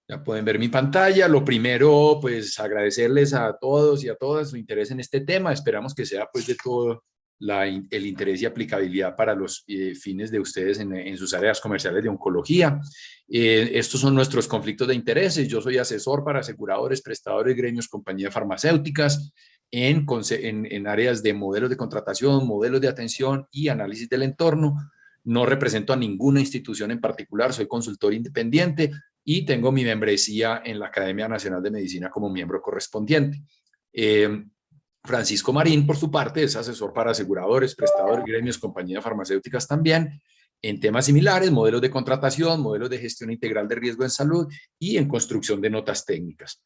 Ya pueden ver mi pantalla. Lo primero, pues agradecerles a todos y a todas su interés en este tema. Esperamos que sea pues de todo el interés y aplicabilidad para los fines de ustedes en sus áreas comerciales de oncología. Estos son nuestros conflictos de intereses. Yo soy asesor para aseguradores, prestadores, gremios, compañías farmacéuticas en áreas de modelos de contratación, modelos de atención y análisis del entorno. No represento a ninguna institución en particular, soy consultor independiente y tengo mi membresía en la Academia Nacional de Medicina como miembro correspondiente. Francisco Marín, por su parte, es asesor para aseguradores, prestadores, gremios, compañías farmacéuticas también, en temas similares, modelos de contratación, modelos de gestión integral de riesgo en salud y en construcción de notas técnicas.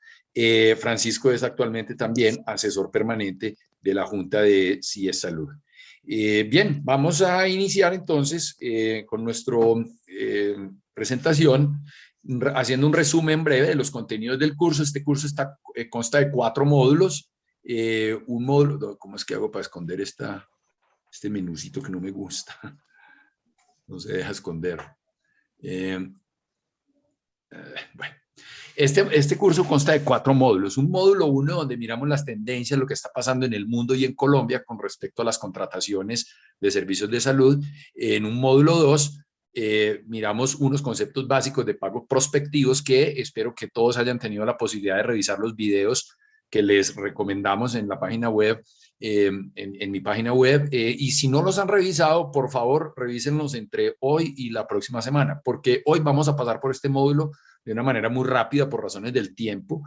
Francisco es actualmente también asesor permanente de la Junta de CIES Salud. Bien, vamos a iniciar entonces con nuestra presentación, haciendo un resumen breve de los contenidos del curso. Este curso consta de 4 módulos. Un módulo, ¿cómo es que hago para esconder este menucito que no me gusta? No se deja esconder. Bueno, este curso consta de 4 módulos. Un módulo 1 donde miramos las tendencias, lo que está pasando en el mundo y en Colombia con respecto a las contrataciones de servicios de salud. En un módulo 2 miramos unos conceptos básicos de pagos prospectivos que espero que todos hayan tenido la posibilidad de revisar los videos que les recomendamos en la página web, en mi página web, y si no los han revisado, por favor, revísenlos entre hoy y la próxima semana, porque hoy vamos a pasar por este módulo de una manera muy rápida por razones del tiempo,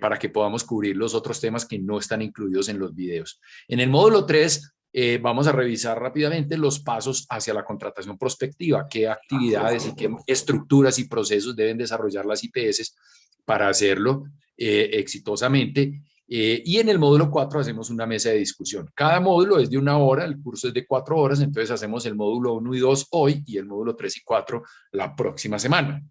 para que podamos cubrir los otros temas que no están incluidos en los videos. En el módulo 3 vamos a revisar rápidamente los pasos hacia la contratación prospectiva, qué actividades y qué estructuras y procesos deben desarrollar las IPS para hacerlo exitosamente. Y en el módulo 4 hacemos una mesa de discusión. Cada módulo es de 1 hora, el curso es de 4 horas, entonces hacemos el módulo 1 y 2 hoy y el módulo 3 y 4 la próxima semana.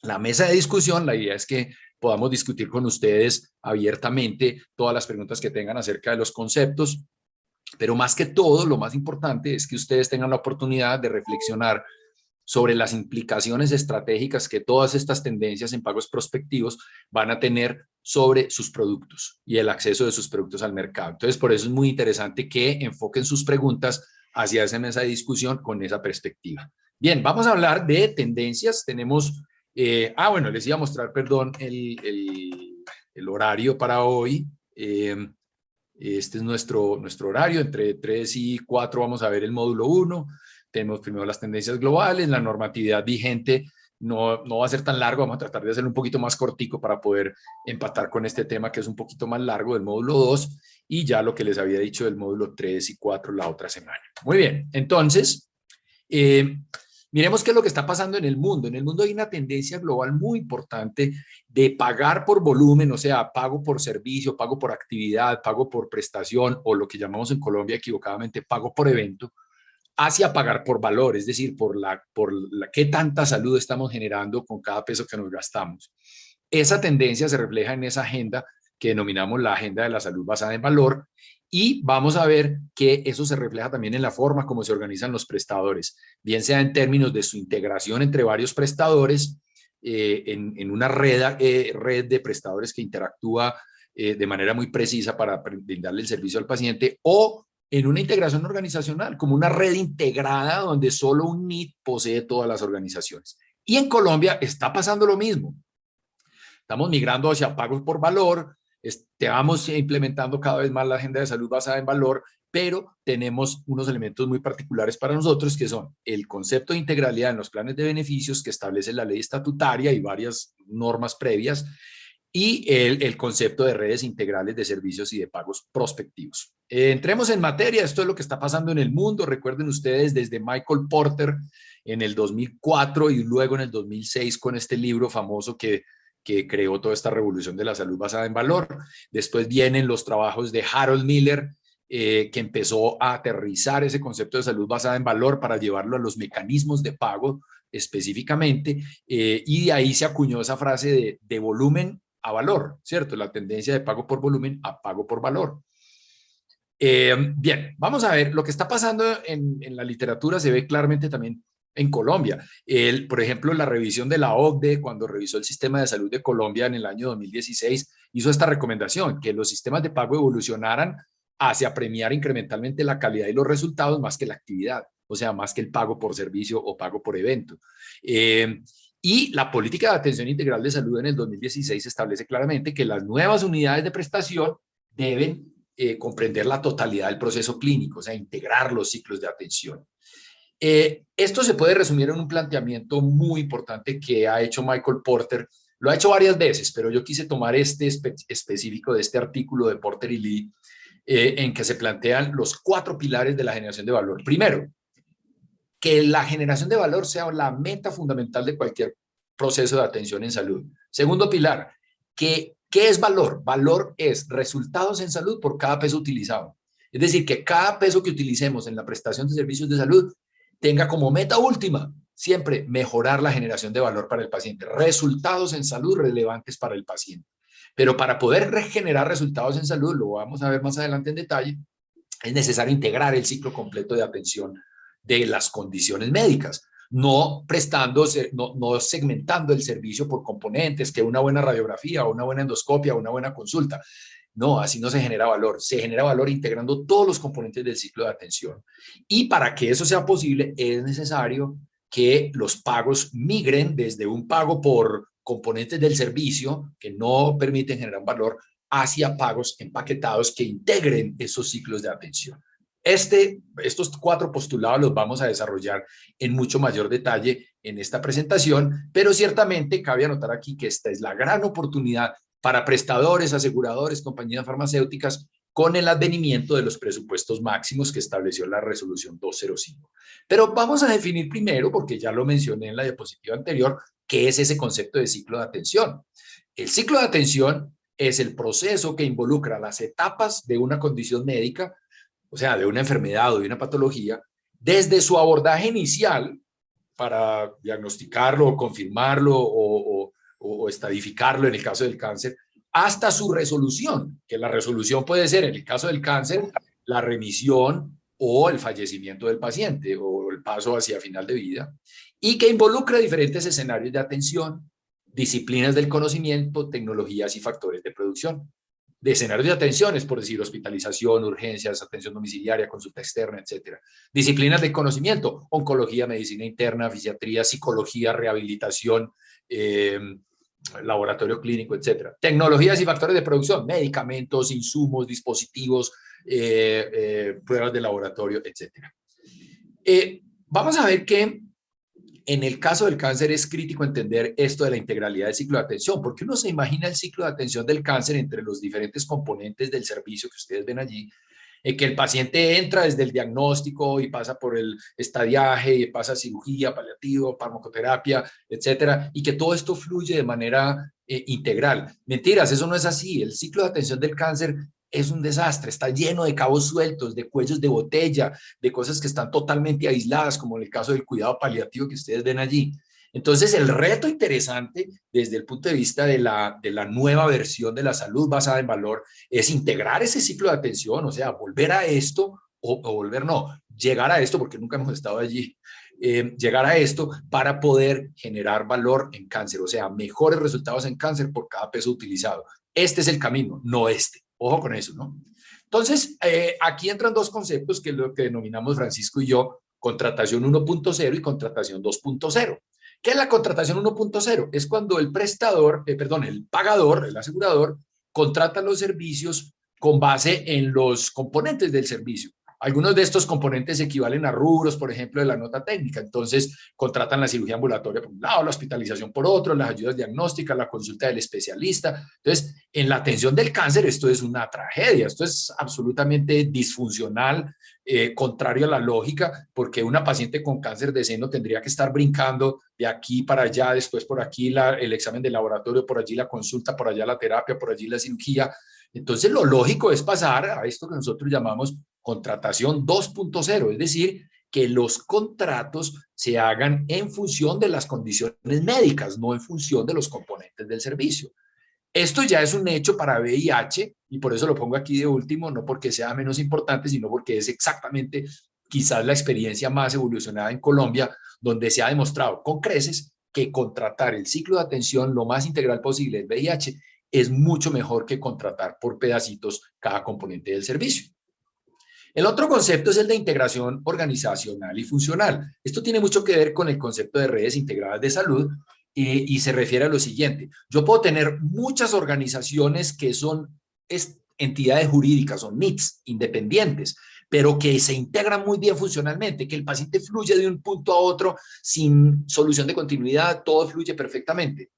La mesa de discusión, la idea es que podamos discutir con ustedes abiertamente todas las preguntas que tengan acerca de los conceptos, pero más que todo, lo más importante es que ustedes tengan la oportunidad de reflexionar sobre las implicaciones estratégicas que todas estas tendencias en pagos prospectivos van a tener sobre sus productos y el acceso de sus productos al mercado. Entonces, por eso es muy interesante que enfoquen sus preguntas hacia esa mesa de discusión con esa perspectiva. Bien, vamos a hablar de tendencias. Tenemos, bueno, les iba a mostrar, perdón, el horario para hoy. Este es nuestro horario, entre 3 y 4 vamos a ver el módulo 1. Tenemos primero las tendencias globales, la normatividad vigente no va a ser tan largo, vamos a tratar de hacerlo un poquito más cortico para poder empatar con este tema que es un poquito más largo del módulo 2 y ya lo que les había dicho del módulo 3 y 4 la otra semana. Muy bien, entonces, miremos qué es lo que está pasando en el mundo. En el mundo hay una tendencia global muy importante de pagar por volumen, o sea, pago por servicio, pago por actividad, pago por prestación o lo que llamamos en Colombia equivocadamente pago por evento, hacia pagar por valor, es decir, por qué tanta salud estamos generando con cada peso que nos gastamos. Esa tendencia se refleja en esa agenda que denominamos la agenda de la salud basada en valor, y vamos a ver que eso se refleja también en la forma como se organizan los prestadores, bien sea en términos de su integración entre varios prestadores, en una red de prestadores que interactúa de manera muy precisa para brindarle el servicio al paciente, o en una integración organizacional, como una red integrada donde solo un NIT posee todas las organizaciones. Y en Colombia está pasando lo mismo. Estamos migrando hacia pagos por valor, estamos implementando cada vez más la agenda de salud basada en valor, pero tenemos unos elementos muy particulares para nosotros que son el concepto de integralidad en los planes de beneficios que establece la ley estatutaria y varias normas previas, y el concepto de redes integrales de servicios y de pagos prospectivos. Entremos en materia. Esto es lo que está pasando en el mundo. Recuerden ustedes desde Michael Porter en el 2004 y luego en el 2006 con este libro famoso que creó toda esta revolución de la salud basada en valor. Después vienen los trabajos de Harold Miller, que empezó a aterrizar ese concepto de salud basada en valor para llevarlo a los mecanismos de pago específicamente, y de ahí se acuñó esa frase de volumen a valor, ¿cierto? La tendencia de pago por volumen a pago por valor. Bien, vamos a ver, lo que está pasando en la literatura se ve claramente también en Colombia. Por ejemplo, la revisión de la OCDE, cuando revisó el sistema de salud de Colombia en el año 2016, hizo esta recomendación, que los sistemas de pago evolucionaran hacia premiar incrementalmente la calidad y los resultados más que la actividad, o sea, más que el pago por servicio o pago por evento. Y la política de atención integral de salud en el 2016 establece claramente que las nuevas unidades de prestación deben comprender la totalidad del proceso clínico, o sea, integrar los ciclos de atención. Esto se puede resumir en un planteamiento muy importante que ha hecho Michael Porter. Lo ha hecho varias veces, pero yo quise tomar este específico de este artículo de Porter y Lee, en que se plantean los 4 pilares de la generación de valor. Primero, que la generación de valor sea la meta fundamental de cualquier proceso de atención en salud. Segundo pilar, ¿qué es valor? Valor es resultados en salud por cada peso utilizado. Es decir, que cada peso que utilicemos en la prestación de servicios de salud tenga como meta última siempre mejorar la generación de valor para el paciente, resultados en salud relevantes para el paciente. Pero para poder regenerar resultados en salud, lo vamos a ver más adelante en detalle, es necesario integrar el ciclo completo de atención de las condiciones médicas, no prestándose, no segmentando el servicio por componentes, que una buena radiografía, una buena endoscopia, una buena consulta. No, así no se genera valor. Se genera valor integrando todos los componentes del ciclo de atención. Y para que eso sea posible, es necesario que los pagos migren desde un pago por componentes del servicio que no permiten generar valor hacia pagos empaquetados que integren esos ciclos de atención. Estos 4 postulados los vamos a desarrollar en mucho mayor detalle en esta presentación, pero ciertamente cabe anotar aquí que esta es la gran oportunidad para prestadores, aseguradores, compañías farmacéuticas, con el advenimiento de los presupuestos máximos que estableció la resolución 205. Pero vamos a definir primero, porque ya lo mencioné en la diapositiva anterior, qué es ese concepto de ciclo de atención. El ciclo de atención es el proceso que involucra las etapas de una condición médica, o sea, de una enfermedad o de una patología, desde su abordaje inicial para diagnosticarlo o confirmarlo o estadificarlo en el caso del cáncer, hasta su resolución, que la resolución puede ser, en el caso del cáncer, la remisión o el fallecimiento del paciente o el paso hacia final de vida, y que involucra diferentes escenarios de atención, disciplinas del conocimiento, tecnologías y factores de producción. De escenarios de atención, es por decir hospitalización, urgencias, atención domiciliaria, consulta externa, etcétera. Disciplinas de conocimiento, oncología, medicina interna, fisiatría, psicología, rehabilitación, laboratorio clínico, etcétera. Tecnologías y factores de producción, medicamentos, insumos, dispositivos, pruebas de laboratorio, etcétera. Vamos a ver que en el caso del cáncer es crítico entender esto de la integralidad del ciclo de atención, porque uno se imagina el ciclo de atención del cáncer entre los diferentes componentes del servicio que ustedes ven allí, que el paciente entra desde el diagnóstico y pasa por el estadiaje, y pasa cirugía, paliativo, farmacoterapia, etcétera, y que todo esto fluye de manera integral. Mentiras, eso no es así. El ciclo de atención del cáncer es un desastre, está lleno de cabos sueltos, de cuellos de botella, de cosas que están totalmente aisladas, como en el caso del cuidado paliativo que ustedes ven allí. Entonces, el reto interesante desde el punto de vista de la nueva versión de la salud basada en valor es integrar ese ciclo de atención, o sea, volver a esto, o volver no, llegar a esto, porque nunca hemos estado allí, llegar a esto para poder generar valor en cáncer, o sea, mejores resultados en cáncer por cada peso utilizado. Este es el camino, no este. Ojo con eso, ¿no? Entonces, aquí entran 2 conceptos que es lo que denominamos Francisco y yo, contratación 1.0 y contratación 2.0. ¿Qué es la contratación 1.0? Es cuando el prestador, el pagador, el asegurador, contrata los servicios con base en los componentes del servicio. Algunos de estos componentes equivalen a rubros, por ejemplo, de la nota técnica. Entonces, contratan la cirugía ambulatoria por un lado, la hospitalización por otro, las ayudas diagnósticas, la consulta del especialista. Entonces, en la atención del cáncer, esto es una tragedia, esto es absolutamente disfuncional, contrario a la lógica, porque una paciente con cáncer de seno tendría que estar brincando de aquí para allá, después por aquí el examen de laboratorio, por allí la consulta, por allá la terapia, por allí la cirugía. Entonces, lo lógico es pasar a esto que nosotros llamamos contratación 2.0, es decir, que los contratos se hagan en función de las condiciones médicas, no en función de los componentes del servicio. Esto ya es un hecho para VIH y por eso lo pongo aquí de último, no porque sea menos importante, sino porque es exactamente quizás la experiencia más evolucionada en Colombia, donde se ha demostrado con creces que contratar el ciclo de atención lo más integral posible del VIH es mucho mejor que contratar por pedacitos cada componente del servicio. El otro concepto es el de integración organizacional y funcional. Esto tiene mucho que ver con el concepto de redes integradas de salud y se refiere a lo siguiente. Yo puedo tener muchas organizaciones que son entidades jurídicas, son NITs, independientes, pero que se integran muy bien funcionalmente, que el paciente fluye de un punto a otro sin solución de continuidad, todo fluye perfectamente.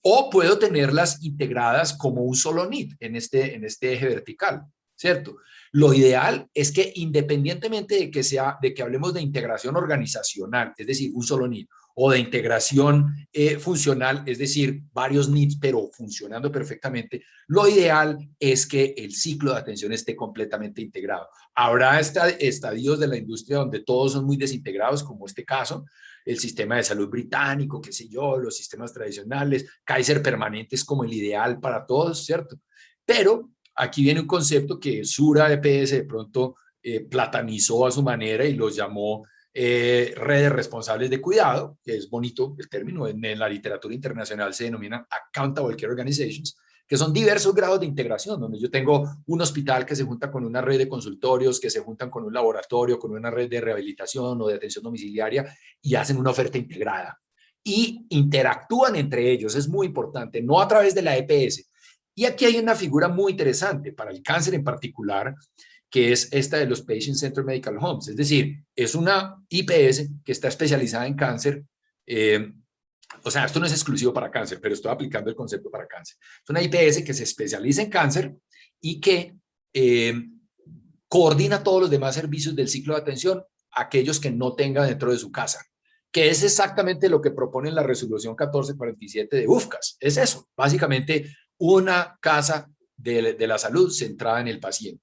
O puedo tenerlas integradas como un solo NIT en este eje vertical, ¿cierto? Lo ideal es que independientemente de que hablemos de integración organizacional, es decir, un solo NIT, o de integración funcional, es decir, varios NITs, pero funcionando perfectamente, lo ideal es que el ciclo de atención esté completamente integrado. Habrá estadios de la industria donde todos son muy desintegrados, como este caso, el sistema de salud británico, qué sé yo, los sistemas tradicionales, Kaiser permanente es como el ideal para todos, ¿cierto? Pero aquí viene un concepto que Sura EPS de pronto platanizó a su manera y los llamó redes responsables de cuidado, que es bonito el término, en la literatura internacional se denominan Accountable Care Organizations, que son diversos grados de integración, donde yo tengo un hospital que se junta con una red de consultorios, que se juntan con un laboratorio, con una red de rehabilitación o de atención domiciliaria y hacen una oferta integrada. Y interactúan entre ellos, es muy importante, no a través de la EPS. Y aquí hay una figura muy interesante para el cáncer en particular, que es esta de los Patient Centered Medical Homes. Es decir, es una IPS que está especializada en cáncer. O sea, esto no es exclusivo para cáncer, pero estoy aplicando el concepto para cáncer. Es una IPS que se especializa en cáncer y que coordina todos los demás servicios del ciclo de atención, aquellos que no tenga dentro de su casa, que es exactamente lo que propone la resolución 1447 de UFCAS. Es eso, básicamente una casa de la salud centrada en el paciente.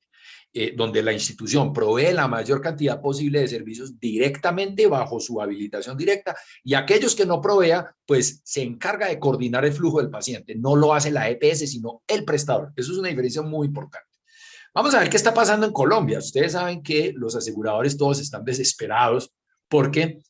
Donde la institución provee la mayor cantidad posible de servicios directamente bajo su habilitación directa y aquellos que no provea, pues se encarga de coordinar el flujo del paciente. No lo hace la EPS, sino el prestador. Eso es una diferencia muy importante. Vamos a ver qué está pasando en Colombia. Ustedes saben que los aseguradores todos están desesperados porque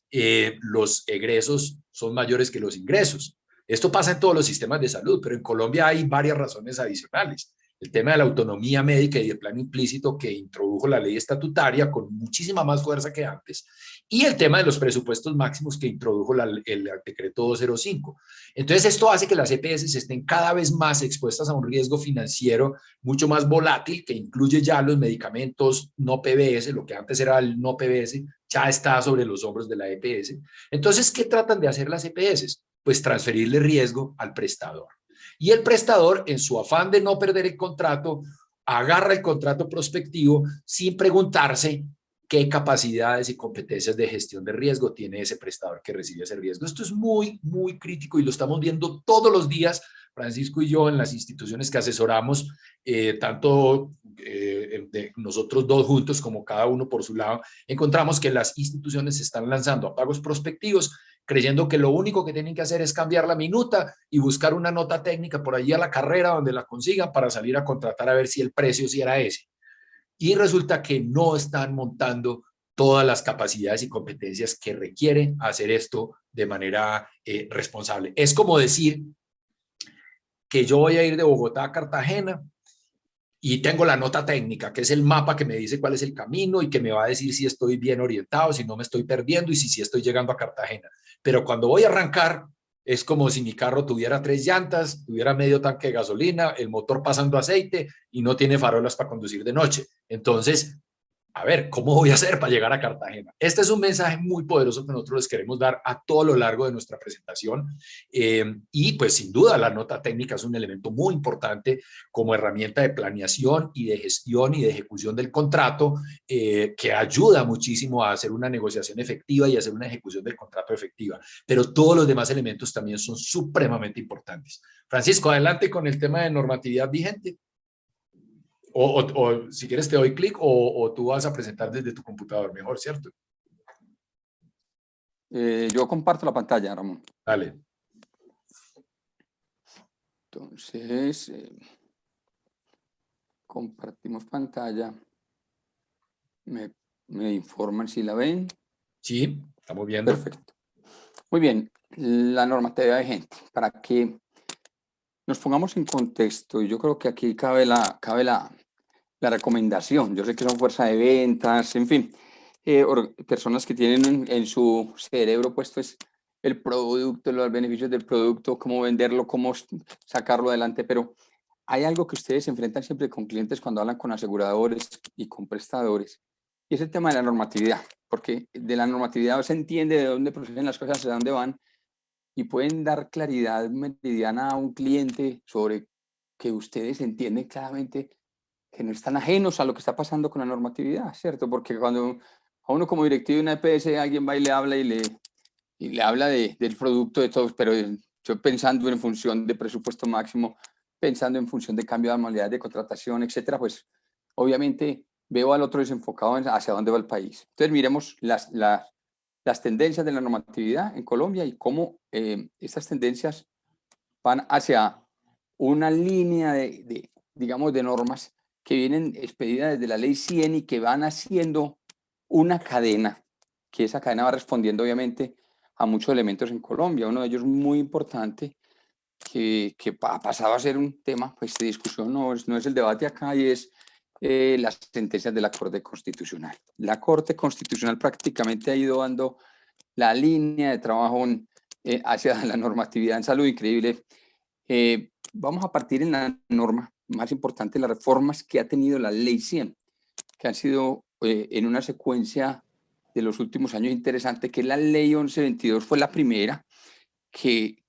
los egresos son mayores que los ingresos. Esto pasa en todos los sistemas de salud, pero en Colombia hay varias razones adicionales. El tema de la autonomía médica y el plan implícito que introdujo la ley estatutaria con muchísima más fuerza que antes, y el tema de los presupuestos máximos que introdujo el decreto 205. Entonces, esto hace que las EPS estén cada vez más expuestas a un riesgo financiero mucho más volátil, que incluye ya los medicamentos no PBS, lo que antes era el no PBS, ya está sobre los hombros de la EPS. Entonces, ¿qué tratan de hacer las EPS? Pues transferirle riesgo al prestador. Y el prestador, en su afán de no perder el contrato, agarra el contrato prospectivo sin preguntarse qué capacidades y competencias de gestión de riesgo tiene ese prestador que recibe ese riesgo. Esto es muy, muy crítico y lo estamos viendo todos los días, Francisco y yo, en las instituciones que asesoramos, tanto de nosotros dos juntos como cada uno por su lado, encontramos que las instituciones se están lanzando a pagos prospectivos creyendo que lo único que tienen que hacer es cambiar la minuta y buscar una nota técnica por allí a la carrera donde la consigan para salir a contratar a ver si el precio sí era ese. Y resulta que no están montando todas las capacidades y competencias que requieren hacer esto de manera responsable. Es como decir que yo voy a ir de Bogotá a Cartagena y tengo la nota técnica, que es el mapa que me dice cuál es el camino y que me va a decir si estoy bien orientado, si no me estoy perdiendo y si estoy llegando a Cartagena. Pero cuando voy a arrancar, es como si mi carro tuviera 3 llantas, tuviera medio tanque de gasolina, el motor pasando aceite y no tiene farolas para conducir de noche. Entonces, a ver, ¿cómo voy a hacer para llegar a Cartagena? Este es un mensaje muy poderoso que nosotros les queremos dar a todo lo largo de nuestra presentación. Y pues sin duda la nota técnica es un elemento muy importante como herramienta de planeación y de gestión y de ejecución del contrato, que ayuda muchísimo a hacer una negociación efectiva y a hacer una ejecución del contrato efectiva. Pero todos los demás elementos también son supremamente importantes. Francisco, adelante con el tema de normatividad vigente. O si quieres te doy clic o tú vas a presentar desde tu computador, mejor, ¿cierto? Yo comparto la pantalla, Ramón. Dale. Entonces, compartimos pantalla. Me Me informan si la ven. Sí, estamos viendo. Perfecto. Muy bien, la normatividad vigente. Para que nos pongamos en contexto, y yo creo que aquí cabe la recomendación. Yo sé que son fuerza de ventas, en fin, personas que tienen en su cerebro puesto es el producto, los beneficios del producto, cómo venderlo, cómo sacarlo adelante, pero hay algo que ustedes se enfrentan siempre con clientes cuando hablan con aseguradores y con prestadores, y es el tema de la normatividad, porque de la normatividad se entiende de dónde proceden las cosas, de dónde van, y pueden dar claridad meridiana a un cliente sobre que ustedes entienden claramente que no están ajenos a lo que está pasando con la normatividad, ¿cierto? Porque cuando a uno como directivo de una EPS alguien va y le habla y le habla del producto de todos, pero yo pensando en función de presupuesto máximo, pensando en función de cambio de modalidad de contratación, etcétera, pues obviamente veo al otro desenfocado hacia dónde va el país. Entonces miremos las tendencias de la normatividad en Colombia y cómo estas tendencias van hacia una línea digamos, de normas que vienen expedidas desde la ley 100 y que van haciendo una cadena, que esa cadena va respondiendo obviamente a muchos elementos en Colombia. Uno de ellos muy importante, que ha pasado a ser un tema pues, de discusión, no es el debate acá, y es las sentencias de la Corte Constitucional. La Corte Constitucional prácticamente ha ido dando la línea de trabajo hacia la normatividad en salud, increíble. Vamos a partir en la norma más importante, las reformas que ha tenido la Ley 100, que han sido en una secuencia de los últimos años interesante, que la Ley 1122 fue la primera que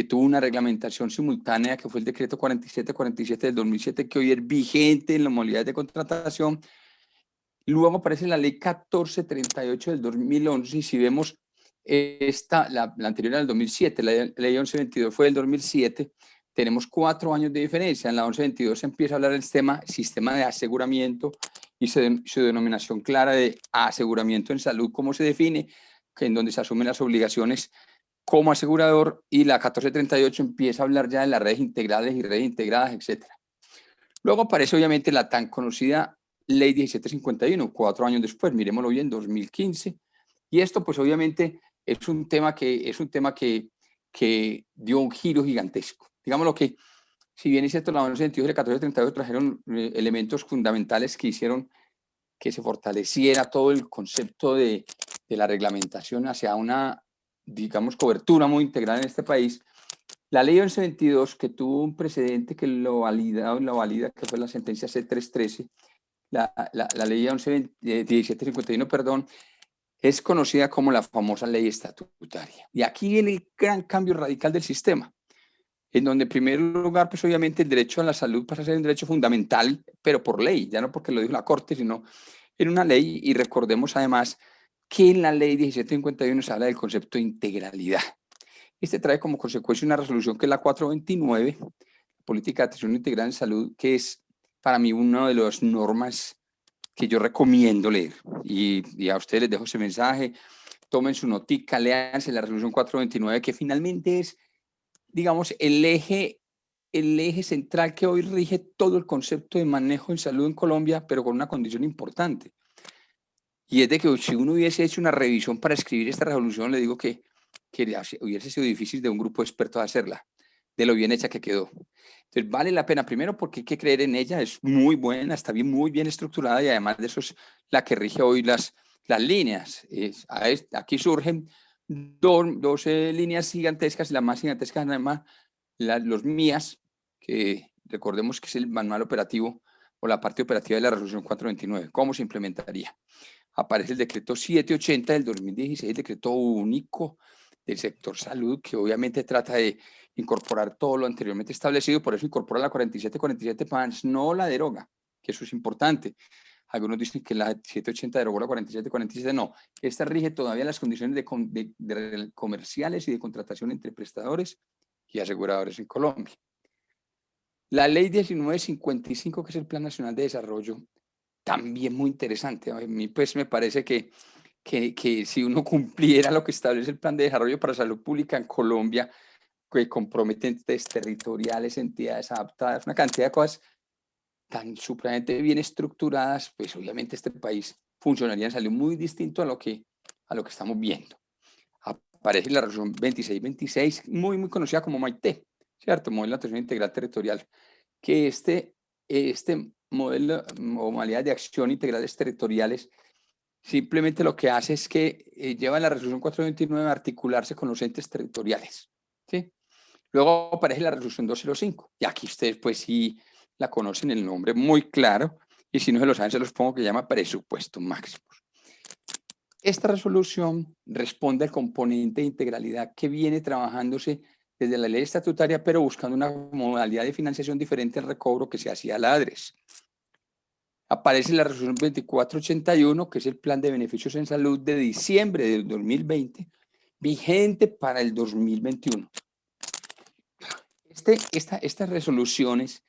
tuvo una reglamentación simultánea, que fue el decreto 4747 del 2007, que hoy es vigente en la modalidad de contratación. Luego aparece la ley 1438 del 2011, y si vemos la anterior era del 2007, la ley 1122 fue del 2007, tenemos 4 años de diferencia. En la 1122 se empieza a hablar del sistema de aseguramiento y su denominación clara de aseguramiento en salud, cómo se define, que en donde se asumen las obligaciones como asegurador, y la 1438 empieza a hablar ya de las redes integrales y redes integradas, etcétera. Luego aparece obviamente la tan conocida Ley 1751, 4 años después, miremoslo bien, 2015. Y esto pues obviamente es un tema que dio un giro gigantesco. Digámoslo que, si bien es cierto, la 1122 y la 1438 trajeron elementos fundamentales que hicieron que se fortaleciera todo el concepto de la reglamentación hacia una, digamos, cobertura muy integral en este país. La ley 1122, que tuvo un precedente que lo valida, que fue la sentencia C313, la ley 1751, perdón, es conocida como la famosa ley estatutaria. Y aquí viene el gran cambio radical del sistema, en donde en primer lugar, pues obviamente el derecho a la salud pasa a ser un derecho fundamental, pero por ley, ya no porque lo dijo la Corte, sino en una ley. Y recordemos además que en la ley 1751 se habla del concepto de integralidad. Este trae como consecuencia una resolución que es la 429, Política de Atención Integral en Salud, que es para mí una de las normas que yo recomiendo leer. Y a ustedes les dejo ese mensaje, tomen su notica, léanse la resolución 429, que finalmente es, digamos, el eje central que hoy rige todo el concepto de manejo en salud en Colombia, pero con una condición importante. Y es de que si uno hubiese hecho una revisión para escribir esta resolución, le digo que hubiese sido difícil de un grupo de expertos hacerla, de lo bien hecha que quedó. Entonces vale la pena, primero porque hay que creer en ella, es muy buena, está muy bien estructurada, y además de eso es la que rige hoy las líneas. Aquí surgen 12 líneas gigantescas, y la más gigantesca además los MIAS, que recordemos que es el manual operativo o la parte operativa de la resolución 429, cómo se implementaría. Aparece el decreto 780 del 2016, el decreto único del sector salud, que obviamente trata de incorporar todo lo anteriormente establecido, por eso incorpora la 4747 PANS, no la deroga, que eso es importante. Algunos dicen que la 780 derogó la 4747, no. Esta rige todavía las condiciones de comerciales y de contratación entre prestadores y aseguradores en Colombia. La ley 1955, que es el Plan Nacional de Desarrollo, también muy interesante. A mí pues me parece que si uno cumpliera lo que establece el Plan de Desarrollo para Salud Pública en Colombia, que compromete entes territoriales, entidades adaptadas, una cantidad de cosas tan supremamente bien estructuradas, pues obviamente este país funcionaría en salud, muy distinto a lo que estamos viendo. Aparece la resolución 2626, muy conocida como MAIT, ¿cierto? Modelo de atención integral territorial, que este modelo o modalidad de acción integrales territoriales simplemente lo que hace es que lleva la resolución 429 a articularse con los entes territoriales, ¿sí? Luego aparece la resolución 205, y aquí ustedes pues sí la conocen el nombre muy claro, y si no se lo saben se los pongo, que llama presupuestos máximos. Esta resolución responde al componente de integralidad que viene trabajándose desde la ley estatutaria, pero buscando una modalidad de financiación diferente al recobro que se hacía a la ADRES. Aparece la resolución 2481, que es el plan de beneficios en salud de diciembre del 2020, vigente para el 2021. Estas resoluciones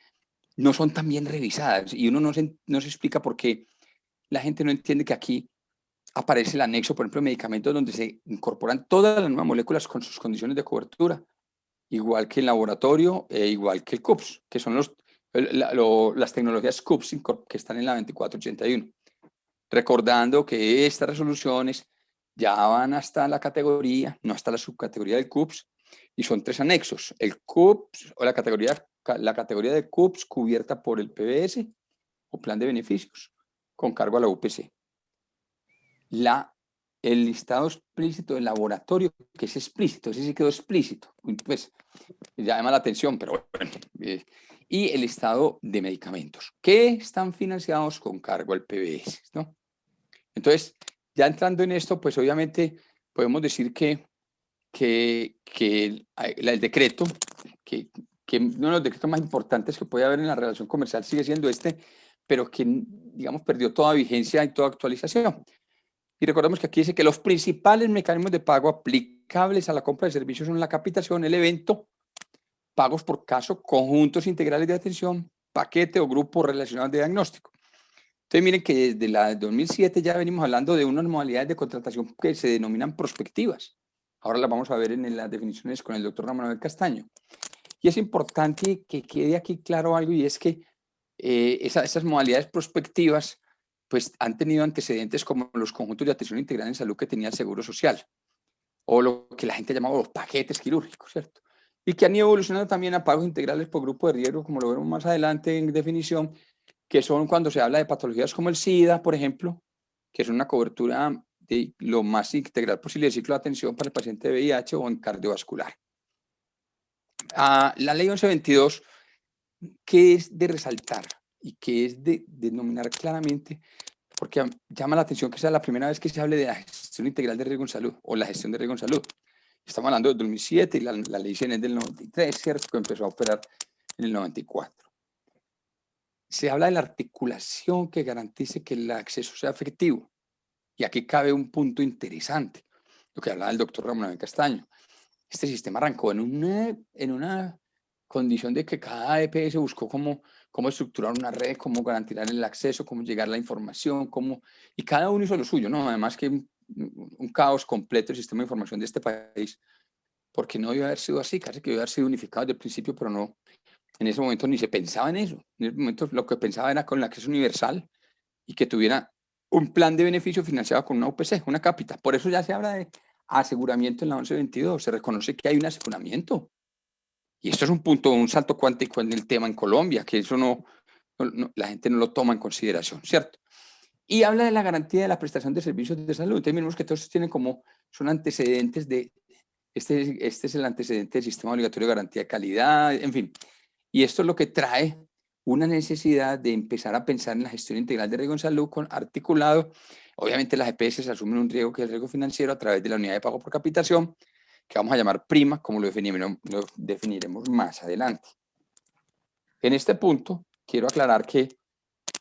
no son tan bien revisadas y uno no se explica por qué la gente no entiende que aquí aparece el anexo, por ejemplo, de medicamentos donde se incorporan todas las nuevas moléculas con sus condiciones de cobertura, igual que el laboratorio, igual que el CUPS, que son las tecnologías CUPS que están en la 2481. Recordando que estas resoluciones ya van hasta la categoría, no hasta la subcategoría del CUPS, y son 3 anexos. El CUPS o la categoría de CUPS cubierta por el PBS o plan de beneficios con cargo a la UPC. El listado explícito del laboratorio, que es explícito, ese sí quedó explícito, pues llama la atención, pero bueno. Y el listado de medicamentos, que están financiados con cargo al PBS, ¿no? Entonces, ya entrando en esto, pues obviamente podemos decir que el decreto, que uno de los decretos más importantes que puede haber en la relación comercial sigue siendo pero que, digamos, perdió toda vigencia y toda actualización. Y recordemos que aquí dice que los principales mecanismos de pago aplicables a la compra de servicios son la capitación, el evento, pagos por caso, conjuntos integrales de atención, paquete o grupo relacionado de diagnóstico. Entonces, miren que desde la 2007 ya venimos hablando de unas modalidades de contratación que se denominan prospectivas. Ahora las vamos a ver en las definiciones con el doctor Ramón Manuel Castaño. Y es importante que quede aquí claro algo, y es que esas modalidades prospectivas pues han tenido antecedentes como los conjuntos de atención integral en salud que tenía el Seguro Social, o lo que la gente llamaba los paquetes quirúrgicos, ¿cierto? Y que han ido evolucionando también a pagos integrales por grupo de riesgo, como lo veremos más adelante en definición, que son cuando se habla de patologías como el SIDA, por ejemplo, que es una cobertura de lo más integral posible del ciclo de atención para el paciente de VIH o en cardiovascular. La ley 1122, que es de resaltar y que es de denominar claramente, porque llama la atención que sea la primera vez que se hable de la gestión integral de riesgo en salud o la gestión de riesgo en salud. Estamos hablando del 2007 y la ley CIEN es del 93, ¿cierto? Que empezó a operar en el 94. Se habla de la articulación que garantice que el acceso sea efectivo. Y aquí cabe un punto interesante, lo que hablaba el doctor Ramón Manuel Castaño. Este sistema arrancó en una condición de que cada EPS buscó cómo estructurar una red, cómo garantizar el acceso, cómo llegar a la información, y cada uno hizo lo suyo, ¿no? Además que un caos completo el sistema de información de este país, porque no debió haber sido así, casi que debió haber sido unificado desde el principio, pero no. En ese momento ni se pensaba en eso. En ese momento lo que pensaba era con el acceso universal y que tuviera un plan de beneficio financiado con una UPC, una cápita. Por eso ya se habla de aseguramiento en la 1122. Se reconoce que hay un aseguramiento. Y esto es un salto cuántico en el tema en Colombia, que eso la gente no lo toma en consideración, ¿cierto? Y habla de la garantía de la prestación de servicios de salud. Entonces, miremos que todos tienen son antecedentes de, este es el antecedente del sistema obligatorio de garantía de calidad, en fin. Y esto es lo que trae una necesidad de empezar a pensar en la gestión integral de riesgo en salud con articulado. Obviamente las EPS asumen un riesgo que es el riesgo financiero a través de la unidad de pago por capitación, que vamos a llamar prima, como lo definiremos más adelante. En este punto, quiero aclarar que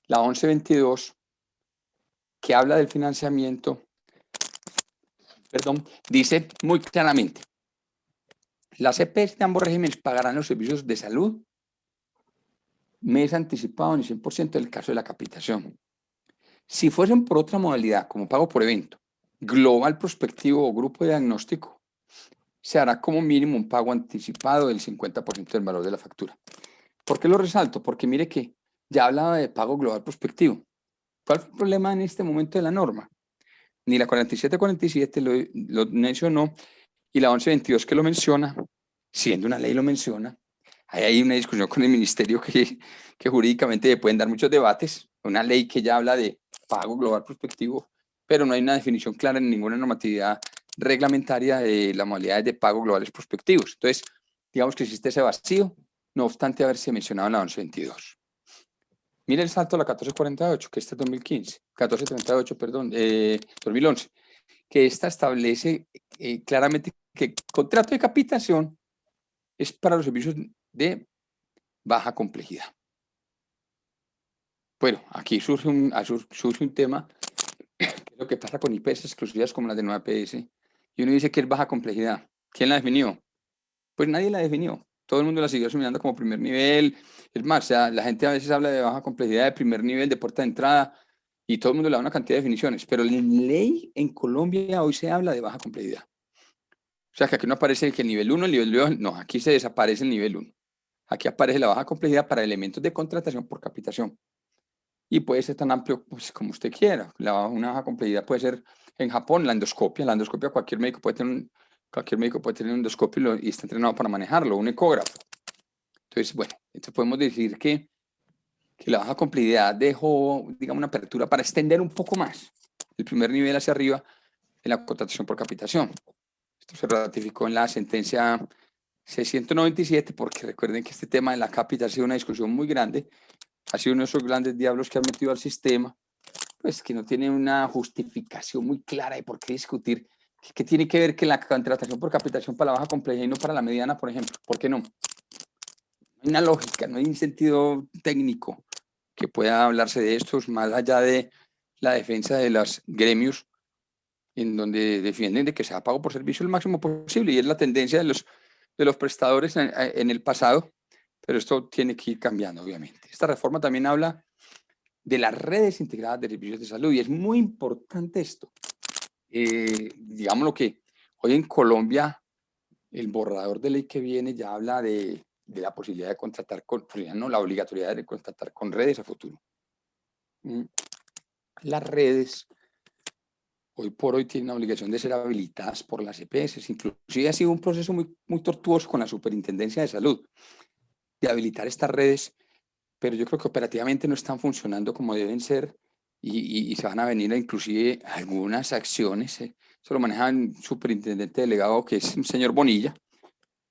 la 1122, que habla del financiamiento, dice muy claramente, las EPS de ambos regímenes pagarán los servicios de salud mes anticipado en el 100% del caso de la capitación. Si fuesen por otra modalidad, como pago por evento, global prospectivo o grupo de diagnóstico, se hará como mínimo un pago anticipado del 50% del valor de la factura. ¿Por qué lo resalto? Porque mire que ya hablaba de pago global prospectivo. ¿Cuál fue el problema en este momento de la norma? Ni la 4747 lo mencionó, y la 1122 que lo menciona, siendo una ley lo menciona. Hay una discusión con el ministerio que jurídicamente pueden dar muchos debates. Una ley que ya habla de pago global prospectivo, pero no hay una definición clara en ninguna normatividad reglamentaria de las modalidades de pago globales prospectivos. Entonces, digamos que existe ese vacío, no obstante haberse mencionado en la 1122. Mire el salto a la 1448, que esta es 2015, 1438, perdón, 2011, que esta establece claramente que el contrato de capitación es para los servicios de baja complejidad. Bueno, aquí surge un tema, que es lo que pasa con IPS exclusivas como las de nueva APS, y uno dice que es baja complejidad. ¿Quién la definió? Pues nadie la definió. Todo el mundo la siguió asumiendo como primer nivel. Es más, o sea, la gente a veces habla de baja complejidad, de primer nivel, de puerta de entrada, y todo el mundo le da una cantidad de definiciones. Pero en ley en Colombia hoy se habla de baja complejidad. O sea, que aquí no aparece que el nivel 1, el nivel 2, no, aquí se desaparece el nivel 1. Aquí aparece la baja complejidad para elementos de contratación por capitación. Y puede ser tan amplio pues, como usted quiera. Una baja complejidad puede ser en Japón, la endoscopia. La endoscopia cualquier médico puede tener un endoscopio y está entrenado para manejarlo, un ecógrafo. Entonces, bueno, entonces podemos decir que la baja complejidad dejó, digamos, una apertura para extender un poco más el primer nivel hacia arriba en la contratación por capitación. Esto se ratificó en la sentencia 697, porque recuerden que este tema de la capita ha sido una discusión muy grande, ha sido uno de esos grandes diablos que han metido al sistema, pues que no tiene una justificación muy clara de por qué discutir, que tiene que ver que la contratación por capitación para la baja complejidad y no para la mediana, por ejemplo. ¿Por qué no? No hay una lógica, no hay un sentido técnico que pueda hablarse de estos, más allá de la defensa de los gremios, en donde defienden de que sea pago por servicio el máximo posible, y es la tendencia de los prestadores en el pasado, pero esto tiene que ir cambiando, obviamente. Esta reforma también habla de las redes integradas de servicios de salud, y es muy importante esto. Digamos lo que hoy en Colombia, el borrador de ley que viene ya habla de la posibilidad de contratar no, la obligatoriedad de contratar con redes a futuro. Las redes hoy por hoy tienen la obligación de ser habilitadas por las EPS. Inclusive ha sido un proceso muy, muy tortuoso con la Superintendencia de Salud de habilitar estas redes, pero yo creo que operativamente no están funcionando como deben ser, y se van a venir inclusive algunas acciones. Eso lo maneja un superintendente delegado que es un señor Bonilla,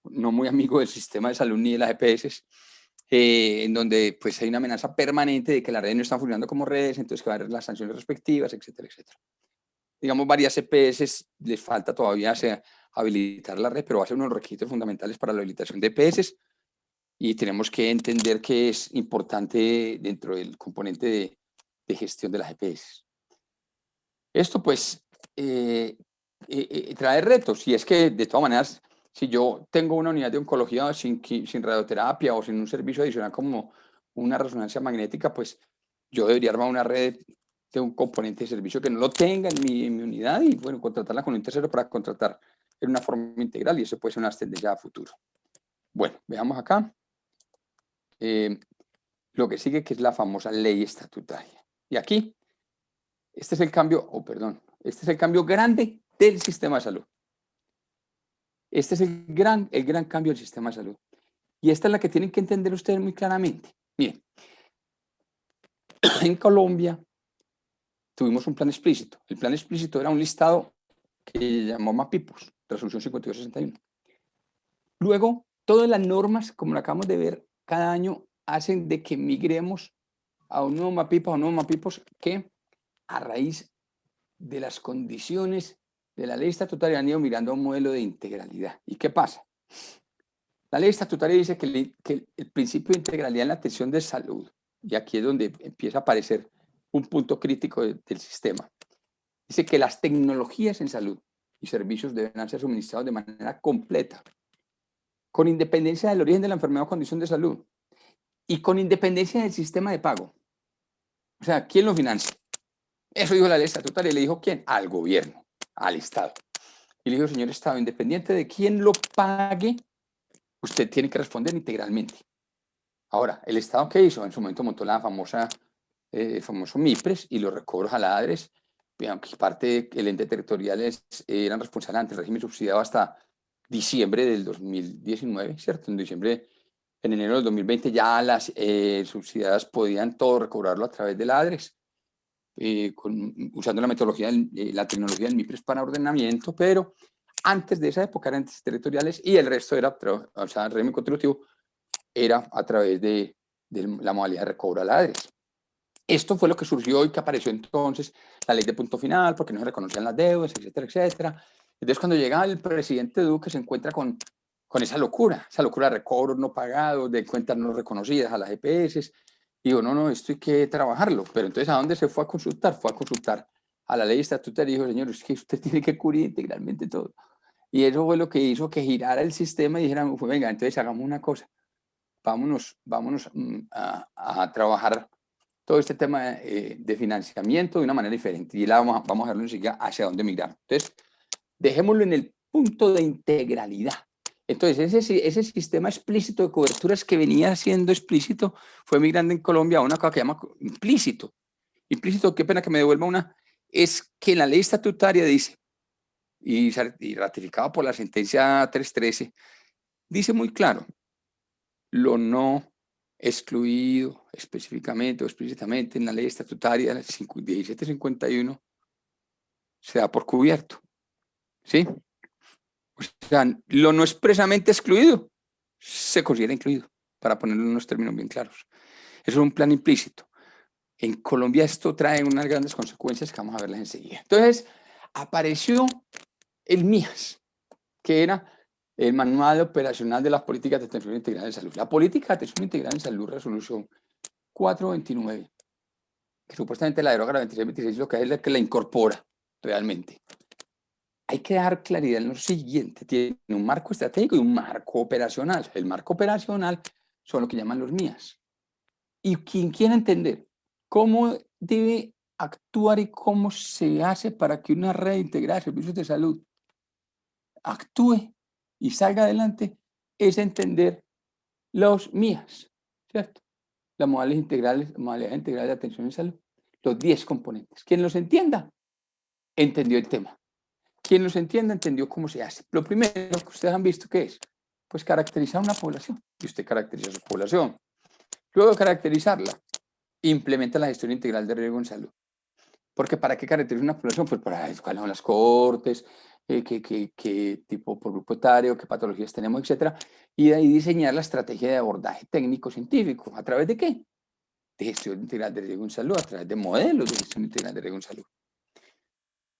no muy amigo del sistema de salud ni de las EPS, en donde pues hay una amenaza permanente de que las redes no están funcionando como redes, entonces que va a haber las sanciones respectivas, etcétera, etcétera. Digamos, varias EPS les falta todavía habilitar la red, pero va a ser uno de los requisitos fundamentales para la habilitación de EPS, y tenemos que entender que es importante dentro del componente de gestión de las EPS. Esto pues trae retos, y es que de todas maneras, si yo tengo una unidad de oncología sin radioterapia o sin un servicio adicional como una resonancia magnética, pues yo debería armar una red de un componente de servicio que no lo tenga en mi unidad, y bueno, contratarla con un tercero para contratar en una forma integral, y eso puede ser una tendencia a futuro. Bueno, veamos acá. Lo que sigue, que es la famosa ley estatutaria. Y aquí, este es el cambio, este es el cambio grande del sistema de salud. Este es el gran cambio del sistema de salud. Y esta es la que tienen que entender ustedes muy claramente. Miren, en Colombia tuvimos un plan explícito. El plan explícito era un listado que llamó MAPIPOS, resolución 5261. Luego, todas las normas, como lo acabamos de ver, cada año hacen de que migremos a un nuevo MAPIPOS, que a raíz de las condiciones de la ley estatutaria han ido mirando a un modelo de integralidad. ¿Y qué pasa? La ley estatutaria dice que el principio de integralidad en la atención de salud, y aquí es donde empieza a aparecer un punto crítico del sistema, dice que las tecnologías en salud y servicios deben ser suministrados de manera completa, con independencia del origen de la enfermedad o condición de salud, y con independencia del sistema de pago. O sea, ¿quién lo financia? Eso dijo la ley estatutaria. ¿Y le dijo quién? Al gobierno, al Estado. Y le dijo, señor Estado, independiente de quién lo pague, usted tiene que responder integralmente. Ahora, ¿el Estado qué hizo? En su momento montó la famosa famoso MIPRES, y los recobros a la ADRES, aunque parte del ente territorial eran responsables ante el régimen subsidiado hasta diciembre del 2019, ¿cierto? En enero del 2020 ya las subsidiadas podían todo recobrarlo a través de la ADRES, usando la metodología, la tecnología del MIPRES para ordenamiento, pero antes de esa época eran entes territoriales y el resto era, o sea, el régimen contributivo era a través de la modalidad de recobro a la ADRES. Esto fue lo que surgió y que apareció entonces la ley de punto final, porque no se reconocían las deudas, etcétera, etcétera. Entonces, cuando llega el presidente Duque, se encuentra con esa locura de recobros no pagados, de cuentas no reconocidas a las EPS. Y digo, no, esto hay que trabajarlo. Pero entonces, ¿a dónde se fue a consultar? Fue a consultar a la ley estatutaria y dijo, señor, es que usted tiene que cubrir integralmente todo. Y eso fue lo que hizo que girara el sistema y dijeran, pues, venga, entonces hagamos una cosa. Vámonos a trabajar todo este tema de financiamiento de una manera diferente, y vamos a verlo enseguida hacia dónde migrar. Entonces, dejémoslo en el punto de integralidad. Entonces, ese sistema explícito de coberturas que venía siendo explícito fue migrando en Colombia a una cosa que se llama implícito. Implícito, qué pena que me devuelva una, es que la ley estatutaria dice, y ratificado por la sentencia 313, dice muy claro, lo no excluido específicamente o explícitamente en la ley estatutaria 1751 se da por cubierto, ¿sí? O sea, lo no expresamente excluido se considera incluido, para ponerlo en unos términos bien claros. Eso es un plan implícito. En Colombia esto trae unas grandes consecuencias que vamos a verlas enseguida. Entonces, apareció el MIAS, que era el Manual Operacional de las Políticas de Atención Integral en Salud. La Política de Atención Integral en Salud, resolución 429, que supuestamente la deroga la 2626, lo que es la que la incorpora realmente. Hay que dar claridad en lo siguiente: tiene un marco estratégico y un marco operacional. El marco operacional son lo que llaman los MIAS. Y quien quiera entender cómo debe actuar y cómo se hace para que una red integrada de servicios de salud actúe y salga adelante, es entender los MIAS, ¿cierto? Las modalidades integrales de atención en salud, los 10 componentes. Quien los entienda, entendió el tema. Quien los entienda, entendió cómo se hace. Lo primero que ustedes han visto, ¿qué es? Pues caracterizar una población. Y usted caracteriza su población. Luego de caracterizarla, implementa la gestión integral de riesgo en salud. Porque ¿para qué caracteriza una población? Pues para cuáles son las cohortes, qué tipo por grupo etario, qué patologías tenemos, etcétera. Y de ahí diseñar la estrategia de abordaje técnico-científico. ¿A través de qué? De gestión integral de riesgo en salud, a través de modelos de gestión integral de riesgo en salud.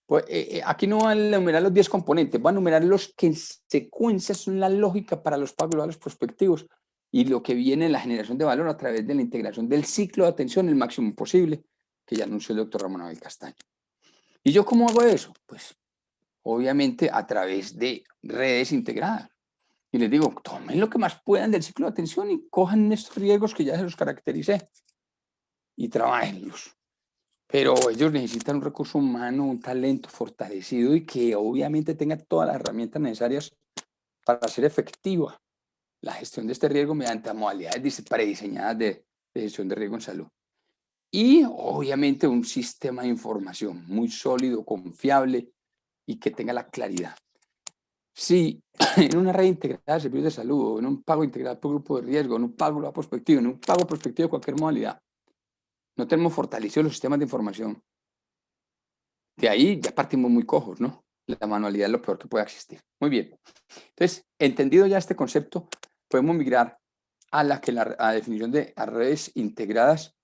Pues, aquí no van a enumerar los 10 componentes, van a enumerar los que en secuencia son la lógica para los pagos globales prospectivos y lo que viene en la generación de valor a través de la integración del ciclo de atención el máximo posible, que ya anunció el doctor Ramón Abel Castaño. ¿Y yo cómo hago eso? Pues obviamente a través de redes integradas. Y les digo, tomen lo que más puedan del ciclo de atención y cojan estos riesgos que ya se los caractericé y trabajenlos. Pero ellos necesitan un recurso humano, un talento fortalecido y que obviamente tenga todas las herramientas necesarias para hacer efectiva la gestión de este riesgo mediante modalidades prediseñadas de gestión de riesgo en salud. Y obviamente un sistema de información muy sólido, confiable y que tenga la claridad. Si en una red integrada de servicios de salud, o en un pago integral por grupo de riesgo, en un pago prospectivo, en un pago prospectivo de cualquier modalidad, no tenemos fortalecidos los sistemas de información, de ahí ya partimos muy cojos, ¿no? La manualidad es lo peor que puede existir. Muy bien. Entonces, entendido ya este concepto, podemos migrar a la definición de redes integradas,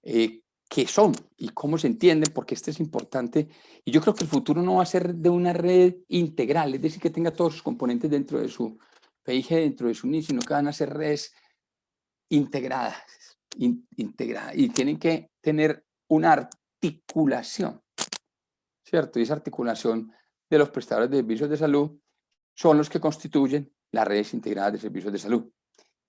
qué son y cómo se entienden, porque este es importante. Y yo creo que el futuro no va a ser de una red integral, es decir, que tenga todos sus componentes dentro de su PIG, dentro de su NIS, sino que van a ser redes integradas, y tienen que tener una articulación, ¿cierto? Y esa articulación de los prestadores de servicios de salud son los que constituyen las redes integradas de servicios de salud,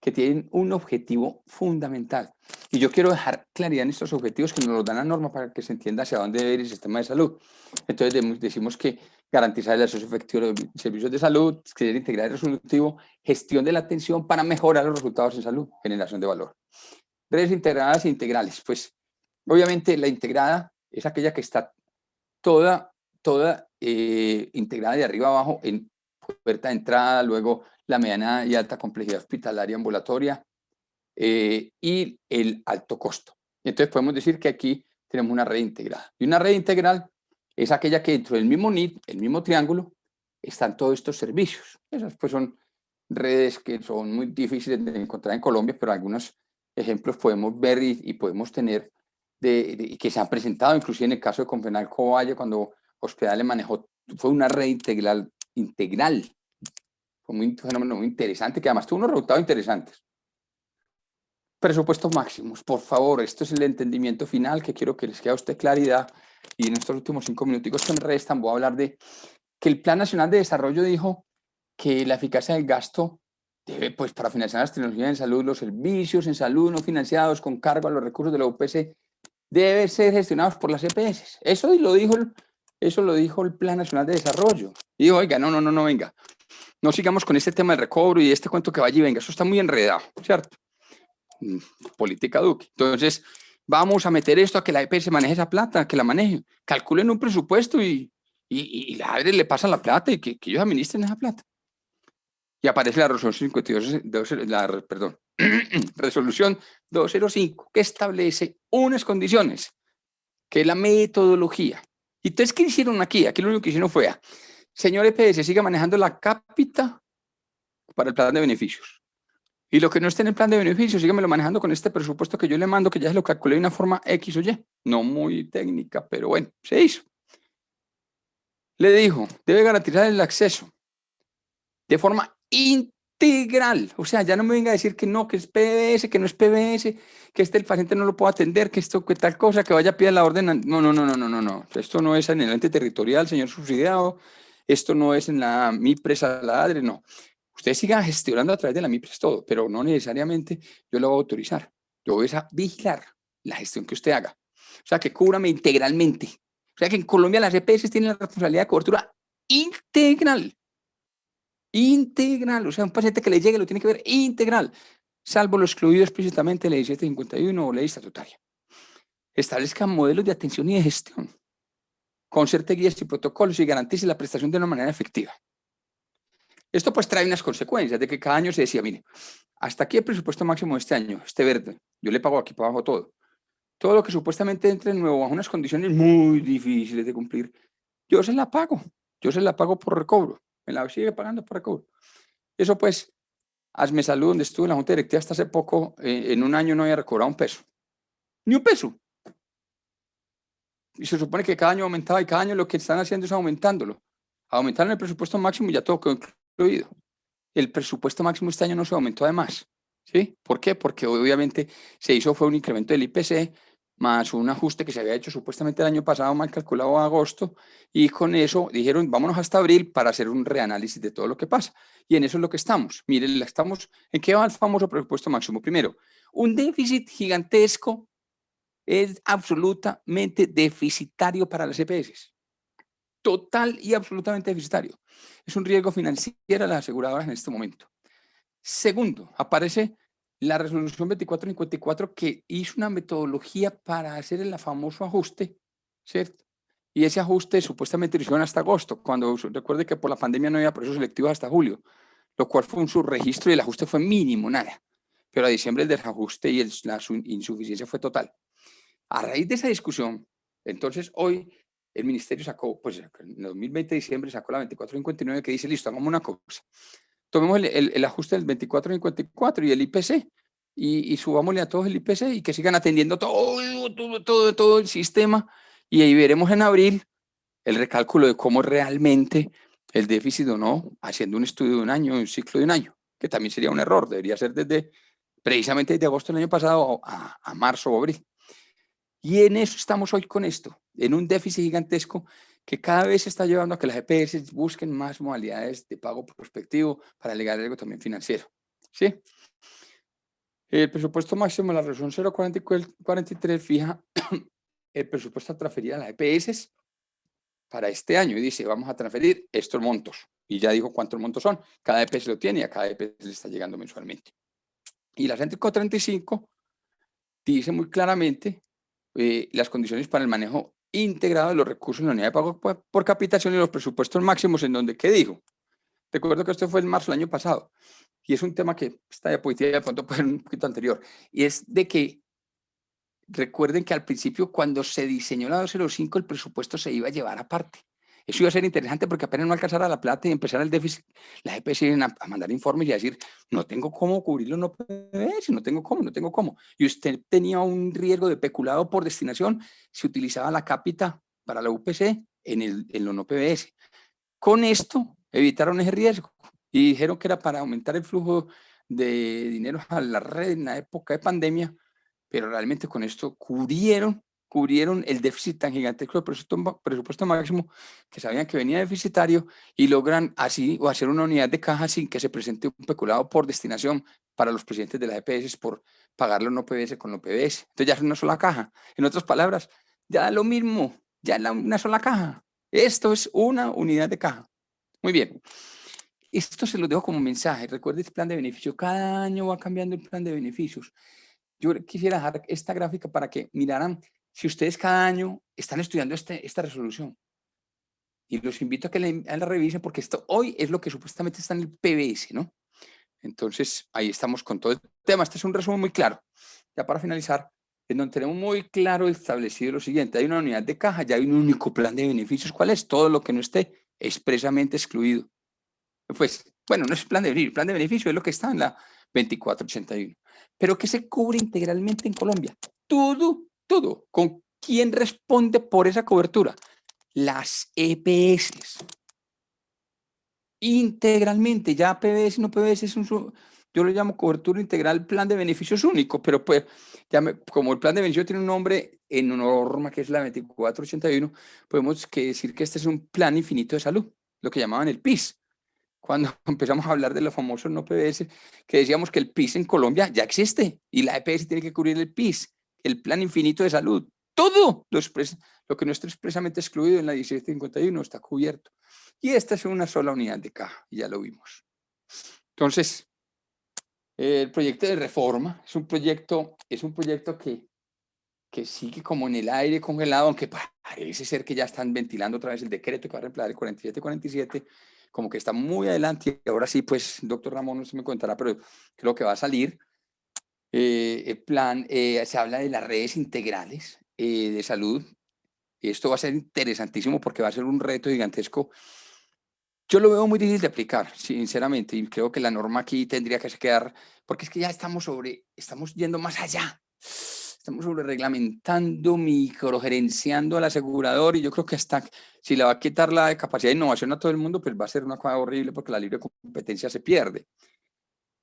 que tienen un objetivo fundamental. Y yo quiero dejar claridad en estos objetivos que nos los dan la norma para que se entienda hacia dónde debe ir el sistema de salud. Entonces decimos que garantizar el acceso efectivo de servicios de salud, ser integral y resolutivo, gestión de la atención para mejorar los resultados en salud, generación de valor. Redes integradas e integrales, pues Obviamente la integrada es aquella que está toda integrada de arriba abajo en puerta de entrada, luego la mediana y alta complejidad hospitalaria ambulatoria y el alto costo. Entonces podemos decir que aquí tenemos una red integrada. Y una red integral es aquella que dentro del mismo NIT, el mismo triángulo, están todos estos servicios. Esas pues son redes que son muy difíciles de encontrar en Colombia, pero algunos ejemplos podemos ver y podemos tener que se han presentado, inclusive en el caso de Confenal Covalle, cuando Hospedales manejó, fue una red integral. Fue un fenómeno muy interesante, que además tuvo unos resultados interesantes. Presupuestos máximos, por favor, esto es el entendimiento final que quiero que les quede a usted claridad. Y en estos últimos 5 minuticos que me restan voy a hablar de que el Plan Nacional de Desarrollo dijo que la eficacia del gasto debe, pues, para financiar las tecnologías en salud, los servicios en salud no financiados con cargo a los recursos de la UPC, deben ser gestionados por las EPS. Eso lo dijo el Plan Nacional de Desarrollo. Y dijo, oiga, no, venga, no sigamos con este tema del recobro y este cuento que vaya y venga, eso está muy enredado, ¿cierto? Política Duque. Entonces, vamos a meter esto a que la EPS maneje esa plata, que la maneje. Calculen un presupuesto y la ADRE le pasan la plata y que ellos administren esa plata. Y aparece la resolución 52, perdón, resolución 205, que establece unas condiciones, que es la metodología. Y entonces, ¿qué hicieron aquí? Aquí lo único que hicieron fue, señor EPS, siga manejando la cápita para el plan de beneficios. Y lo que no esté en el plan de beneficios, sígamelo manejando con este presupuesto que yo le mando, que ya se lo calculé de una forma X o Y. No muy técnica, pero bueno, se hizo. Le dijo, debe garantizar el acceso de forma integral. O sea, ya no me venga a decir que no, que es PBS, que no es PBS, que el paciente no lo puede atender, que esto, que tal cosa, que vaya a pedir la orden. No. Esto no es en el ente territorial, señor subsidiado. Esto no es en la MIPRES, la ADRE, no. Usted siga gestionando a través de la MIPRES todo, pero no necesariamente yo lo voy a autorizar. Yo voy a vigilar la gestión que usted haga. O sea, que cúbrame integralmente. O sea, que en Colombia las EPS tienen la responsabilidad de cobertura integral. Integral. O sea, un paciente que le llegue lo tiene que ver integral, salvo lo excluido explícitamente de la 1751 o ley estatutaria. Establezcan modelos de atención y de gestión. Concerte guías y protocolos y garantice la prestación de una manera efectiva. Esto pues trae unas consecuencias de que cada año se decía, mire, hasta aquí el presupuesto máximo de este año, este verde, yo le pago aquí para abajo todo. Todo lo que supuestamente entre nuevo bajo unas condiciones muy difíciles de cumplir, yo se la pago por recobro, me la sigue pagando por recobro. Eso pues, hazme salud, donde estuve en la Junta Directiva hasta hace poco, en un año no había recobrado un peso, ni un peso. Y se supone que cada año aumentaba y cada año lo que están haciendo es aumentándolo. Aumentaron el presupuesto máximo y ya todo quedó incluido. El presupuesto máximo este año no se aumentó además. ¿Sí? ¿Por qué? Porque obviamente fue un incremento del IPC más un ajuste que se había hecho supuestamente el año pasado, mal calculado a agosto, y con eso dijeron, vámonos hasta abril para hacer un reanálisis de todo lo que pasa. Y en eso es lo que estamos. Miren, ¿en qué va el famoso presupuesto máximo? Primero, un déficit gigantesco es absolutamente deficitario para las EPS. Total y absolutamente deficitario. Es un riesgo financiero a las aseguradoras en este momento. Segundo, aparece la resolución 2454 que hizo una metodología para hacer el famoso ajuste, ¿cierto? Y ese ajuste supuestamente lo hicieron hasta agosto, cuando recuerde que por la pandemia no había procesos selectivos hasta julio, lo cual fue un subregistro y el ajuste fue mínimo, nada. Pero a diciembre el desajuste y la insuficiencia fue total. A raíz de esa discusión, entonces hoy el ministerio sacó, pues en 2020 diciembre sacó la 2459 que dice, listo, hagamos una cosa. Tomemos el ajuste del 2454 y el IPC y subámosle a todos el IPC y que sigan atendiendo todo el sistema y ahí veremos en abril el recálculo de cómo realmente el déficit o no, haciendo un estudio de un año, un ciclo de un año, que también sería un error, debería ser precisamente desde agosto del año pasado a marzo o abril. Y en eso estamos hoy con esto, en un déficit gigantesco que cada vez se está llevando a que las EPS busquen más modalidades de pago prospectivo para alegar algo también financiero. ¿Sí? El presupuesto máximo de la resolución 043 fija el presupuesto a transferir a las EPS para este año y dice, vamos a transferir estos montos. Y ya dijo cuántos montos son. Cada EPS lo tiene y a cada EPS le está llegando mensualmente. Y la 135 dice muy claramente las condiciones para el manejo integrado de los recursos en la unidad de pago por capitación y los presupuestos máximos, en donde, ¿qué dijo? Recuerdo que esto fue en marzo del año pasado, y es un tema que esta diapositiva de pronto puede ser un poquito anterior, y es de que recuerden que al principio, cuando se diseñó la 205, el presupuesto se iba a llevar aparte. Eso iba a ser interesante porque apenas no alcanzara la plata y empezara el déficit, la EPS iban a mandar informes y a decir, no tengo cómo cubrirlo, no PBS, no tengo cómo. Y usted tenía un riesgo de peculado por destinación, se utilizaba la cápita para la UPC en los no PBS. Con esto evitaron ese riesgo y dijeron que era para aumentar el flujo de dinero a la red en la época de pandemia, pero realmente con esto cubrieron el déficit tan gigantesco del presupuesto máximo, que sabían que venía deficitario, y logran así o hacer una unidad de caja sin que se presente un peculado por destinación para los presidentes de las EPS por pagar los no PBS con los PBS. Entonces ya es una sola caja. En otras palabras, ya lo mismo, ya es una sola caja. Esto es una unidad de caja. Muy bien. Esto se lo dejo como mensaje. Recuerde este plan de beneficios. Cada año va cambiando el plan de beneficios. Yo quisiera dejar esta gráfica para que miraran si ustedes cada año están estudiando esta resolución. Y los invito a que la revisen, porque esto hoy es lo que supuestamente está en el PBS, ¿no? Entonces, ahí estamos con todo el tema. Este es un resumen muy claro. Ya para finalizar, en donde tenemos muy claro establecido lo siguiente. Hay una unidad de caja, ya hay un único plan de beneficios. ¿Cuál es? Todo lo que no esté expresamente excluido. Pues, bueno, no es plan de beneficio es lo que está en la 2481. Pero ¿qué se cubre integralmente en Colombia? Todo. ¿Con quién responde por esa cobertura? Las EPS. Integralmente, ya PBS, no PBS, yo lo llamo cobertura integral, plan de beneficios único, pero pues, como el plan de beneficios tiene un nombre en una norma que es la 2481, podemos decir que este es un plan infinito de salud, lo que llamaban el PIS. Cuando empezamos a hablar de los famosos no PBS, que decíamos que el PIS en Colombia ya existe y la EPS tiene que cubrir el PIS, el plan infinito de salud. Todo lo que no está expresamente excluido en la 1751 está cubierto. Y esta es una sola unidad de caja, y ya lo vimos. Entonces, el proyecto de reforma es un proyecto que sigue como en el aire congelado, aunque parece ser que ya están ventilando otra vez el decreto que va a reemplazar el 4747, como que está muy adelante, y ahora sí, pues, doctor Ramón, no se me contará, pero creo que va a salir. El plan, se habla de las redes integrales de salud, y esto va a ser interesantísimo porque va a ser un reto gigantesco. Yo lo veo muy difícil de aplicar, sinceramente, y creo que la norma aquí tendría que quedar, porque es que ya estamos yendo más allá. Estamos sobre reglamentando, microgerenciando al asegurador, y yo creo que hasta si le va a quitar la capacidad de innovación a todo el mundo, pues va a ser una cosa horrible porque la libre competencia se pierde.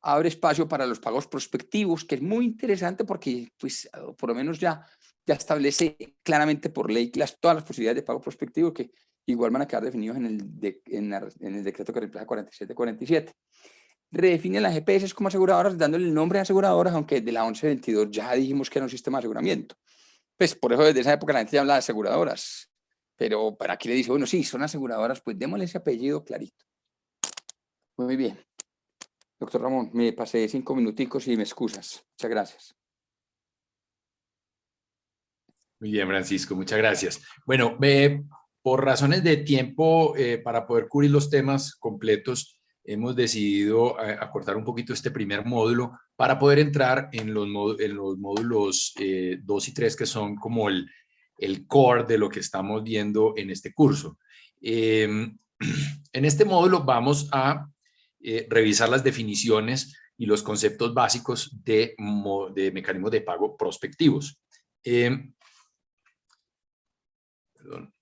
Abre espacio para los pagos prospectivos, que es muy interesante porque, pues, por lo menos ya establece claramente por ley todas las posibilidades de pago prospectivo que igual van a quedar definidos en el decreto que reemplaza 4747. Redefine las EPS como aseguradoras, dándole el nombre de aseguradoras, aunque de la 1122 ya dijimos que era un sistema de aseguramiento. Pues por eso desde esa época la gente ya habla de aseguradoras. Pero para aquí le dice, bueno, sí, son aseguradoras, pues démosle ese apellido clarito. Muy bien. Doctor Ramón, me pasé 5 minuticos y me excusas. Muchas gracias. Muy bien, Francisco, muchas gracias. Bueno, por razones de tiempo, para poder cubrir los temas completos, hemos decidido acortar un poquito este primer módulo para poder entrar en los módulos 2 y 3, que son como el core de lo que estamos viendo en este curso. En este módulo vamos a revisar las definiciones y los conceptos básicos de mecanismos de pago prospectivos. Perdón.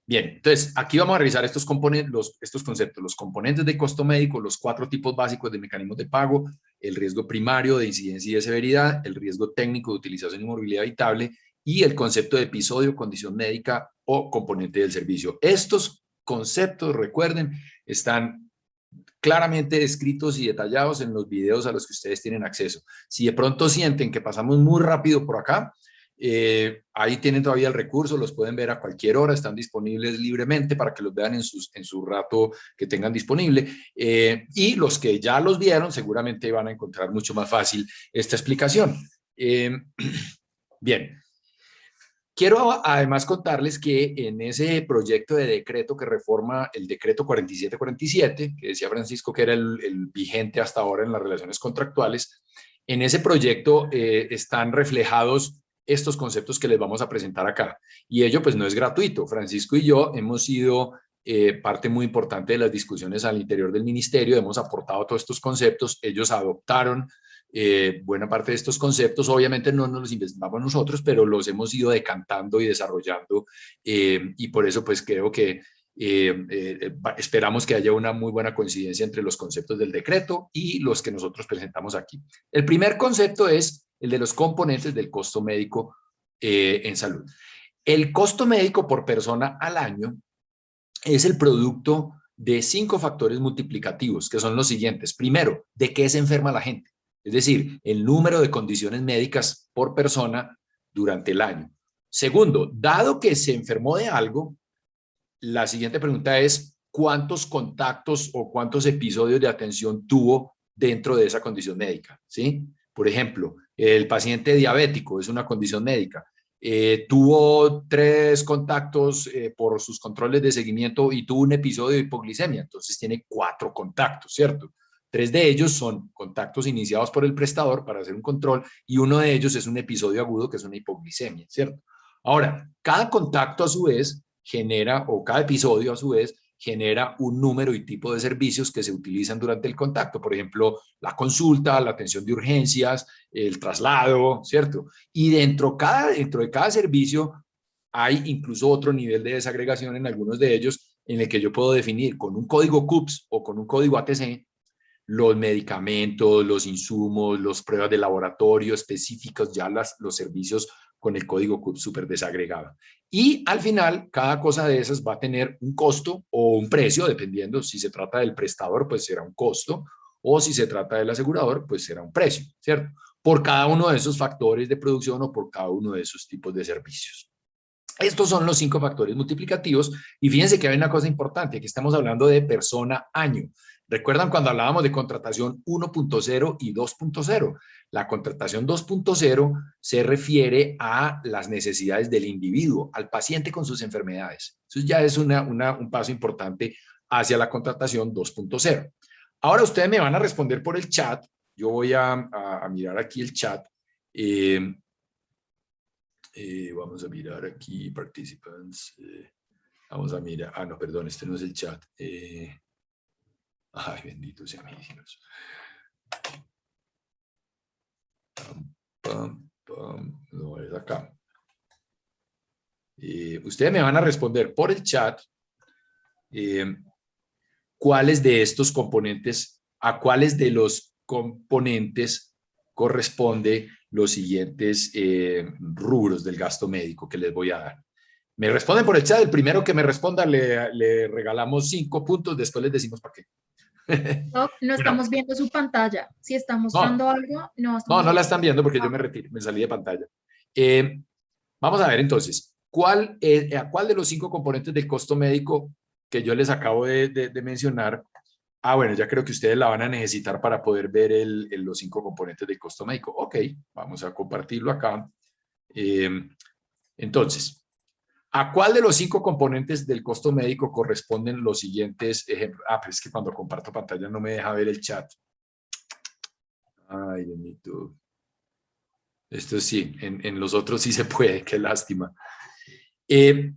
Bien, entonces aquí vamos a revisar estos conceptos, los componentes de costo médico, los 4 tipos básicos de mecanismos de pago, el riesgo primario de incidencia y de severidad, el riesgo técnico de utilización y movilidad evitable y el concepto de episodio, condición médica o componente del servicio. Estos conceptos, recuerden, están claramente descritos y detallados en los videos a los que ustedes tienen acceso. Si de pronto sienten que pasamos muy rápido por acá, ahí tienen todavía el recurso, los pueden ver a cualquier hora, están disponibles libremente para que los vean en su rato que tengan disponible, y los que ya los vieron seguramente van a encontrar mucho más fácil esta explicación. Bien, Quiero además contarles que en ese proyecto de decreto que reforma el decreto 4747, que decía Francisco que era el vigente hasta ahora en las relaciones contractuales, en ese proyecto están reflejados estos conceptos que les vamos a presentar acá. Y ello pues no es gratuito. Francisco y yo hemos sido parte muy importante de las discusiones al interior del ministerio, hemos aportado todos estos conceptos, ellos adoptaron buena parte de estos conceptos. Obviamente no nos los inventamos nosotros, pero los hemos ido decantando y desarrollando, y por eso pues creo que esperamos que haya una muy buena coincidencia entre los conceptos del decreto y los que nosotros presentamos aquí. El primer concepto es el de los componentes del costo médico en salud. El costo médico por persona al año es el producto de 5 factores multiplicativos, que son los siguientes. Primero, ¿de qué se enferma la gente? Es decir, el número de condiciones médicas por persona durante el año. Segundo, dado que se enfermó de algo, la siguiente pregunta es, ¿cuántos contactos o cuántos episodios de atención tuvo dentro de esa condición médica? ¿Sí? Por ejemplo, el paciente diabético es una condición médica. Tuvo 3 contactos por sus controles de seguimiento y tuvo un episodio de hipoglicemia, entonces tiene 4 contactos, ¿cierto? 3 de ellos son contactos iniciados por el prestador para hacer un control y uno de ellos es un episodio agudo que es una hipoglicemia, ¿cierto? Ahora, cada contacto a su vez genera, o cada episodio a su vez, genera un número y tipo de servicios que se utilizan durante el contacto. Por ejemplo, la consulta, la atención de urgencias, el traslado, ¿cierto? Y dentro de cada servicio hay incluso otro nivel de desagregación en algunos de ellos en el que yo puedo definir con un código CUPS o con un código ATC los medicamentos, los insumos, las pruebas de laboratorio específicos, ya los servicios con el código CUP súper desagregado. Y al final, cada cosa de esas va a tener un costo o un precio, dependiendo si se trata del prestador, pues será un costo, o si se trata del asegurador, pues será un precio, ¿cierto? Por cada uno de esos factores de producción o por cada uno de esos tipos de servicios. Estos son los 5 factores multiplicativos y fíjense que hay una cosa importante, que estamos hablando de persona año. ¿Recuerdan cuando hablábamos de contratación 1.0 y 2.0? La contratación 2.0 se refiere a las necesidades del individuo, al paciente con sus enfermedades. Eso ya es un paso importante hacia la contratación 2.0. Ahora ustedes me van a responder por el chat. Yo voy a mirar aquí el chat. Vamos a mirar aquí, participants. Vamos a mirar. Ah, no, perdón, este no es el chat. Ay, bendito sea mi Dios. No, es acá. Ustedes me van a responder por el chat cuáles de estos componentes, a cuáles de los componentes corresponde los siguientes rubros del gasto médico que les voy a dar. Me responden por el chat. El primero que me responda le regalamos 5 puntos, después les decimos para qué. No, no estamos viendo su pantalla. Si está mostrando algo, no la están viendo porque yo me salí de pantalla. Vamos a ver entonces, ¿a cuál de los 5 componentes del costo médico que yo les acabo de mencionar? Ah, bueno, ya creo que ustedes la van a necesitar para poder ver los 5 componentes del costo médico. Ok, vamos a compartirlo acá. Entonces, ¿a cuál de los 5 componentes del costo médico corresponden los siguientes ejemplos? Ah, pero es que cuando comparto pantalla no me deja ver el chat. Ay, bendito. Esto sí, en los otros sí se puede, qué lástima.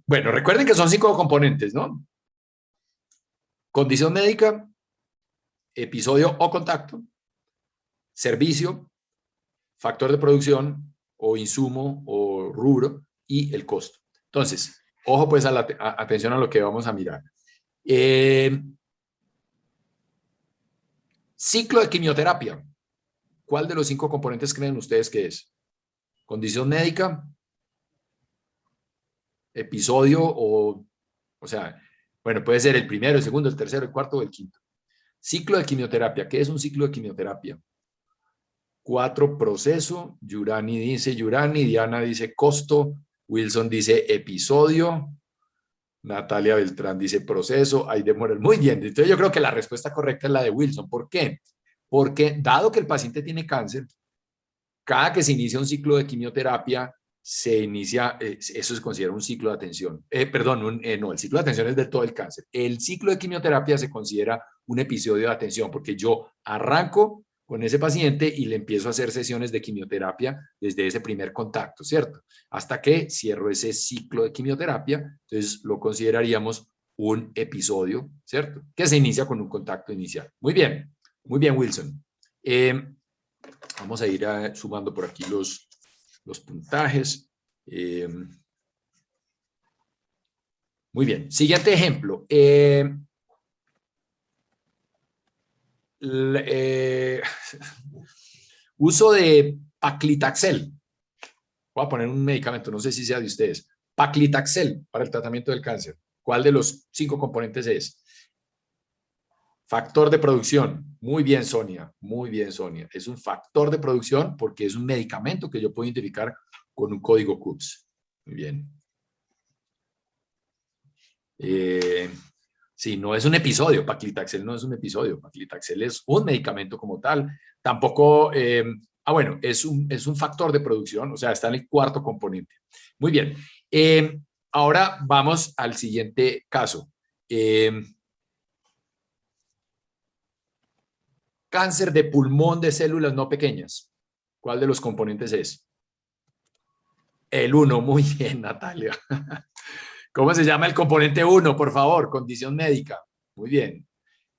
Bueno, recuerden que son 5 componentes, ¿no? Condición médica, episodio o contacto, servicio, factor de producción o insumo o rubro y el costo. Entonces, ojo pues atención a lo que vamos a mirar. Ciclo de quimioterapia. ¿Cuál de los 5 componentes creen ustedes que es? Condición médica, episodio o sea, bueno, puede ser el primero, el segundo, el tercero, el cuarto o el quinto. Ciclo de quimioterapia. ¿Qué es un ciclo de quimioterapia? 4, proceso. Yurani dice Yurani, Diana dice costo, Wilson dice episodio, Natalia Beltrán dice proceso, ahí demora muy bien. Entonces yo creo que la respuesta correcta es la de Wilson. ¿Por qué? Porque dado que el paciente tiene cáncer, cada que se inicia un ciclo de quimioterapia se inicia, eso se considera un ciclo de atención. Perdón, no, el ciclo de atención es de todo el cáncer. El ciclo de quimioterapia se considera un episodio de atención porque yo arranco con ese paciente y le empiezo a hacer sesiones de quimioterapia desde ese primer contacto, ¿cierto? Hasta que cierro ese ciclo de quimioterapia, entonces lo consideraríamos un episodio, ¿cierto? Que se inicia con un contacto inicial. Muy bien, Wilson. Vamos a ir sumando por aquí los puntajes. Muy bien, siguiente ejemplo. Uso de paclitaxel. Voy a poner un medicamento, no sé si sea de ustedes. Paclitaxel para el tratamiento del cáncer. ¿Cuál de los 5 componentes es? Factor de producción. Muy bien, Sonia. Muy bien, Sonia. Es un factor de producción porque es un medicamento que yo puedo identificar con un código CUPS. Muy bien. Sí, no es un episodio. Paclitaxel no es un episodio. Paclitaxel es un medicamento como tal. Tampoco... bueno, es un factor de producción, o sea, está en el 4º componente. Muy bien. Ahora vamos al siguiente caso. Cáncer de pulmón de células no pequeñas. ¿Cuál de los componentes es? El 1. Muy bien, Natalia. ¿Cómo se llama el componente 1, por favor? Condición médica. Muy bien.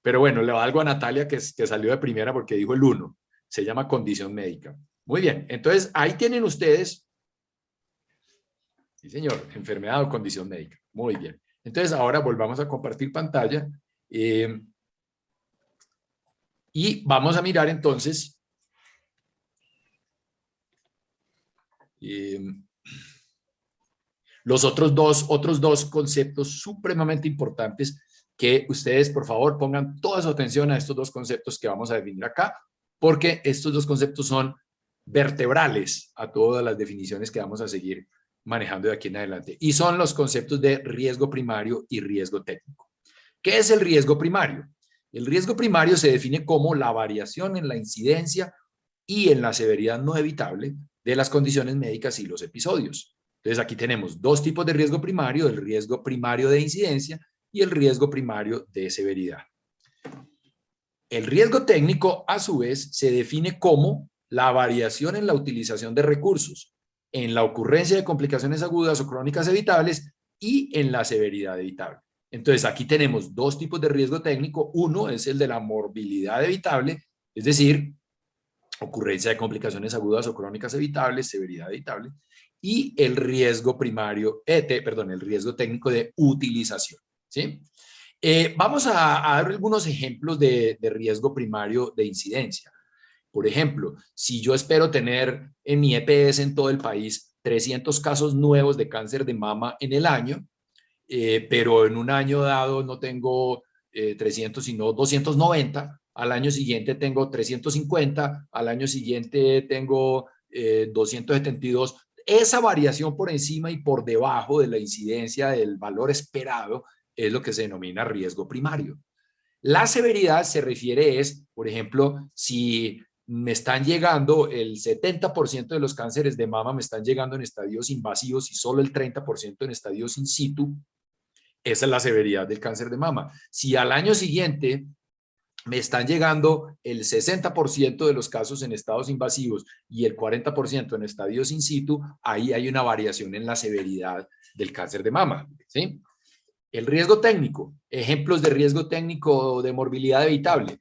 Pero bueno, le valgo a Natalia que salió de primera porque dijo el 1. Se llama condición médica. Muy bien. Entonces, ahí tienen ustedes. Sí, señor. Enfermedad o condición médica. Muy bien. Entonces, ahora volvamos a compartir pantalla. Y vamos a mirar entonces los otros dos conceptos supremamente importantes que ustedes, por favor, pongan toda su atención a estos 2 conceptos que vamos a definir acá, porque estos 2 conceptos son vertebrales a todas las definiciones que vamos a seguir manejando de aquí en adelante. Y son los conceptos de riesgo primario y riesgo técnico. ¿Qué es el riesgo primario? El riesgo primario se define como la variación en la incidencia y en la severidad no evitable de las condiciones médicas y los episodios. Entonces aquí tenemos 2 tipos de riesgo primario, el riesgo primario de incidencia y el riesgo primario de severidad. El riesgo técnico, a su vez, se define como la variación en la utilización de recursos, en la ocurrencia de complicaciones agudas o crónicas evitables y en la severidad evitable. Entonces aquí tenemos 2 tipos de riesgo técnico. Uno es el de la morbilidad evitable, es decir, ocurrencia de complicaciones agudas o crónicas evitables, severidad evitable, y el riesgo primario, el riesgo técnico de utilización, ¿sí? Vamos a dar algunos ejemplos de riesgo primario de incidencia. Por ejemplo, si yo espero tener en mi EPS en todo el país 300 casos nuevos de cáncer de mama en el año, pero en un año dado no tengo 300, sino 290, al año siguiente tengo 350, al año siguiente tengo 272. Esa variación por encima y por debajo de la incidencia del valor esperado es lo que se denomina riesgo primario. La severidad se refiere por ejemplo, si me están llegando el 70% de los cánceres de mama me están llegando en estadios invasivos y solo el 30% en estadios in situ, esa es la severidad del cáncer de mama. Si al año siguiente me están llegando el 60% de los casos en estados invasivos y el 40% en estadios in situ, ahí hay una variación en la severidad del cáncer de mama, ¿sí? El riesgo técnico, ejemplos de riesgo técnico de morbilidad evitable.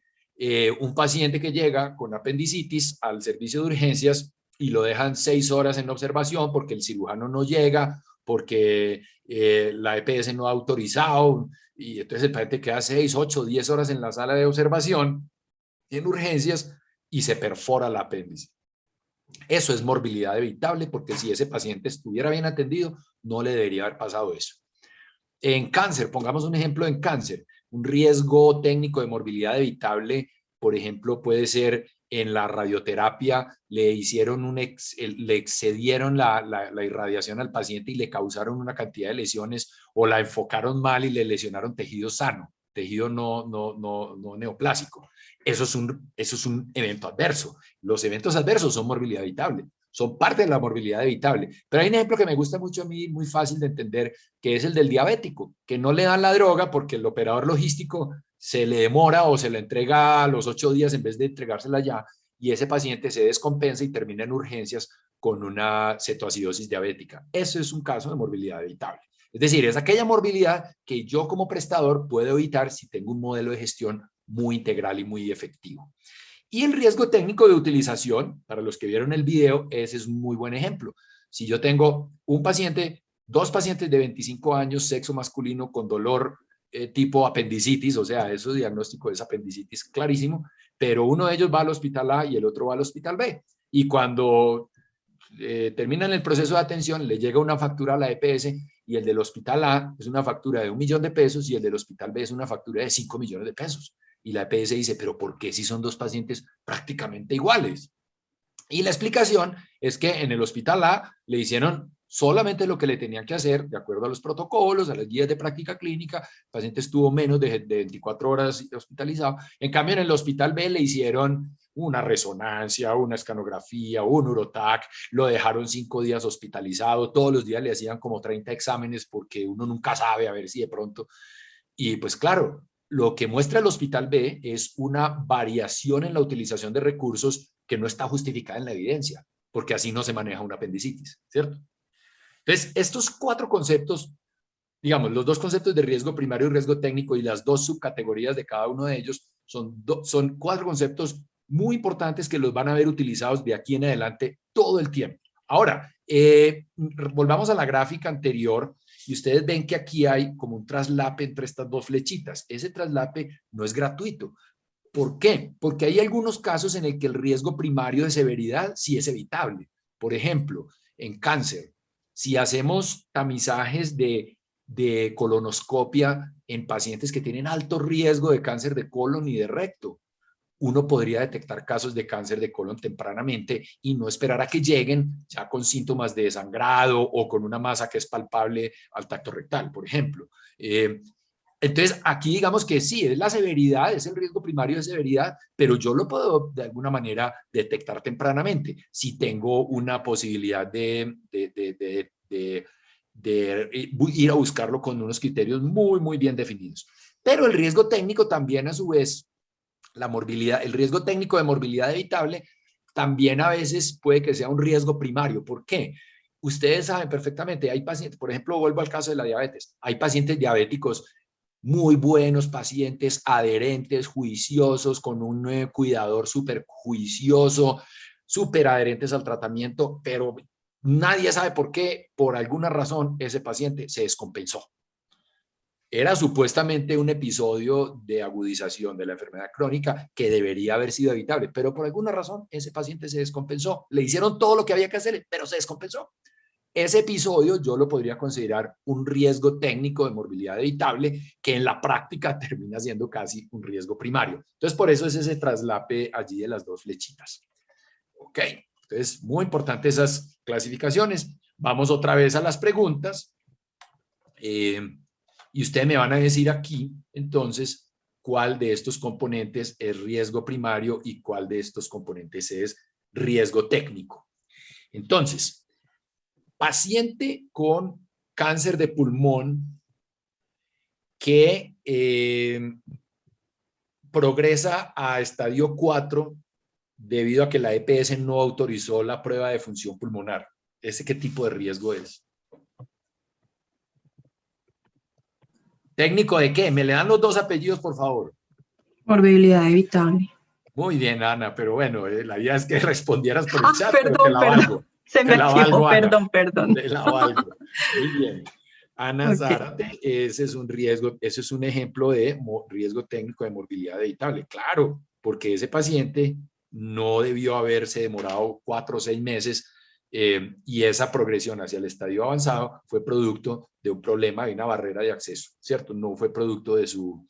Un paciente que llega con apendicitis al servicio de urgencias y lo dejan 6 horas en observación porque el cirujano no llega, porque la EPS no ha autorizado, y entonces el paciente queda 6, 8, 10 horas en la sala de observación en urgencias y se perfora el apéndice. Eso es morbilidad evitable porque si ese paciente estuviera bien atendido, no le debería haber pasado eso. En cáncer, pongamos un ejemplo en cáncer, un riesgo técnico de morbilidad evitable, por ejemplo, puede ser en la radioterapia, le excedieron la irradiación al paciente y le causaron una cantidad de lesiones, o la enfocaron mal y le lesionaron tejido sano, tejido no neoplásico. Eso es un evento adverso. Los eventos adversos son morbilidad evitable. son parte de la morbilidad evitable. Pero hay un ejemplo que me gusta mucho a mí, muy fácil de entender, que es el del diabético, que no le dan la droga porque el operador logístico se le demora o se la entrega a los 8 días en vez de entregársela ya, y ese paciente se descompensa y termina en urgencias con una cetoacidosis diabética. Eso es un caso de morbilidad evitable. Es decir, es aquella morbilidad que yo como prestador puedo evitar si tengo un modelo de gestión muy integral y muy efectivo. Y el riesgo técnico de utilización, para los que vieron el video, ese es un muy buen ejemplo. Si yo tengo un paciente, 2 pacientes de 25 años, sexo masculino, con dolor tipo apendicitis, o sea, eso diagnóstico es apendicitis clarísimo, pero uno de ellos va al hospital A y el otro va al hospital B. Y cuando terminan el proceso de atención, le llega una factura a la EPS y el del hospital A es una factura de 1 millón de pesos y el del hospital B es una factura de 5 millones de pesos. Y la EPS dice, pero ¿por qué si son 2 pacientes prácticamente iguales? Y la explicación es que en el hospital A le hicieron solamente lo que le tenían que hacer, de acuerdo a los protocolos, a las guías de práctica clínica. El paciente estuvo menos de 24 horas hospitalizado. En cambio, en el hospital B le hicieron una resonancia, una escanografía, un urotac, lo dejaron 5 días hospitalizado, todos los días le hacían como 30 exámenes porque uno nunca sabe a ver si de pronto. Y pues claro, lo que muestra el hospital B es una variación en la utilización de recursos que no está justificada en la evidencia, porque así no se maneja una apendicitis, ¿cierto? Entonces, estos 4 conceptos, digamos, los 2 conceptos de riesgo primario y riesgo técnico y las 2 subcategorías de cada uno de ellos son 4 conceptos muy importantes que los van a ver utilizados de aquí en adelante todo el tiempo. Ahora, volvamos a la gráfica anterior y ustedes ven que aquí hay como un traslape entre estas 2 flechitas. Ese traslape no es gratuito. ¿Por qué? Porque hay algunos casos en el que el riesgo primario de severidad sí es evitable. Por ejemplo, en cáncer, si hacemos tamizajes de colonoscopia en pacientes que tienen alto riesgo de cáncer de colon y de recto, uno podría detectar casos de cáncer de colon tempranamente y no esperar a que lleguen ya con síntomas de sangrado o con una masa que es palpable al tacto rectal, por ejemplo. Entonces, aquí digamos que sí, es la severidad, es el riesgo primario de severidad, pero yo lo puedo de alguna manera detectar tempranamente si tengo una posibilidad de ir a buscarlo con unos criterios muy, muy bien definidos. Pero el riesgo técnico también a su vez, la morbilidad, el riesgo técnico de morbilidad evitable también a veces puede que sea un riesgo primario. ¿Por qué? Ustedes saben perfectamente, hay pacientes, por ejemplo, vuelvo al caso de la diabetes, hay pacientes diabéticos muy buenos, pacientes adherentes, juiciosos, con un cuidador súper juicioso, súper adherentes al tratamiento, pero nadie sabe por qué, por alguna razón, ese paciente se descompensó. Era supuestamente un episodio de agudización de la enfermedad crónica que debería haber sido evitable, pero por alguna razón ese paciente se descompensó. Le hicieron todo lo que había que hacer, pero se descompensó. Ese episodio yo lo podría considerar un riesgo técnico de morbilidad evitable que en la práctica termina siendo casi un riesgo primario. Entonces, por eso es ese traslape allí de las 2 flechitas. Ok, entonces, muy importante esas clasificaciones. Vamos otra vez a las preguntas. Y ustedes me van a decir aquí, entonces, cuál de estos componentes es riesgo primario y cuál de estos componentes es riesgo técnico. Entonces, paciente con cáncer de pulmón que progresa a estadio 4 debido a que la EPS no autorizó la prueba de función pulmonar. ¿Ese qué tipo de riesgo es? ¿Técnico de qué? ¿Me le dan los 2 apellidos, por favor? Morbilidad evitable. Muy bien, Ana, pero bueno, la idea es que respondieras por el chat, pero te Perdón, la perdón. valgo. Se Te me la activó, valgo, Ana. perdón. Te la valgo. Muy bien. Ana Ok. Zárate, ese es un riesgo, ese es un ejemplo de riesgo técnico de morbilidad evitable. Claro, porque ese paciente no debió haberse demorado 4 o 6 meses y esa progresión hacia el estadio avanzado fue producto de un problema de una barrera de acceso, ¿cierto? No fue producto de su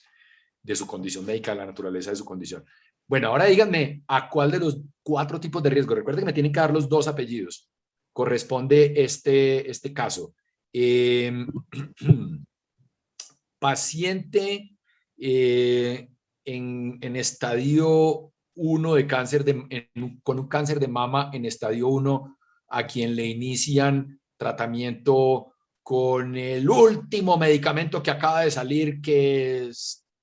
condición médica, la naturaleza de su condición. Bueno, ahora díganme a cuál de los 4 tipos de riesgo. Recuerden que me tienen que dar los 2 apellidos. Corresponde este caso. Paciente en estadio 1 de cáncer con un cáncer de mama en estadio 1 a quien le inician tratamiento con el último medicamento que acaba de salir, que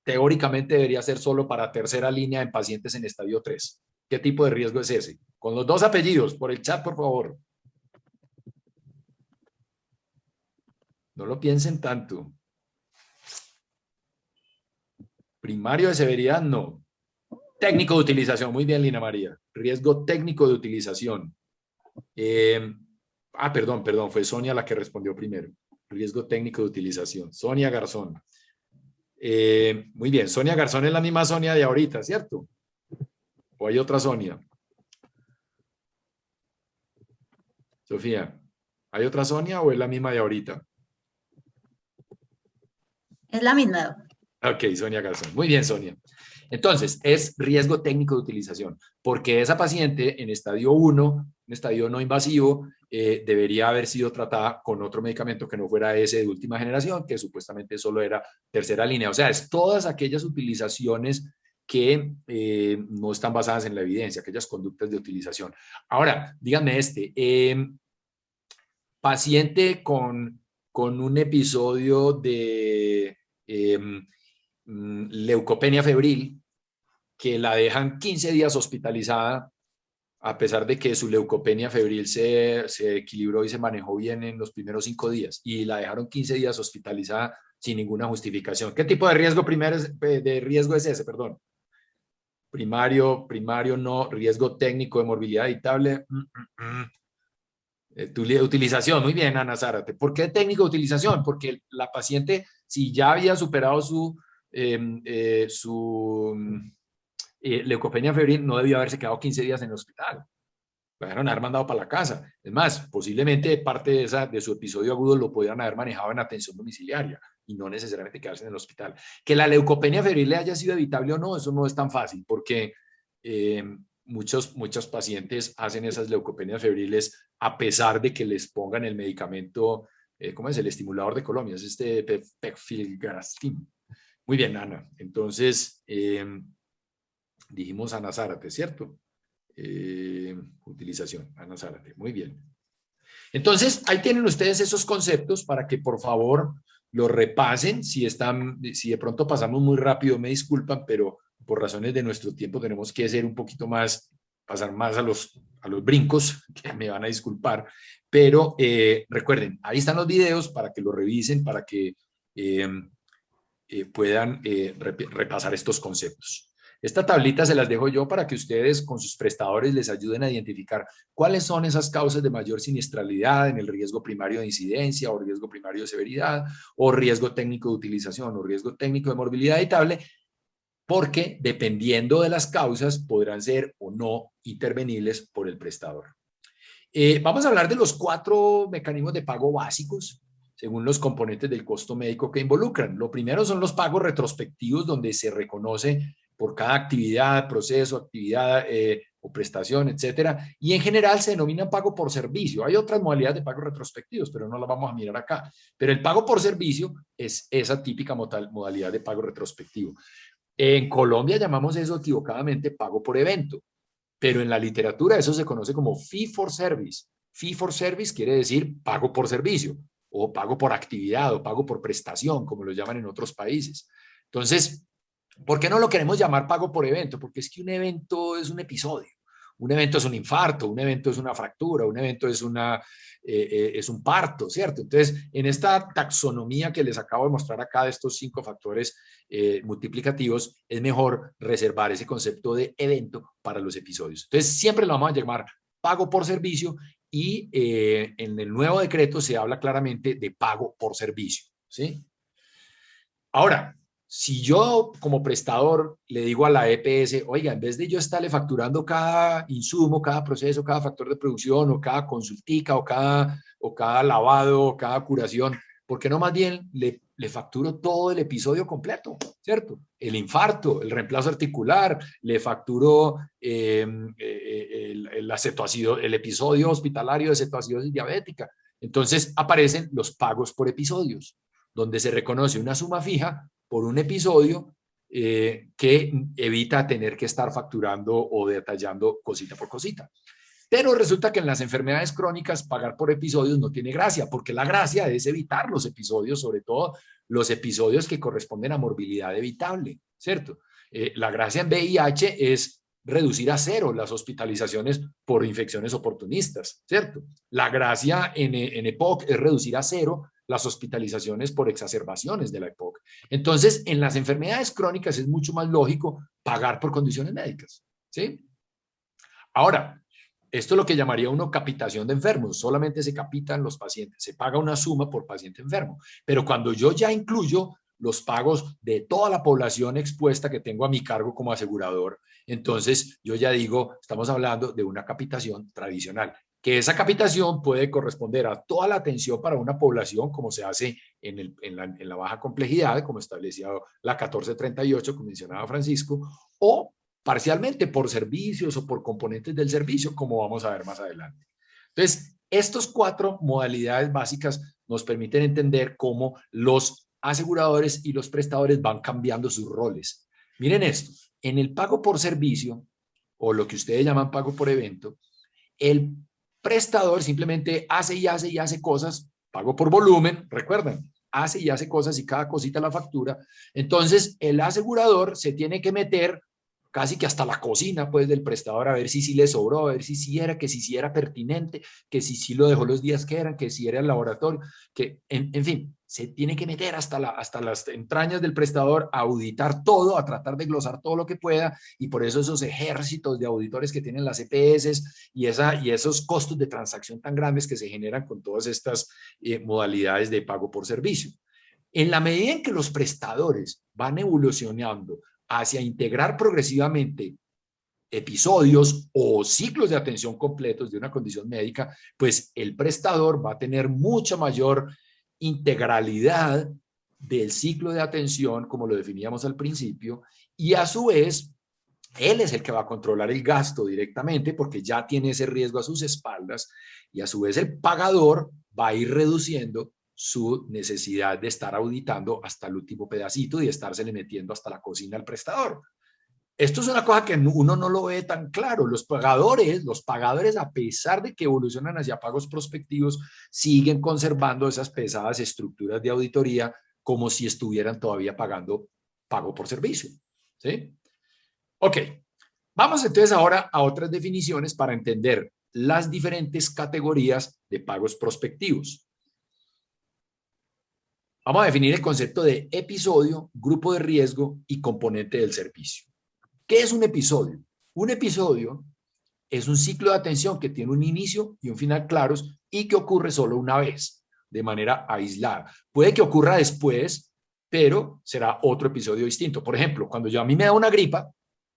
teóricamente debería ser solo para tercera línea en pacientes en estadio 3. ¿Qué tipo de riesgo es ese? Con los 2 apellidos, por el chat, por favor. No lo piensen tanto. Primario de severidad, no. Técnico de utilización, muy bien, Lina María. Riesgo técnico de utilización. Perdón, fue Sonia la que respondió primero. Riesgo técnico de utilización. Sonia Garzón. Muy bien, Sonia Garzón es la misma Sonia de ahorita, ¿cierto? ¿O hay otra Sonia? Sofía, ¿hay otra Sonia o es la misma de ahorita? Es la misma. Ok, Sonia Garzón. Muy bien, Sonia. Entonces, es riesgo técnico de utilización, porque esa paciente en estadio 1, un estadio no invasivo, debería haber sido tratada con otro medicamento que no fuera ese de última generación, que supuestamente solo era tercera línea. O sea, es todas aquellas utilizaciones que no están basadas en la evidencia, aquellas conductas de utilización. Ahora, díganme paciente con un episodio de leucopenia febril, que la dejan 15 días hospitalizada, a pesar de que su leucopenia febril se equilibró y se manejó bien en los primeros 5 días, y la dejaron 15 días hospitalizada sin ninguna justificación. ¿Qué tipo de riesgo es ese? Perdón. Primario no, riesgo técnico de morbilidad evitable. Utilización, muy bien, Ana Zárate. ¿Por qué técnico de utilización? Porque la paciente, si ya había superado su leucopenia febril, no debió haberse quedado 15 días en el hospital. Lo dejaron haber mandado para la casa. Es más, posiblemente parte de su episodio agudo lo podían haber manejado en atención domiciliaria y no necesariamente quedarse en el hospital. Que la leucopenia febril le haya sido evitable o no, eso no es tan fácil, porque muchos pacientes hacen esas leucopenias febriles a pesar de que les pongan el medicamento, ¿cómo es? El estimulador de Colombia, es pegfilgrastim. Muy bien, Ana. Entonces, dijimos Ana Zárate, ¿cierto? Utilización, Ana Zárate. Muy bien. Entonces, ahí tienen ustedes esos conceptos para que por favor los repasen. Si de pronto pasamos muy rápido, me disculpan, pero por razones de nuestro tiempo tenemos que ser un poquito más, pasar más a los brincos, que me van a disculpar. Pero recuerden, ahí están los videos para que los revisen, para que puedan repasar estos conceptos. Esta tablita se las dejo yo para que ustedes con sus prestadores les ayuden a identificar cuáles son esas causas de mayor siniestralidad en el riesgo primario de incidencia o riesgo primario de severidad o riesgo técnico de utilización o riesgo técnico de morbilidad evitable, porque dependiendo de las causas podrán ser o no intervenibles por el prestador. Vamos a hablar de los 4 mecanismos de pago básicos según los componentes del costo médico que involucran. Lo primero son los pagos retrospectivos, donde se reconoce por cada actividad, proceso, actividad o prestación, etcétera, y en general se denomina pago por servicio. Hay otras modalidades de pagos retrospectivos, pero no las vamos a mirar acá. Pero el pago por servicio es esa típica modalidad de pago retrospectivo. En Colombia llamamos eso equivocadamente pago por evento, pero en la literatura eso se conoce como fee for service. Fee for service quiere decir pago por servicio, o pago por actividad, o pago por prestación, como lo llaman en otros países. Entonces, ¿por qué no lo queremos llamar pago por evento? Porque es que un evento es un episodio. Un evento es un infarto, un evento es una fractura, un evento es un parto, ¿cierto? Entonces, en esta taxonomía que les acabo de mostrar acá de estos 5 factores multiplicativos, es mejor reservar ese concepto de evento para los episodios. Entonces, siempre lo vamos a llamar pago por servicio y en el nuevo decreto se habla claramente de pago por servicio, ¿sí? Ahora, si yo como prestador le digo a la EPS, oiga, en vez de yo estarle facturando cada insumo, cada proceso, cada factor de producción o cada consultica o cada lavado o cada curación, ¿por qué no más bien le facturo todo el episodio completo, ¿cierto? El infarto, el reemplazo articular, le facturo el episodio hospitalario de cetoacidosis diabética. Entonces aparecen los pagos por episodios, donde se reconoce una suma fija por un episodio que evita tener que estar facturando o detallando cosita por cosita. Pero resulta que en las enfermedades crónicas pagar por episodios no tiene gracia, porque la gracia es evitar los episodios, sobre todo los episodios que corresponden a morbilidad evitable, ¿cierto? La gracia en VIH es reducir a cero las hospitalizaciones por infecciones oportunistas, ¿cierto? La gracia en EPOC es reducir a cero las hospitalizaciones por exacerbaciones de la EPOC. Entonces, en las enfermedades crónicas es mucho más lógico pagar por condiciones médicas, ¿sí? Ahora, esto es lo que llamaría uno capitación de enfermos. Solamente se capitan los pacientes, se paga una suma por paciente enfermo. Pero cuando yo ya incluyo los pagos de toda la población expuesta que tengo a mi cargo como asegurador, entonces yo ya digo, estamos hablando de una capitación tradicional, que esa capitación puede corresponder a toda la atención para una población, como se hace en la baja complejidad, como establecía la 1438, como mencionaba Francisco, o parcialmente por servicios o por componentes del servicio, como vamos a ver más adelante. Entonces, estas 4 modalidades básicas nos permiten entender cómo los aseguradores y los prestadores van cambiando sus roles. Miren esto, en el pago por servicio, o lo que ustedes llaman pago por evento, el prestador simplemente hace y hace y hace cosas, pago por volumen, recuerden, hace y hace cosas y cada cosita la factura. Entonces, el asegurador se tiene que meter casi que hasta la cocina, pues, del prestador, a ver si sí le sobró, a ver si sí era, que si sí era pertinente, que si sí lo dejó los días que eran, que si era el laboratorio, que, en fin, se tiene que meter hasta las entrañas del prestador a auditar todo, a tratar de glosar todo lo que pueda, y por eso esos ejércitos de auditores que tienen las EPS y esos costos de transacción tan grandes que se generan con todas estas modalidades de pago por servicio. En la medida en que los prestadores van evolucionando hacia integrar progresivamente episodios o ciclos de atención completos de una condición médica, pues el prestador va a tener mucha mayor integralidad del ciclo de atención, como lo definíamos al principio, y a su vez, él es el que va a controlar el gasto directamente porque ya tiene ese riesgo a sus espaldas, y a su vez el pagador va a ir reduciendo su necesidad de estar auditando hasta el último pedacito y de estársele metiendo hasta la cocina al prestador. Esto es una cosa que uno no lo ve tan claro. Los pagadores, a pesar de que evolucionan hacia pagos prospectivos, siguen conservando esas pesadas estructuras de auditoría como si estuvieran todavía pagando pago por servicio, ¿sí? Ok, vamos entonces ahora a otras definiciones para entender las diferentes categorías de pagos prospectivos. Vamos a definir el concepto de episodio, grupo de riesgo y componente del servicio. ¿Qué es un episodio? Un episodio es un ciclo de atención que tiene un inicio y un final claros y que ocurre solo una vez, de manera aislada. Puede que ocurra después, pero será otro episodio distinto. Por ejemplo, cuando a mí me da una gripa,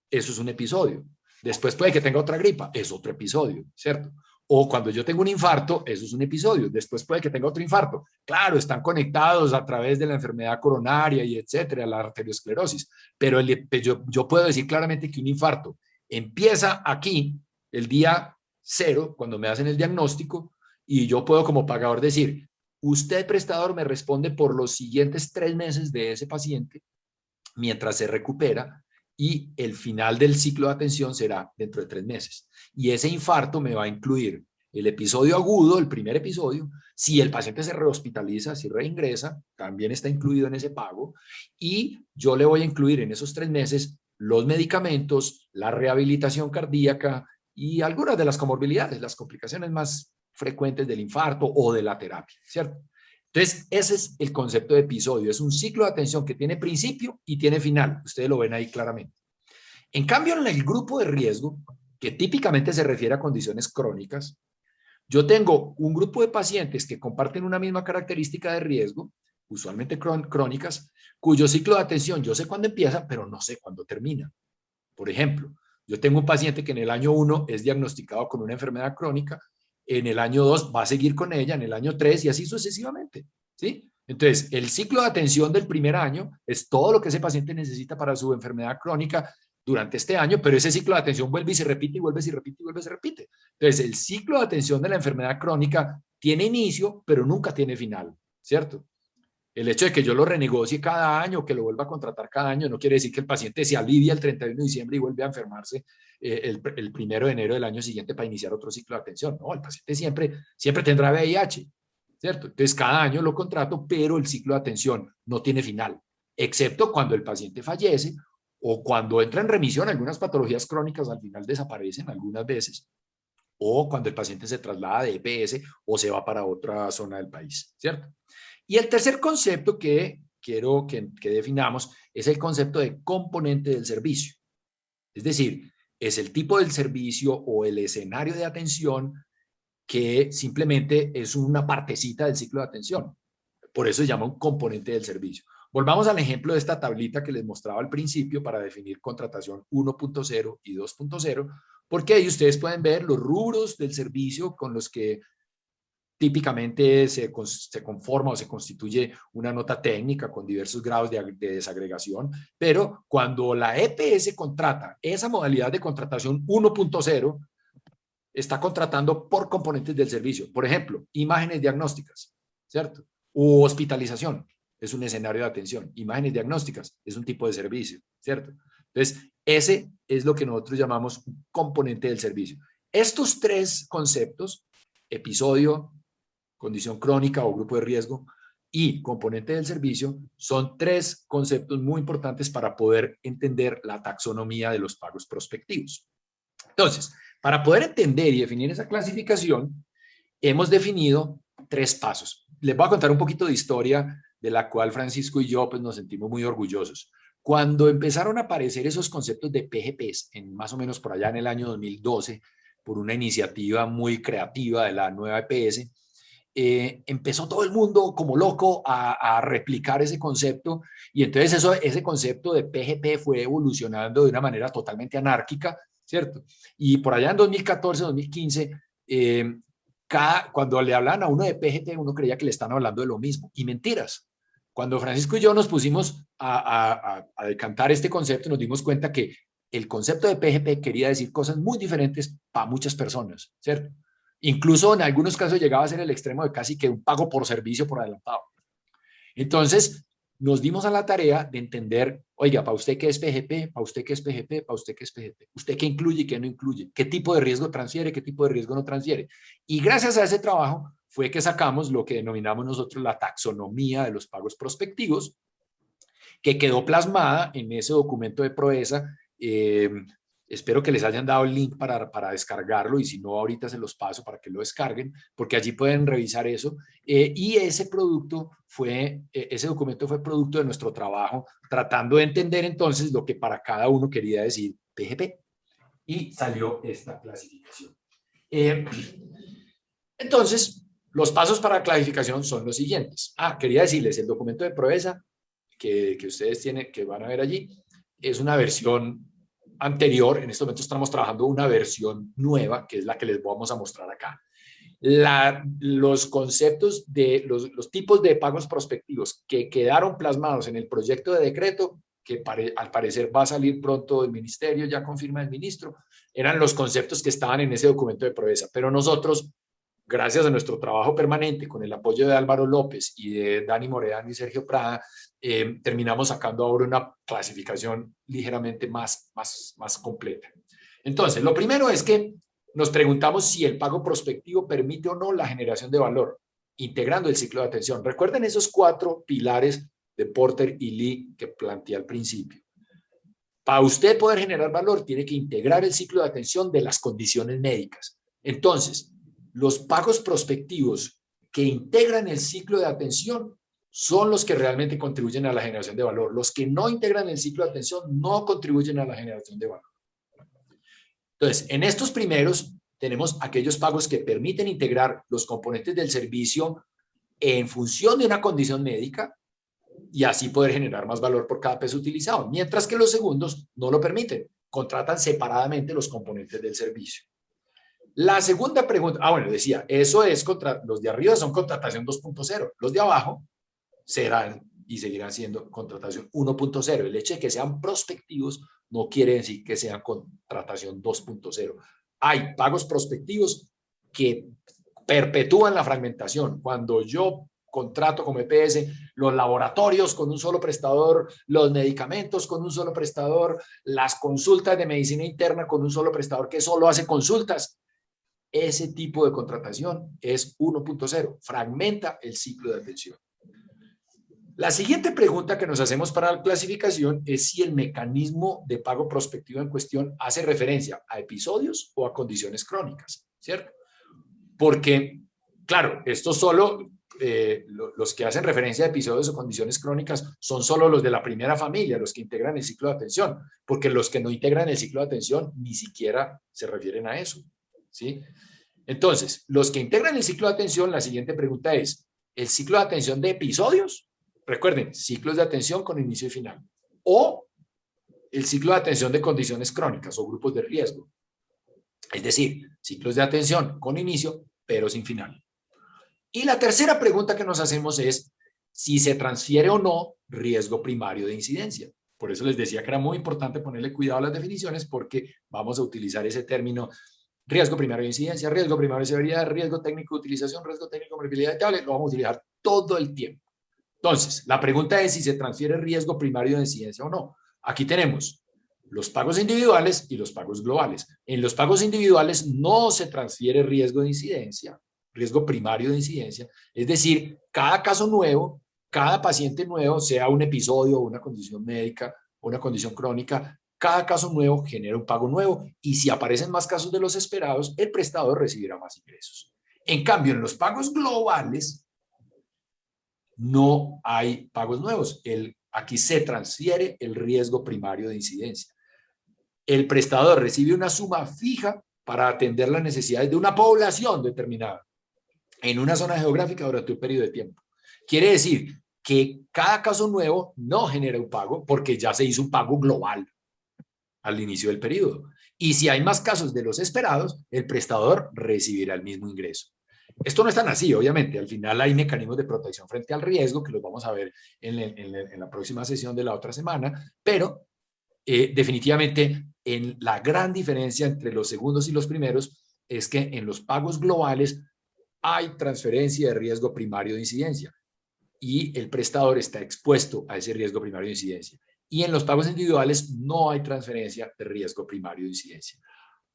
eso es un episodio. Después puede que tenga otra gripa, es otro episodio, ¿cierto? O cuando yo tengo un infarto, eso es un episodio. Después puede que tenga otro infarto. Claro, están conectados a través de la enfermedad coronaria y etcétera, la arteriosclerosis. Pero yo puedo decir claramente que un infarto empieza aquí, el día 0, cuando me hacen el diagnóstico, y yo puedo como pagador decir, usted, prestador, me responde por los siguientes 3 meses de ese paciente mientras se recupera, y el final del ciclo de atención será dentro de 3 meses. Y ese infarto me va a incluir el episodio agudo, el primer episodio. Si el paciente se rehospitaliza, si reingresa, también está incluido en ese pago. Y yo le voy a incluir en esos 3 meses los medicamentos, la rehabilitación cardíaca y algunas de las comorbilidades, las complicaciones más frecuentes del infarto o de la terapia, ¿cierto? Entonces, ese es el concepto de episodio. Es un ciclo de atención que tiene principio y tiene final. Ustedes lo ven ahí claramente. En cambio, en el grupo de riesgo, que típicamente se refiere a condiciones crónicas, yo tengo un grupo de pacientes que comparten una misma característica de riesgo, usualmente crónicas, cuyo ciclo de atención yo sé cuándo empieza, pero no sé cuándo termina. Por ejemplo, yo tengo un paciente que en el año 1 es diagnosticado con una enfermedad crónica, en el año 2 va a seguir con ella, en el año 3 y así sucesivamente, ¿sí? Entonces, el ciclo de atención del primer año es todo lo que ese paciente necesita para su enfermedad crónica durante este año, pero ese ciclo de atención vuelve y se repite y vuelve y se repite y vuelve y se repite. Entonces, el ciclo de atención de la enfermedad crónica tiene inicio, pero nunca tiene final, ¿cierto? El hecho de que yo lo renegocie cada año, que lo vuelva a contratar cada año, no quiere decir que el paciente se alivia el 31 de diciembre y vuelve a enfermarse el 1 de enero del año siguiente para iniciar otro ciclo de atención. No, el paciente siempre tendrá VIH, ¿cierto? Entonces, cada año lo contrato, pero el ciclo de atención no tiene final, excepto cuando el paciente fallece o cuando entra en remisión. Algunas patologías crónicas al final desaparecen algunas veces, o cuando el paciente se traslada de EPS o se va para otra zona del país, ¿cierto? Y el tercer concepto que quiero que definamos es el concepto de componente del servicio. Es decir, es el tipo del servicio o el escenario de atención que simplemente es una partecita del ciclo de atención. Por eso se llama un componente del servicio. Volvamos al ejemplo de esta tablita que les mostraba al principio para definir contratación 1.0 y 2.0, porque ahí ustedes pueden ver los rubros del servicio con los que típicamente se conforma o se constituye una nota técnica con diversos grados de desagregación, pero cuando la EPS contrata esa modalidad de contratación 1.0, está contratando por componentes del servicio. Por ejemplo, imágenes diagnósticas, ¿cierto? O hospitalización, es un escenario de atención. Imágenes diagnósticas es un tipo de servicio, ¿cierto? Entonces, ese es lo que nosotros llamamos un componente del servicio. Estos tres conceptos, episodio, condición crónica o grupo de riesgo, y componente del servicio, son tres conceptos muy importantes para poder entender la taxonomía de los pagos prospectivos. Entonces, para poder entender y definir esa clasificación, hemos definido tres pasos. Les voy a contar un poquito de historia de la cual Francisco y yo pues, nos sentimos muy orgullosos. Cuando empezaron a aparecer esos conceptos de PGPs, más o menos por allá en el año 2012, por una iniciativa muy creativa de la nueva EPS, empezó todo el mundo como loco a replicar ese concepto, y entonces ese concepto de PGP fue evolucionando de una manera totalmente anárquica, ¿cierto? Y por allá en 2014, 2015, cuando le hablaban a uno de PGP, uno creía que le estaban hablando de lo mismo, y mentiras. Cuando Francisco y yo nos pusimos a decantar este concepto, nos dimos cuenta que el concepto de PGP quería decir cosas muy diferentes para muchas personas, ¿cierto? Incluso en algunos casos llegaba a ser el extremo de casi que un pago por servicio por adelantado. Entonces, nos dimos a la tarea de entender, oiga, ¿para usted qué es PGP? ¿Para usted qué es PGP? ¿Para usted qué es PGP? ¿Usted qué incluye y qué no incluye? ¿Qué tipo de riesgo transfiere? ¿Qué tipo de riesgo no transfiere? Y gracias a ese trabajo fue que sacamos lo que denominamos nosotros la taxonomía de los pagos prospectivos, que quedó plasmada en ese documento de Proesa. Espero que les hayan dado el link para descargarlo, y si no, ahorita se los paso para que lo descarguen, porque allí pueden revisar eso. Y ese documento fue producto de nuestro trabajo, tratando de entender entonces lo que para cada uno quería decir PGP. Y salió esta clasificación. Entonces, los pasos para la clasificación son los siguientes. Quería decirles, el documento de Proesa que ustedes tienen, que van a ver allí, es una versión anterior. En este momento estamos trabajando una versión nueva, que es la que les vamos a mostrar acá. Los conceptos de los tipos de pagos prospectivos que quedaron plasmados en el proyecto de decreto, que al parecer va a salir pronto del ministerio, ya confirma el ministro, eran los conceptos que estaban en ese documento de Proesa, pero nosotros, gracias a nuestro trabajo permanente con el apoyo de Álvaro López y de Dani Moredano y Sergio Prada, terminamos sacando ahora una clasificación ligeramente más completa. Entonces, lo primero es que nos preguntamos si el pago prospectivo permite o no la generación de valor, integrando el ciclo de atención. Recuerden esos 4 pilares de Porter y Lee que planteé al principio. Para usted poder generar valor, tiene que integrar el ciclo de atención de las condiciones médicas. Entonces, los pagos prospectivos que integran el ciclo de atención son los que realmente contribuyen a la generación de valor. Los que no integran el ciclo de atención no contribuyen a la generación de valor. Entonces, en estos primeros tenemos aquellos pagos que permiten integrar los componentes del servicio en función de una condición médica y así poder generar más valor por cada peso utilizado, mientras que los segundos no lo permiten, contratan separadamente los componentes del servicio. La segunda pregunta, bueno, decía, eso es los de arriba son contratación 2.0, los de abajo serán y seguirán siendo contratación 1.0. El hecho de que sean prospectivos no quiere decir que sean contratación 2.0. Hay pagos prospectivos que perpetúan la fragmentación. Cuando yo contrato como EPS, los laboratorios con un solo prestador, los medicamentos con un solo prestador, las consultas de medicina interna con un solo prestador que solo hace consultas. Ese tipo de contratación es 1.0, fragmenta el ciclo de atención. La siguiente pregunta que nos hacemos para la clasificación es si el mecanismo de pago prospectivo en cuestión hace referencia a episodios o a condiciones crónicas, ¿cierto? Porque, claro, esto solo, los que hacen referencia a episodios o condiciones crónicas son solo los de la primera familia, los que integran el ciclo de atención, porque los que no integran el ciclo de atención ni siquiera se refieren a eso, ¿sí? Entonces, los que integran el ciclo de atención, la siguiente pregunta es, ¿el ciclo de atención de episodios? Recuerden, ciclos de atención con inicio y final. O el ciclo de atención de condiciones crónicas o grupos de riesgo. Es decir, ciclos de atención con inicio, pero sin final. Y la tercera pregunta que nos hacemos es si se transfiere o no riesgo primario de incidencia. Por eso les decía que era muy importante ponerle cuidado a las definiciones porque vamos a utilizar ese término riesgo primario de incidencia, riesgo primario de severidad, riesgo técnico de utilización, riesgo técnico de movilidad de tablet. Lo vamos a utilizar todo el tiempo. Entonces, la pregunta es si se transfiere riesgo primario de incidencia o no. Aquí tenemos los pagos individuales y los pagos globales. En los pagos individuales no se transfiere riesgo de incidencia, riesgo primario de incidencia. Es decir, cada caso nuevo, cada paciente nuevo, sea un episodio o una condición médica o una condición crónica, cada caso nuevo genera un pago nuevo y si aparecen más casos de los esperados, el prestador recibirá más ingresos. En cambio, en los pagos globales, no hay pagos nuevos. Aquí se transfiere el riesgo primario de incidencia. El prestador recibe una suma fija para atender las necesidades de una población determinada en una zona geográfica durante un periodo de tiempo. Quiere decir que cada caso nuevo no genera un pago porque ya se hizo un pago global al inicio del periodo. Y si hay más casos de los esperados, el prestador recibirá el mismo ingreso. Esto no es tan así, obviamente. Al final hay mecanismos de protección frente al riesgo que los vamos a ver en la próxima sesión de la otra semana, pero definitivamente la gran diferencia entre los segundos y los primeros es que en los pagos globales hay transferencia de riesgo primario de incidencia y el prestador está expuesto a ese riesgo primario de incidencia. Y en los pagos individuales no hay transferencia de riesgo primario de incidencia.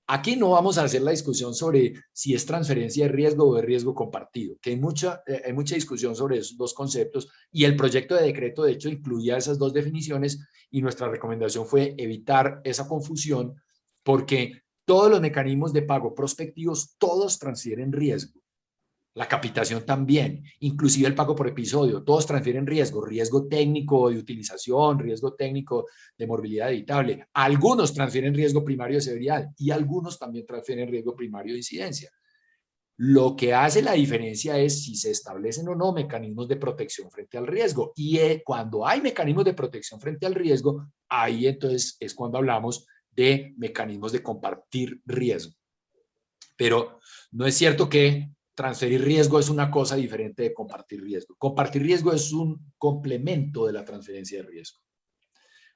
Aquí no vamos a hacer la discusión sobre si es transferencia de riesgo o de riesgo compartido, que hay mucha discusión sobre esos dos conceptos y el proyecto de decreto de hecho incluía esas dos definiciones y nuestra recomendación fue evitar esa confusión porque todos los mecanismos de pago prospectivos, todos transfieren riesgo. La capitación también, inclusive el pago por episodio, todos transfieren riesgo, riesgo técnico de utilización, riesgo técnico de morbilidad evitable. Algunos transfieren riesgo primario de severidad y algunos también transfieren riesgo primario de incidencia. Lo que hace la diferencia es si se establecen o no mecanismos de protección frente al riesgo. Y cuando hay mecanismos de protección frente al riesgo, ahí entonces es cuando hablamos de mecanismos de compartir riesgo. Pero no es cierto que transferir riesgo es una cosa diferente de compartir riesgo. Compartir riesgo es un complemento de la transferencia de riesgo.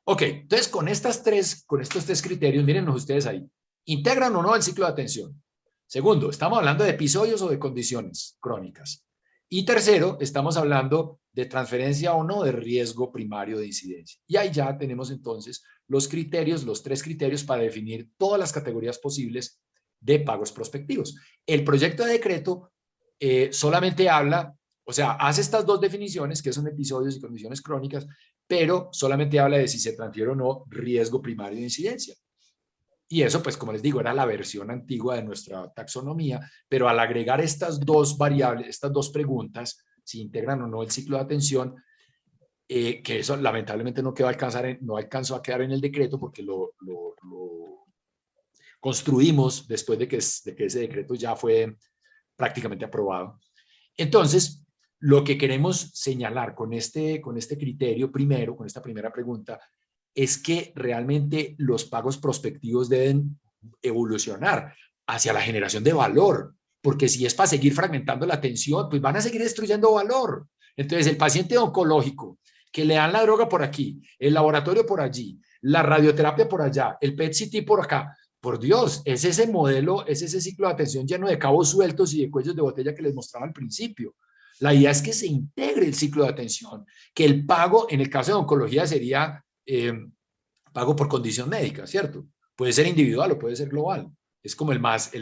Ok, entonces con estos tres criterios, mírenlos ustedes ahí. ¿Integran o no el ciclo de atención? Segundo, estamos hablando de episodios o de condiciones crónicas. Y tercero, estamos hablando de transferencia o no de riesgo primario de incidencia. Y ahí ya tenemos entonces los criterios, los tres criterios para definir todas las categorías posibles de pagos prospectivos. El proyecto de decreto solamente habla, o sea, hace estas dos definiciones que son episodios y condiciones crónicas, pero solamente habla de si se transfiere o no riesgo primario de incidencia. Y eso, pues, como les digo, era la versión antigua de nuestra taxonomía, pero al agregar estas dos variables, estas dos preguntas, si integran o no el ciclo de atención, que eso lamentablemente no alcanzó a quedar en el decreto porque lo construimos después de que ese decreto ya fue prácticamente aprobado. Entonces, lo que queremos señalar con este criterio primero, con esta primera pregunta, es que realmente los pagos prospectivos deben evolucionar hacia la generación de valor, porque si es para seguir fragmentando la atención, pues van a seguir destruyendo valor. Entonces, el paciente oncológico, que le dan la droga por aquí, el laboratorio por allí, la radioterapia por allá, el PET-CT por acá, por Dios, es ese modelo, es ese ciclo de atención lleno de cabos sueltos y de cuellos de botella que les mostraba al principio. La idea es que se integre el ciclo de atención, que el pago, en el caso de oncología, sería pago por condición médica, ¿cierto? Puede ser individual o puede ser global. Es como el más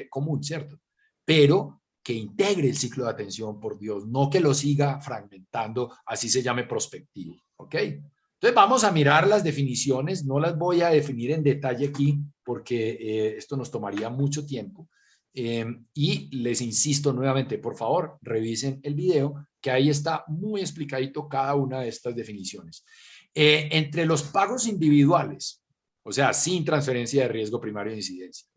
común, ¿cierto? Pero que integre el ciclo de atención, por Dios, no que lo siga fragmentando, así se llame prospectivo, ¿ok? Entonces vamos a mirar las definiciones, no las voy a definir en detalle aquí porque esto nos tomaría mucho tiempo. Y les insisto nuevamente, por favor, revisen el video, que ahí está muy explicadito cada una de estas definiciones. Entre los pagos individuales, o sea, sin transferencia de riesgo primario de incidencia,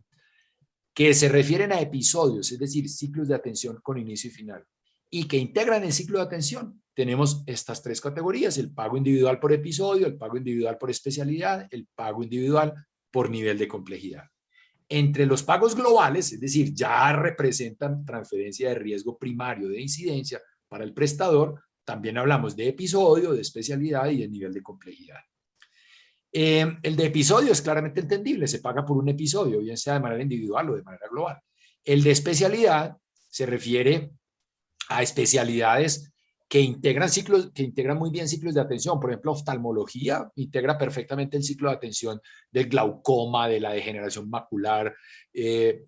que se refieren a episodios, es decir, ciclos de atención con inicio y final, y que integran el ciclo de atención, tenemos estas tres categorías: el pago individual por episodio, el pago individual por especialidad, el pago individual por nivel de complejidad. Entre los pagos globales, es decir, ya representan transferencia de riesgo primario de incidencia para el prestador, también hablamos de episodio, de especialidad y de nivel de complejidad. El de episodio es claramente entendible, se paga por un episodio, bien sea de manera individual o de manera global. El de especialidad se refiere a especialidades que integran muy bien ciclos de atención. Por ejemplo, oftalmología integra perfectamente el ciclo de atención del glaucoma, de la degeneración macular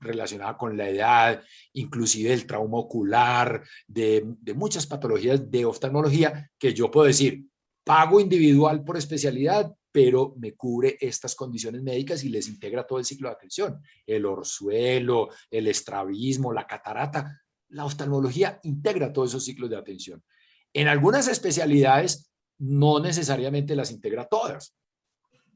relacionada con la edad, inclusive del trauma ocular, de muchas patologías de oftalmología, que yo puedo decir, pago individual por especialidad, pero me cubre estas condiciones médicas y les integra todo el ciclo de atención. El orzuelo, el estrabismo, la catarata. La oftalmología integra todos esos ciclos de atención. En algunas especialidades no necesariamente las integra todas.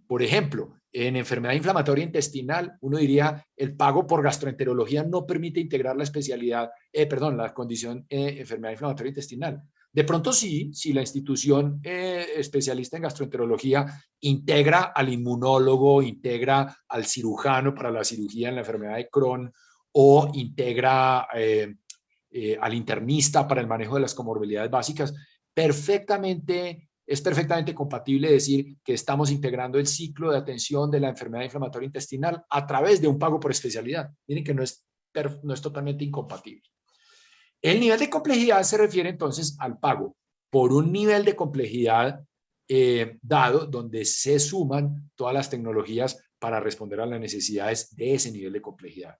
Por ejemplo, en enfermedad inflamatoria intestinal, uno diría el pago por gastroenterología no permite integrar la condición enfermedad inflamatoria intestinal. De pronto sí, si la institución especialista en gastroenterología integra al inmunólogo, integra al cirujano para la cirugía en la enfermedad de Crohn, o integra al internista para el manejo de las comorbilidades básicas, es perfectamente compatible decir que estamos integrando el ciclo de atención de la enfermedad inflamatoria intestinal a través de un pago por especialidad. Miren que no es totalmente incompatible. El nivel de complejidad se refiere entonces al pago por un nivel de complejidad dado, donde se suman todas las tecnologías para responder a las necesidades de ese nivel de complejidad,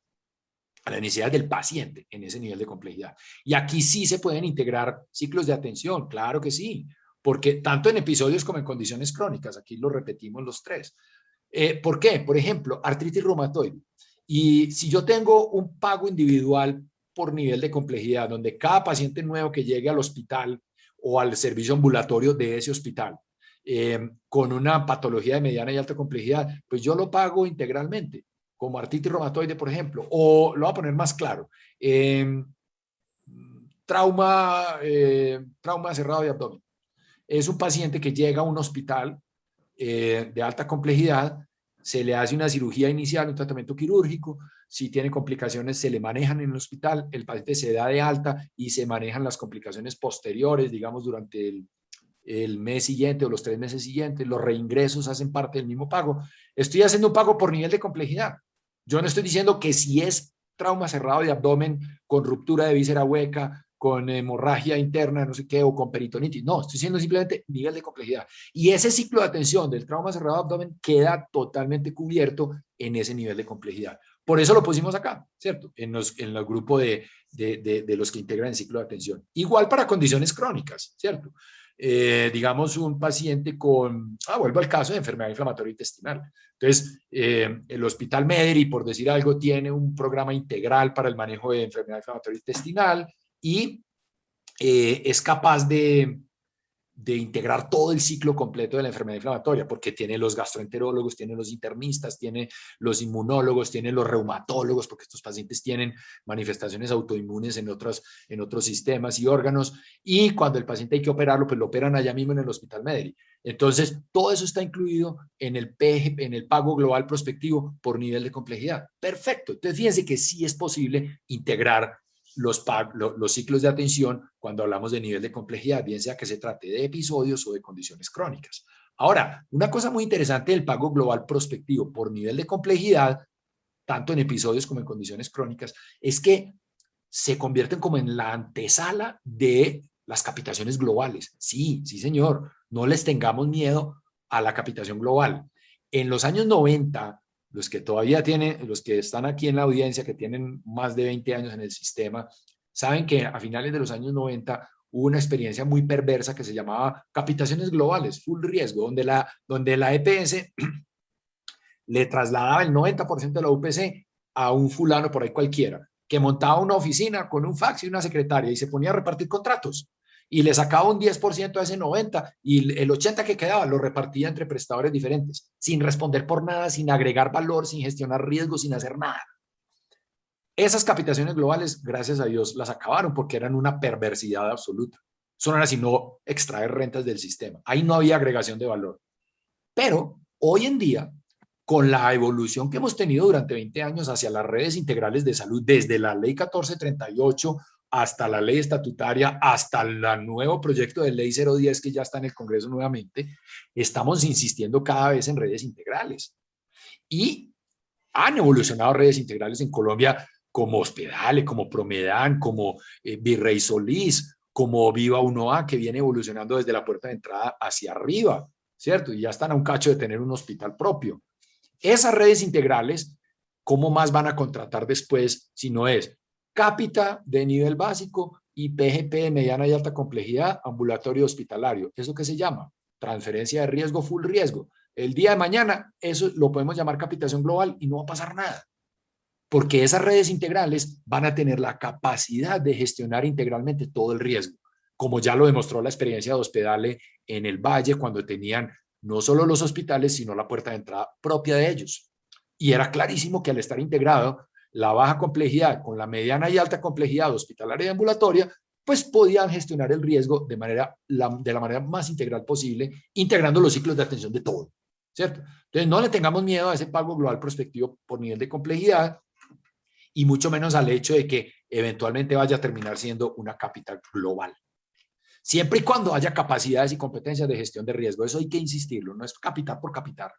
a la necesidad del paciente en ese nivel de complejidad. Y aquí sí se pueden integrar ciclos de atención, claro que sí, porque tanto en episodios como en condiciones crónicas, aquí lo repetimos los tres. ¿Por qué? Por ejemplo, artritis reumatoide. Y si yo tengo un pago individual por nivel de complejidad, donde cada paciente nuevo que llegue al hospital o al servicio ambulatorio de ese hospital, con una patología de mediana y alta complejidad, pues yo lo pago integralmente, como artritis reumatoide, por ejemplo, o lo voy a poner más claro, trauma cerrado de abdomen. Es un paciente que llega a un hospital de alta complejidad, se le hace una cirugía inicial, un tratamiento quirúrgico, si tiene complicaciones se le manejan en el hospital, el paciente se da de alta y se manejan las complicaciones posteriores, digamos, durante el mes siguiente o los 3 meses siguientes, los reingresos hacen parte del mismo pago. Estoy haciendo un pago por nivel de complejidad. Yo no estoy diciendo que si es trauma cerrado de abdomen con ruptura de víscera hueca, con hemorragia interna, no sé qué, o con peritonitis. No, estoy diciendo simplemente nivel de complejidad. Y ese ciclo de atención del trauma cerrado de abdomen queda totalmente cubierto en ese nivel de complejidad. Por eso lo pusimos acá, ¿cierto? En el grupo de los que integran el ciclo de atención. Igual para condiciones crónicas, ¿cierto? Digamos un paciente con, vuelvo al caso de enfermedad inflamatoria intestinal. Entonces, el Hospital Mederi, por decir algo, tiene un programa integral para el manejo de enfermedad inflamatoria intestinal y es capaz de integrar todo el ciclo completo de la enfermedad inflamatoria, porque tiene los gastroenterólogos, tiene los internistas, tiene los inmunólogos, tiene los reumatólogos, porque estos pacientes tienen manifestaciones autoinmunes en otros sistemas y órganos, y cuando el paciente hay que operarlo, pues lo operan allá mismo en el Hospital Mederi. Entonces, todo eso está incluido en el pago global prospectivo por nivel de complejidad. Perfecto. Entonces, fíjense que sí es posible integrar los ciclos de atención cuando hablamos de nivel de complejidad, bien sea que se trate de episodios o de condiciones crónicas. Ahora, una cosa muy interesante del pago global prospectivo por nivel de complejidad, tanto en episodios como en condiciones crónicas, es que se convierten como en la antesala de las capitaciones globales. Sí, sí señor, no les tengamos miedo a la capitación global. En los años 90, los que todavía tienen, los que están aquí en la audiencia, que tienen más de 20 años en el sistema, saben que a finales de los años 90 hubo una experiencia muy perversa que se llamaba capitaciones globales, full riesgo, donde la EPS le trasladaba el 90% de la UPC a un fulano por ahí cualquiera, que montaba una oficina con un fax y una secretaria y se ponía a repartir contratos y le sacaba un 10% a ese 90 y el 80 que quedaba lo repartía entre prestadores diferentes, sin responder por nada, sin agregar valor, sin gestionar riesgos, sin hacer nada. Esas capitaciones globales, gracias a Dios, las acabaron porque eran una perversidad absoluta. Eso no era sino extraer rentas del sistema. Ahí no había agregación de valor. Pero hoy en día, con la evolución que hemos tenido durante 20 años hacia las redes integrales de salud, desde la ley 1438 hasta la ley estatutaria, hasta el nuevo proyecto de ley 010 que ya está en el Congreso nuevamente, estamos insistiendo cada vez en redes integrales. Y han evolucionado redes integrales en Colombia como Hospedale, como Promedan, como Virrey Solís, como Viva 1A, que viene evolucionando desde la puerta de entrada hacia arriba, ¿cierto? Y ya están a un cacho de tener un hospital propio. Esas redes integrales, ¿cómo más van a contratar después si no es cápita de nivel básico y PGP de mediana y alta complejidad, ambulatorio hospitalario? ¿Eso qué se llama? Transferencia de riesgo, full riesgo. El día de mañana eso lo podemos llamar capitación global y no va a pasar nada, porque esas redes integrales van a tener la capacidad de gestionar integralmente todo el riesgo, como ya lo demostró la experiencia de Hospedale en el Valle cuando tenían no solo los hospitales, sino la puerta de entrada propia de ellos. Y era clarísimo que al estar integrado, la baja complejidad con la mediana y alta complejidad hospitalaria y ambulatoria, pues podían gestionar el riesgo de la manera más integral posible, integrando los ciclos de atención de todo, ¿cierto? Entonces, no le tengamos miedo a ese pago global prospectivo por nivel de complejidad y mucho menos al hecho de que eventualmente vaya a terminar siendo una capital global. Siempre y cuando haya capacidades y competencias de gestión de riesgo, eso hay que insistirlo, no es capital por capital,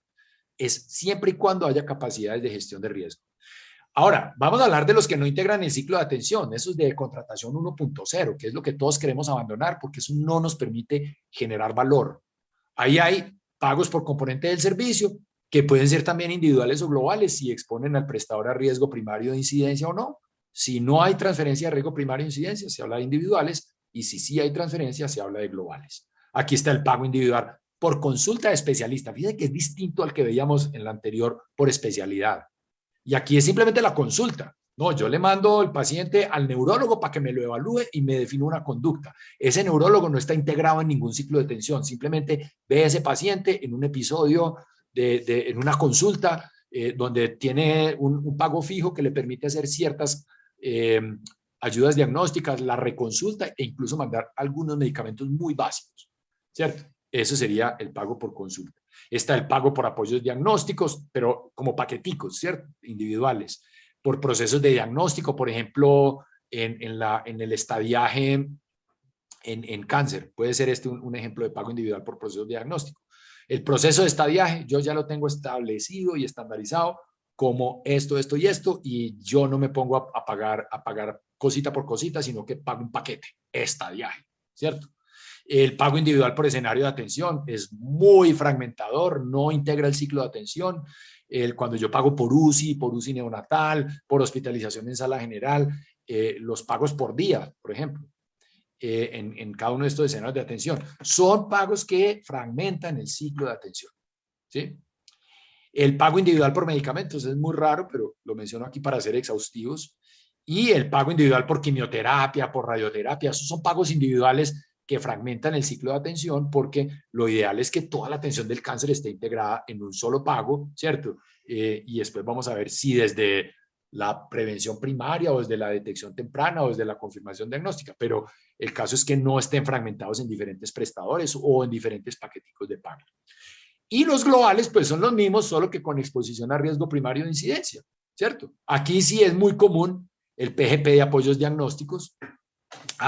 es siempre y cuando haya capacidades de gestión de riesgo. Ahora, vamos a hablar de los que no integran el ciclo de atención, esos de contratación 1.0, que es lo que todos queremos abandonar porque eso no nos permite generar valor. Ahí hay pagos por componente del servicio, que pueden ser también individuales o globales si exponen al prestador a riesgo primario de incidencia o no. Si no hay transferencia de riesgo primario de incidencia, se habla de individuales, y si sí hay transferencia, se habla de globales. Aquí está el pago individual por consulta de especialista. Fíjense que es distinto al que veíamos en la anterior por especialidad. Y aquí es simplemente la consulta. No, yo le mando el paciente al neurólogo para que me lo evalúe y me defina una conducta. Ese neurólogo no está integrado en ningún ciclo de atención, simplemente ve a ese paciente en un episodio, en una consulta donde tiene un pago fijo que le permite hacer ciertas ayudas diagnósticas, la reconsulta e incluso mandar algunos medicamentos muy básicos, ¿cierto? Eso sería el pago por consulta. Está el pago por apoyos diagnósticos, pero como paqueticos, ¿cierto? Individuales. Por procesos de diagnóstico, por ejemplo, en el estadiaje en cáncer. Puede ser este un ejemplo de pago individual por procesos de diagnóstico. El proceso de estadiaje, yo ya lo tengo establecido y estandarizado como esto, esto y esto, y yo no me pongo a pagar cosita por cosita, sino que pago un paquete, estadiaje, ¿cierto? El pago individual por escenario de atención es muy fragmentador, no integra el ciclo de atención. Cuando yo pago por UCI neonatal, por hospitalización en sala general, los pagos por día, por ejemplo, en cada uno de estos escenarios de atención, son pagos que fragmentan el ciclo de atención, ¿sí? El pago individual por medicamentos es muy raro, pero lo menciono aquí para ser exhaustivos. Y el pago individual por quimioterapia, por radioterapia, esos son pagos individuales que fragmentan el ciclo de atención porque lo ideal es que toda la atención del cáncer esté integrada en un solo pago, ¿cierto? Y después vamos a ver si desde la prevención primaria o desde la detección temprana o desde la confirmación diagnóstica, pero el caso es que no estén fragmentados en diferentes prestadores o en diferentes paqueticos de pago. Y los globales pues son los mismos, solo que con exposición a riesgo primario de incidencia, ¿cierto? Aquí sí es muy común el PGP de apoyos diagnósticos.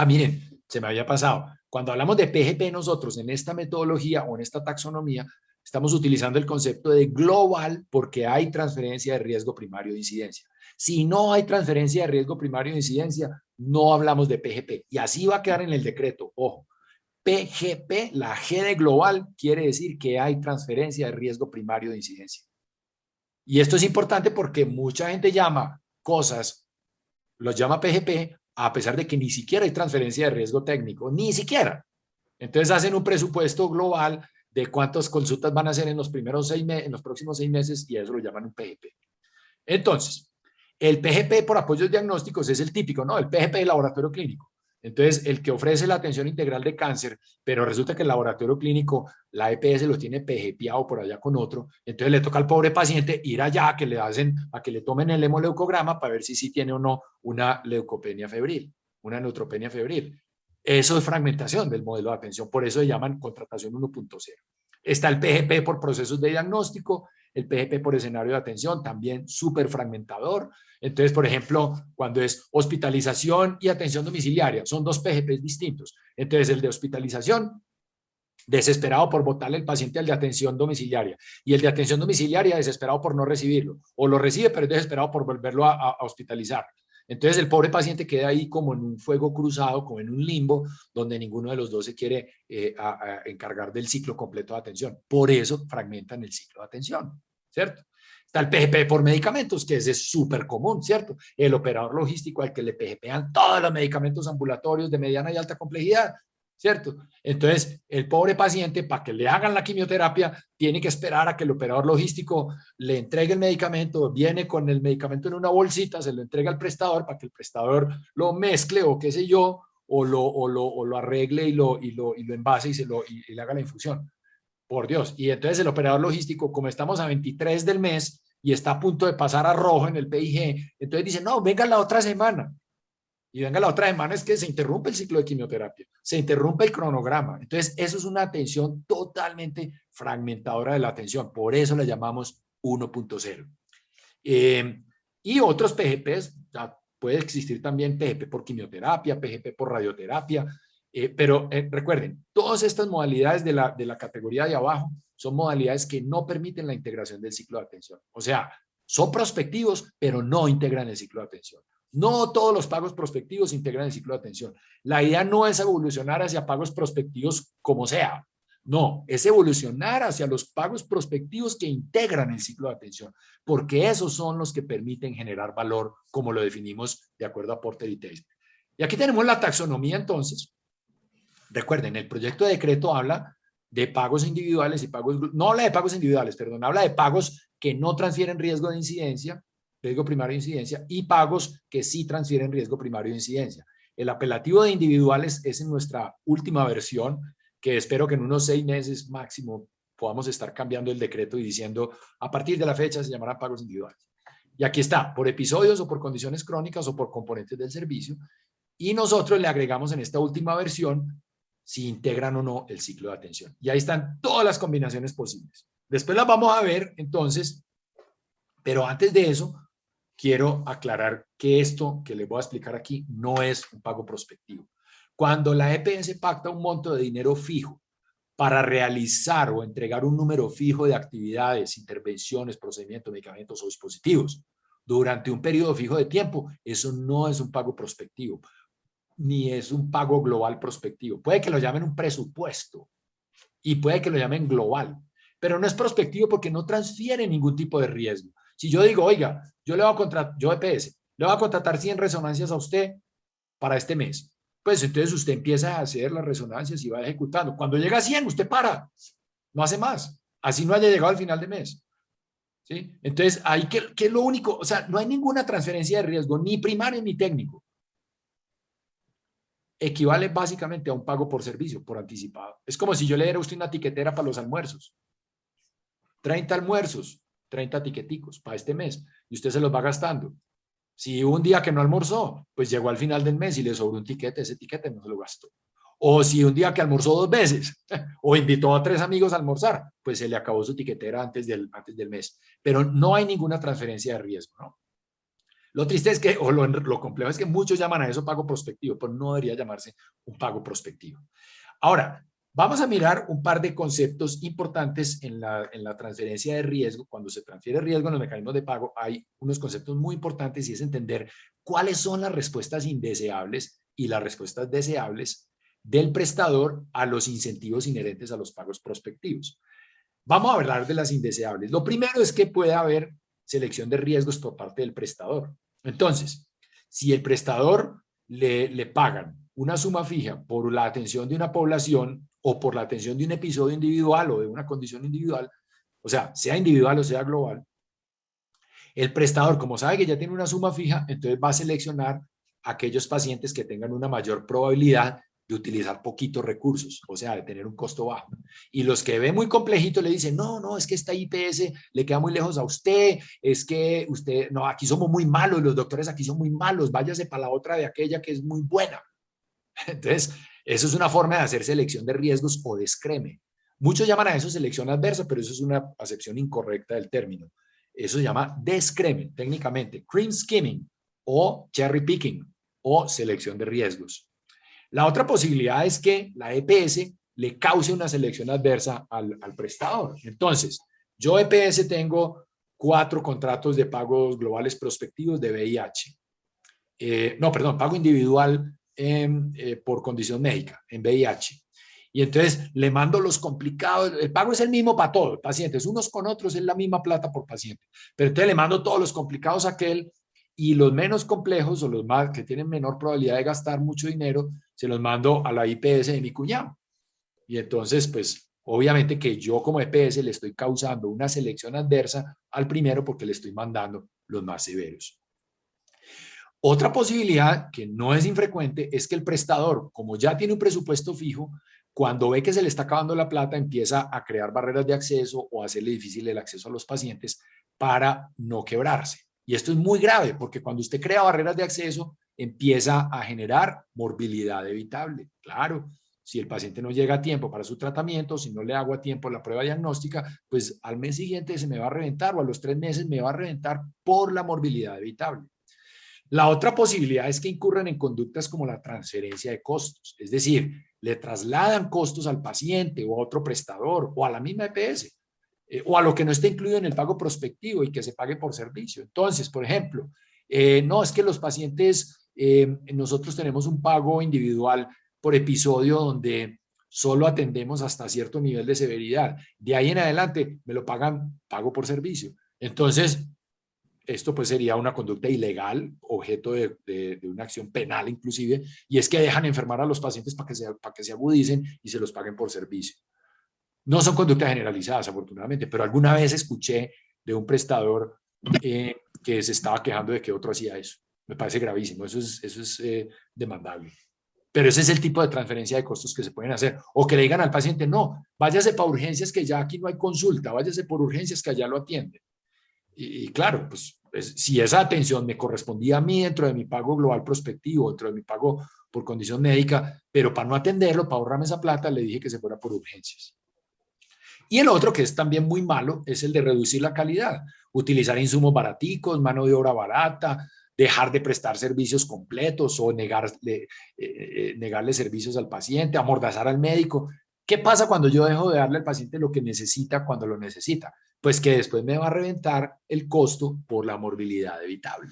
Miren, se me había pasado. Cuando hablamos de PGP nosotros en esta metodología o en esta taxonomía, estamos utilizando el concepto de global porque hay transferencia de riesgo primario de incidencia. Si no hay transferencia de riesgo primario de incidencia, no hablamos de PGP. Y así va a quedar en el decreto. Ojo, PGP, la G de global, quiere decir que hay transferencia de riesgo primario de incidencia. Y esto es importante porque mucha gente llama cosas, los llama PGP, a pesar de que ni siquiera hay transferencia de riesgo técnico, ni siquiera. Entonces hacen un presupuesto global de cuántas consultas van a hacer en los próximos 6 meses y eso lo llaman un PGP. Entonces, el PGP por apoyos diagnósticos es el típico, ¿no? El PGP de laboratorio clínico. Entonces, el que ofrece la atención integral de cáncer, pero resulta que el laboratorio clínico, la EPS lo tiene PGPado por allá con otro, entonces le toca al pobre paciente ir allá a que le tomen el hemoleucograma para ver si sí tiene o no una leucopenia febril, una neutropenia febril. Eso es fragmentación del modelo de atención, por eso se llaman contratación 1.0. Está el PGP por procesos de diagnóstico, el PGP por escenario de atención, también súper fragmentador. Entonces, por ejemplo, cuando es hospitalización y atención domiciliaria, son dos PGPs distintos. Entonces, el de hospitalización, desesperado por botarle el paciente al de atención domiciliaria, y el de atención domiciliaria, desesperado por no recibirlo, o lo recibe, pero es desesperado por volverlo a hospitalizar. Entonces, el pobre paciente queda ahí como en un fuego cruzado, como en un limbo, donde ninguno de los dos se quiere encargar del ciclo completo de atención. Por eso fragmentan el ciclo de atención, ¿cierto? Está el PGP por medicamentos, que ese es súper común, ¿cierto? El operador logístico al que le PGPan todos los medicamentos ambulatorios de mediana y alta complejidad, ¿cierto? Entonces, el pobre paciente, para que le hagan la quimioterapia, tiene que esperar a que el operador logístico le entregue el medicamento, viene con el medicamento en una bolsita, se lo entrega al prestador para que el prestador lo mezcle o qué sé yo, o lo arregle y lo envase y le haga la infusión. Por Dios. Y entonces el operador logístico, como estamos a 23 del mes y está a punto de pasar a rojo en el PIG, entonces dice, no, venga la otra semana. Y venga la otra semana es que se interrumpe el ciclo de quimioterapia, se interrumpe el cronograma. Entonces, eso es una atención totalmente fragmentadora de la atención. Por eso la llamamos 1.0. Y otros PGPs, puede existir también PGP por quimioterapia, PGP por radioterapia, pero recuerden, todas estas modalidades de la categoría de abajo son modalidades que no permiten la integración del ciclo de atención. O sea, son prospectivos, pero no integran el ciclo de atención. No todos los pagos prospectivos integran el ciclo de atención. La idea no es evolucionar hacia pagos prospectivos como sea. No, es evolucionar hacia los pagos prospectivos que integran el ciclo de atención, porque esos son los que permiten generar valor, como lo definimos de acuerdo a Porter y Teismer. Y aquí tenemos la taxonomía entonces. Recuerden, el proyecto de decreto habla de pagos individuales y pagos, no habla de pagos individuales, perdón, habla de pagos que no transfieren riesgo de incidencia, riesgo primario de incidencia, y pagos que sí transfieren riesgo primario de incidencia. El apelativo de individuales es en nuestra última versión, que espero que en unos 6 meses máximo podamos estar cambiando el decreto y diciendo, a partir de la fecha se llamarán pagos individuales. Y aquí está, por episodios o por condiciones crónicas o por componentes del servicio, y nosotros le agregamos en esta última versión si integran o no el ciclo de atención. Y ahí están todas las combinaciones posibles. Después las vamos a ver, entonces, pero antes de eso, quiero aclarar que esto que les voy a explicar aquí no es un pago prospectivo. Cuando la EPS pacta un monto de dinero fijo para realizar o entregar un número fijo de actividades, intervenciones, procedimientos, medicamentos o dispositivos durante un periodo fijo de tiempo, eso no es un pago prospectivo, ni es un pago global prospectivo. Puede que lo llamen un presupuesto y puede que lo llamen global, pero no es prospectivo porque no transfiere ningún tipo de riesgo. Si yo digo, oiga, yo EPS, le voy a contratar 100 resonancias a usted para este mes, pues entonces usted empieza a hacer las resonancias y va ejecutando. Cuando llega a 100, usted para, no hace más, así no haya llegado al final de mes. ¿Sí? Entonces, ahí que es lo único, o sea, no hay ninguna transferencia de riesgo, ni primario ni técnico. Equivale básicamente a un pago por servicio, por anticipado. Es como si yo le diera a usted una tiquetera para los almuerzos. 30 almuerzos, 30 tiqueticos para este mes, y usted se los va gastando. Si un día que no almorzó, pues llegó al final del mes y le sobró un tiquete, ese tiquete no se lo gastó. O si un día que almorzó 2 veces, o invitó a 3 amigos a almorzar, pues se le acabó su tiquetera antes del mes. Pero no hay ninguna transferencia de riesgo, ¿no? Lo triste es que, o lo complejo es que muchos llaman a eso pago prospectivo, pero no debería llamarse un pago prospectivo. Ahora, vamos a mirar un par de conceptos importantes en la transferencia de riesgo. Cuando se transfiere riesgo en los mecanismos de pago, hay unos conceptos muy importantes y es entender cuáles son las respuestas indeseables y las respuestas deseables del prestador a los incentivos inherentes a los pagos prospectivos. Vamos a hablar de las indeseables. Lo primero es que puede haber selección de riesgos por parte del prestador. Entonces, si el prestador le pagan una suma fija por la atención de una población o por la atención de un episodio individual o de una condición individual, o sea individual o sea global, el prestador, como sabe que ya tiene una suma fija, entonces va a seleccionar aquellos pacientes que tengan una mayor probabilidad de utilizar poquitos recursos, o sea, de tener un costo bajo. Y los que ve muy complejito le dicen, no, es que esta IPS le queda muy lejos a usted, es que usted, no, aquí somos muy malos, los doctores aquí son muy malos, váyase para la otra de aquella que es muy buena. Entonces, eso es una forma de hacer selección de riesgos o descreme. Muchos llaman a eso selección adversa, pero eso es una acepción incorrecta del término. Eso se llama descreme, técnicamente, cream skimming o cherry picking o selección de riesgos. La otra posibilidad es que la EPS le cause una selección adversa al prestador. Entonces, yo EPS tengo 4 contratos de pagos globales prospectivos de VIH. Pago individual por condición médica en VIH. Y entonces le mando los complicados, el pago es el mismo para todos, pacientes, unos con otros es la misma plata por paciente, pero entonces le mando todos los complicados a aquel y los menos complejos o los más que tienen menor probabilidad de gastar mucho dinero, se los mando a la IPS de mi cuñado. Y entonces, pues, obviamente que yo como EPS le estoy causando una selección adversa al primero porque le estoy mandando los más severos. Otra posibilidad, que no es infrecuente, es que el prestador, como ya tiene un presupuesto fijo, cuando ve que se le está acabando la plata, empieza a crear barreras de acceso o a hacerle difícil el acceso a los pacientes para no quebrarse. Y esto es muy grave, porque cuando usted crea barreras de acceso, empieza a generar morbilidad evitable. Claro, si el paciente no llega a tiempo para su tratamiento, si no le hago a tiempo la prueba diagnóstica, pues al mes siguiente se me va a reventar o a los 3 meses me va a reventar por la morbilidad evitable. La otra posibilidad es que incurran en conductas como la transferencia de costos, es decir, le trasladan costos al paciente o a otro prestador o a la misma EPS o a lo que no esté incluido en el pago prospectivo y que se pague por servicio. Entonces, por ejemplo, no, es que los pacientes, nosotros tenemos un pago individual por episodio donde solo atendemos hasta cierto nivel de severidad. De ahí en adelante me lo pagan pago por servicio. Entonces, esto pues sería una conducta ilegal, objeto de una acción penal inclusive, y es que dejan enfermar a los pacientes para que se agudicen y se los paguen por servicio. No son conductas generalizadas, afortunadamente, pero alguna vez escuché de un prestador que se estaba quejando de que otro hacía eso. Me parece gravísimo, eso es demandable. Pero ese es el tipo de transferencia de costos que se pueden hacer. O que le digan al paciente, no, váyase para urgencias que ya aquí no hay consulta, váyase por urgencias que allá lo atienden. Y claro, pues si esa atención me correspondía a mí dentro de mi pago global prospectivo, dentro de mi pago por condición médica, pero para no atenderlo, para ahorrarme esa plata, le dije que se fuera por urgencias. Y el otro, que es también muy malo, es el de reducir la calidad. Utilizar insumos baraticos, mano de obra barata, dejar de prestar servicios completos o negarle servicios al paciente, amordazar al médico. ¿Qué pasa cuando yo dejo de darle al paciente lo que necesita cuando lo necesita? Pues que después me va a reventar el costo por la morbilidad evitable.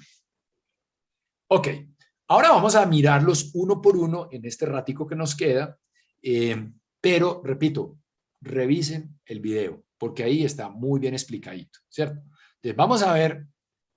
Ok, ahora vamos a mirarlos uno por uno en este ratico que nos queda, pero repito, revisen el video, porque ahí está muy bien explicadito, ¿cierto? Entonces vamos a ver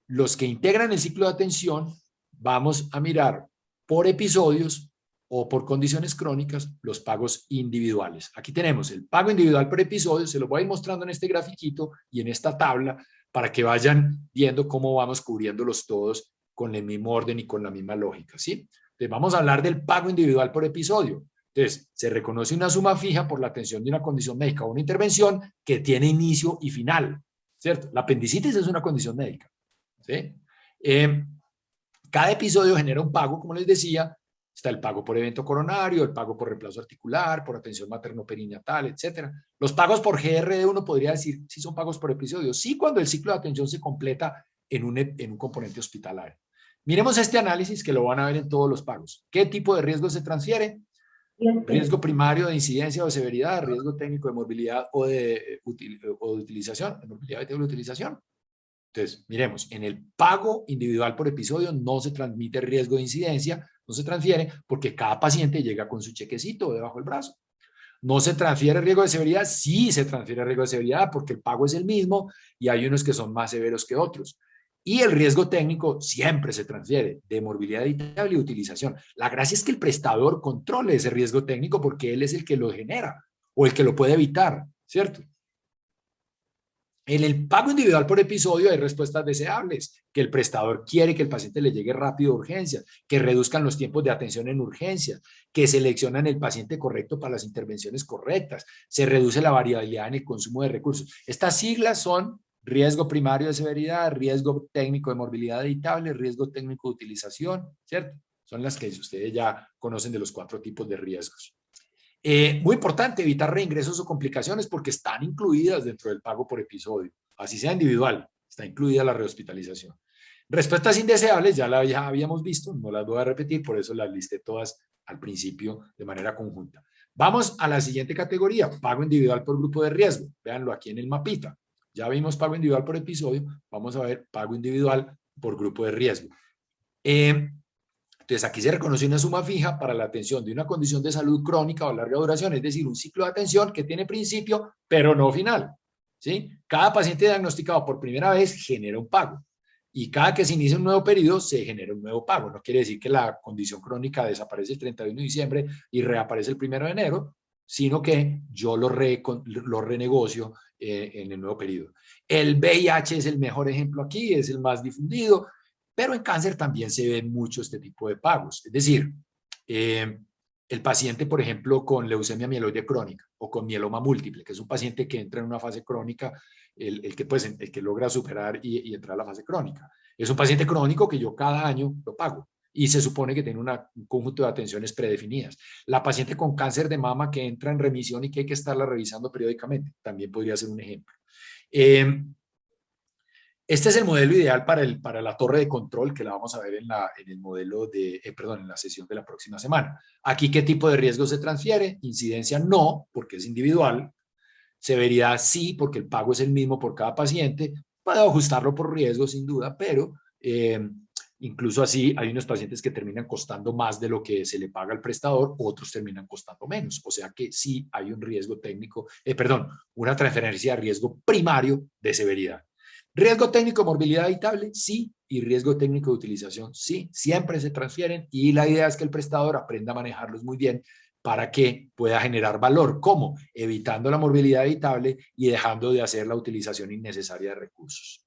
los que integran el ciclo de atención, vamos a mirar por episodios o por condiciones crónicas los pagos individuales. Aquí tenemos el pago individual por episodio, se lo voy a ir mostrando en este grafiquito y en esta tabla para que vayan viendo cómo vamos cubriéndolos todos con el mismo orden y con la misma lógica, ¿sí? Entonces vamos a hablar del pago individual por episodio. Entonces, se reconoce una suma fija por la atención de una condición médica o una intervención que tiene inicio y final, ¿cierto? La apendicitis es una condición médica, ¿sí? Cada episodio genera un pago, como les decía. Está el pago por evento coronario, el pago por reemplazo articular, por atención materno-perinatal, etc. Los pagos por GRD, uno podría decir, sí son pagos por episodio. Sí, cuando el ciclo de atención se completa en un componente hospitalario. Miremos este análisis que lo van a ver en todos los pagos. ¿Qué tipo de riesgo se transfiere? Riesgo primario de incidencia o de severidad, riesgo técnico de morbilidad o de utilización, de morbilidad de utilización. Entonces, miremos, en el pago individual por episodio no se transmite riesgo de incidencia, no se transfiere porque cada paciente llega con su chequecito debajo del brazo. ¿No se transfiere riesgo de severidad? Sí se transfiere riesgo de severidad porque el pago es el mismo y hay unos que son más severos que otros. Y el riesgo técnico siempre se transfiere de morbilidad evitable y utilización. La gracia es que el prestador controle ese riesgo técnico porque él es el que lo genera o el que lo puede evitar, ¿cierto? En el pago individual por episodio hay respuestas deseables, que el prestador quiere que el paciente le llegue rápido a urgencias, que reduzcan los tiempos de atención en urgencias, que seleccionan el paciente correcto para las intervenciones correctas, se reduce la variabilidad en el consumo de recursos. Estas siglas son riesgo primario de severidad, riesgo técnico de morbilidad evitable, riesgo técnico de utilización, ¿cierto? Son las que ustedes ya conocen de los 4 tipos de riesgos. Muy importante evitar reingresos o complicaciones porque están incluidas dentro del pago por episodio, así sea individual, está incluida la rehospitalización. Respuestas indeseables ya habíamos visto, no las voy a repetir, por eso las listé todas al principio de manera conjunta. Vamos a la siguiente categoría, pago individual por grupo de riesgo. Véanlo aquí en el mapita. Ya vimos pago individual por episodio, vamos a ver pago individual por grupo de riesgo. Entonces, aquí se reconoce una suma fija para la atención de una condición de salud crónica o larga duración, es decir, un ciclo de atención que tiene principio, pero no final. ¿Sí? Cada paciente diagnosticado por primera vez genera un pago. Y cada que se inicia un nuevo periodo, se genera un nuevo pago. No quiere decir que la condición crónica desaparece el 31 de diciembre y reaparece el 1 de enero, sino que yo lo renegocio en el nuevo periodo. El VIH es el mejor ejemplo aquí, es el más difundido. Pero en cáncer también se ve mucho este tipo de pagos. Es decir, el paciente, por ejemplo, con leucemia mieloide crónica o con mieloma múltiple, que es un paciente que entra en una fase crónica, el que logra superar y entrar a la fase crónica. Es un paciente crónico que yo cada año lo pago y se supone que tiene un conjunto de atenciones predefinidas. La paciente con cáncer de mama que entra en remisión y que hay que estarla revisando periódicamente, también podría ser un ejemplo. Este es el modelo ideal para la torre de control que la vamos a ver en el modelo en la sesión de la próxima semana. Aquí, ¿qué tipo de riesgo se transfiere? Incidencia no, porque es individual. Severidad sí, porque el pago es el mismo por cada paciente. Puedo ajustarlo por riesgo, sin duda, pero incluso así hay unos pacientes que terminan costando más de lo que se le paga al prestador, otros terminan costando menos. O sea que sí hay un riesgo técnico, una transferencia de riesgo primario de severidad. Riesgo técnico, morbilidad evitable, sí, y riesgo técnico de utilización, sí, siempre se transfieren y la idea es que el prestador aprenda a manejarlos muy bien para que pueda generar valor. ¿Cómo? Evitando la morbilidad evitable y dejando de hacer la utilización innecesaria de recursos.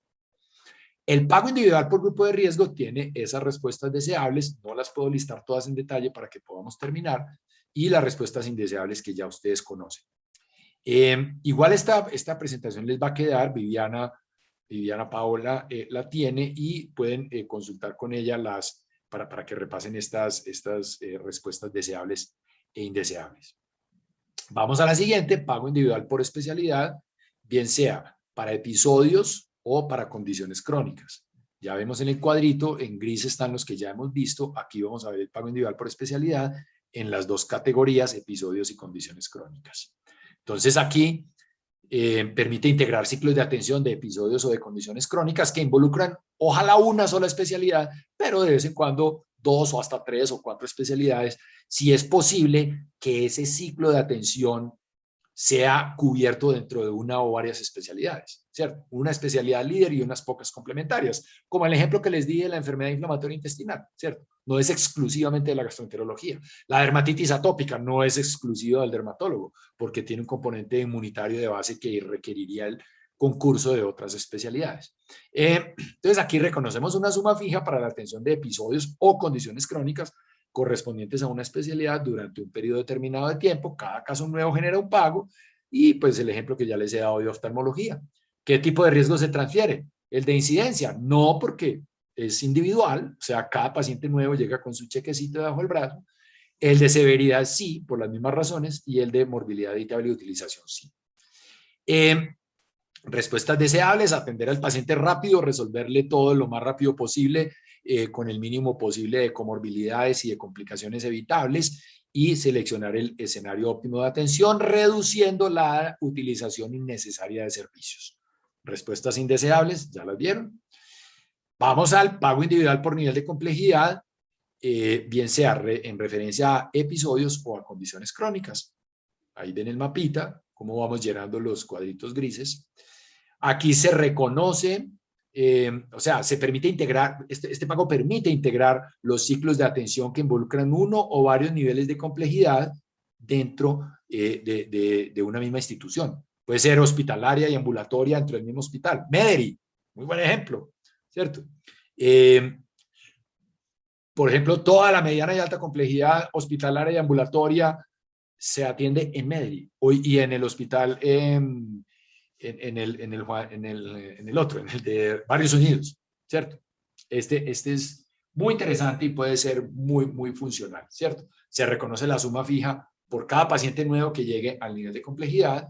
El pago individual por grupo de riesgo tiene esas respuestas deseables, no las puedo listar todas en detalle para que podamos terminar, y las respuestas indeseables que ya ustedes conocen. Igual esta presentación les va a quedar, Viviana Paola la tiene y pueden consultar con ella para que repasen estas respuestas deseables e indeseables. Vamos a la siguiente, pago individual por especialidad, bien sea para episodios o para condiciones crónicas. Ya vemos en el cuadrito, en gris están los que ya hemos visto, aquí vamos a ver el pago individual por especialidad en las 2 categorías, episodios y condiciones crónicas. Entonces aquí permite integrar ciclos de atención de episodios o de condiciones crónicas que involucran ojalá una sola especialidad, pero de vez en cuando 2 o hasta 3 o 4 especialidades, si es posible que ese ciclo de atención sea cubierto dentro de una o varias especialidades, ¿cierto? Una especialidad líder y unas pocas complementarias, como el ejemplo que les di de la enfermedad inflamatoria intestinal, ¿cierto? No es exclusivamente de la gastroenterología. La dermatitis atópica no es exclusiva del dermatólogo, porque tiene un componente inmunitario de base que requeriría el concurso de otras especialidades. Entonces aquí reconocemos una suma fija para la atención de episodios o condiciones crónicas correspondientes a una especialidad durante un periodo determinado de tiempo. Cada caso nuevo genera un pago y pues el ejemplo que ya les he dado de oftalmología. ¿Qué tipo de riesgo se transfiere? El de incidencia, no, porque es individual, o sea, cada paciente nuevo llega con su chequecito debajo del brazo. El de severidad sí, por las mismas razones, y el de morbilidad evitable y utilización sí. Respuestas deseables, atender al paciente rápido, resolverle todo lo más rápido posible, con el mínimo posible de comorbilidades y de complicaciones evitables, y seleccionar el escenario óptimo de atención, reduciendo la utilización innecesaria de servicios. respuestas indeseables, ya las vieron. Vamos al pago individual por nivel de complejidad, bien sea en referencia a episodios o a condiciones crónicas. Ahí ven el mapita, cómo vamos llenando los cuadritos grises. Aquí se reconoce, o sea, se permite integrar, este pago permite integrar los ciclos de atención que involucran uno o varios niveles de complejidad dentro de una misma institución. Puede ser hospitalaria y ambulatoria dentro del mismo hospital. Mederi, muy buen ejemplo, ¿cierto? Por ejemplo, toda la mediana y alta complejidad hospitalaria y ambulatoria se atiende en Mederi y en el hospital en el otro, en el de Barrios Unidos, ¿cierto? Este es muy interesante y puede ser muy funcional, ¿cierto? Se reconoce la suma fija por cada paciente nuevo que llegue al nivel de complejidad,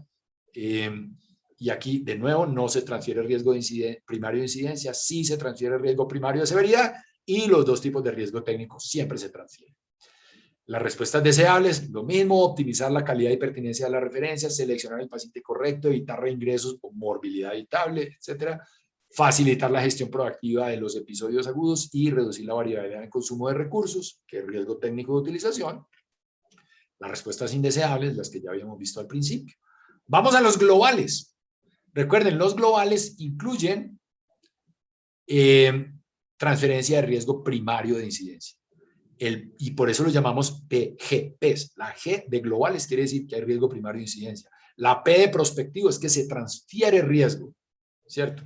y aquí, de nuevo, no se transfiere el riesgo primario de incidencia, sí se transfiere el riesgo primario de severidad, y los dos tipos de riesgo técnico siempre se transfieren. Las respuestas deseables, lo mismo, optimizar la calidad y pertinencia de la referencia, seleccionar el paciente correcto, evitar reingresos o morbilidad evitable, etcétera. Facilitar la gestión proactiva de los episodios agudos y reducir la variabilidad en el consumo de recursos, que es riesgo técnico de utilización. Las respuestas indeseables, las que ya habíamos visto al principio. Vamos a los globales. Recuerden, los globales incluyen transferencia de riesgo primario de incidencia. Y por eso lo llamamos PGPs. La G de globales quiere decir que hay riesgo primario de incidencia. La P de prospectivo es que se transfiere riesgo, ¿cierto?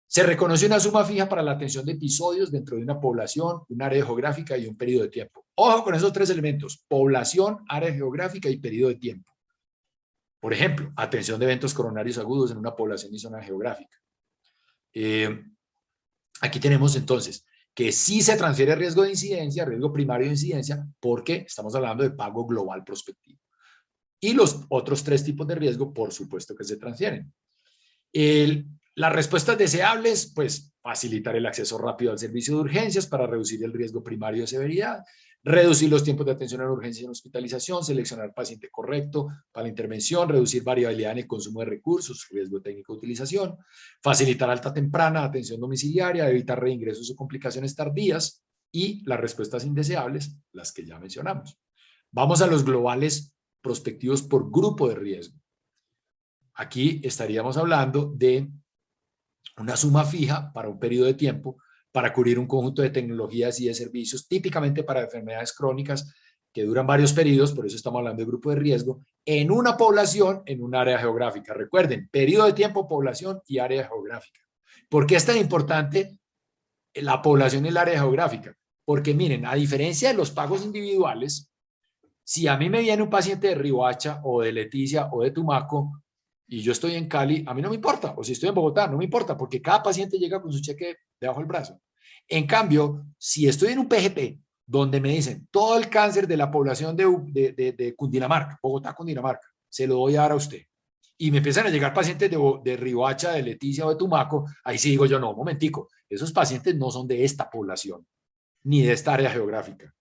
Se reconoce una suma fija para la atención de episodios dentro de una población, un área geográfica y un periodo de tiempo. Ojo con esos tres elementos: población, área geográfica y periodo de tiempo. Por ejemplo, atención de eventos coronarios agudos en una población y zona geográfica. Aquí tenemos entonces que sí se transfiere riesgo de incidencia, riesgo primario de incidencia, porque estamos hablando de pago global prospectivo. Y los otros tres tipos de riesgo, por supuesto que se transfieren. Las respuestas deseables, pues facilitar el acceso rápido al servicio de urgencias para reducir el riesgo primario de severidad, reducir los tiempos de atención en urgencia y en hospitalización, seleccionar el paciente correcto para la intervención, reducir variabilidad en el consumo de recursos, riesgo técnico de utilización, facilitar alta temprana, atención domiciliaria, evitar reingresos o complicaciones tardías, y las respuestas indeseables, las que ya mencionamos. Vamos a los globales prospectivos por grupo de riesgo. Aquí estaríamos hablando de una suma fija para un periodo de tiempo para cubrir un conjunto de tecnologías y de servicios, típicamente para enfermedades crónicas que duran varios periodos, por eso estamos hablando de grupo de riesgo, en una población, en un área geográfica. Recuerden, periodo de tiempo, población y área geográfica. ¿Por qué es tan importante la población y el área geográfica? Porque miren, a diferencia de los pagos individuales, si a mí me viene un paciente de Riohacha o de Leticia o de Tumaco, y yo estoy en Cali, a mí no me importa, o si estoy en Bogotá, no me importa, porque cada paciente llega con su cheque debajo del brazo. En cambio, si estoy en un PGP, donde me dicen todo el cáncer de la población de Cundinamarca, Bogotá, Cundinamarca, se lo voy a dar a usted, y me empiezan a llegar pacientes de Riohacha, de Leticia o de Tumaco, ahí sí digo yo, no, un momentico, esos pacientes no son de esta población, ni de esta área geográfica.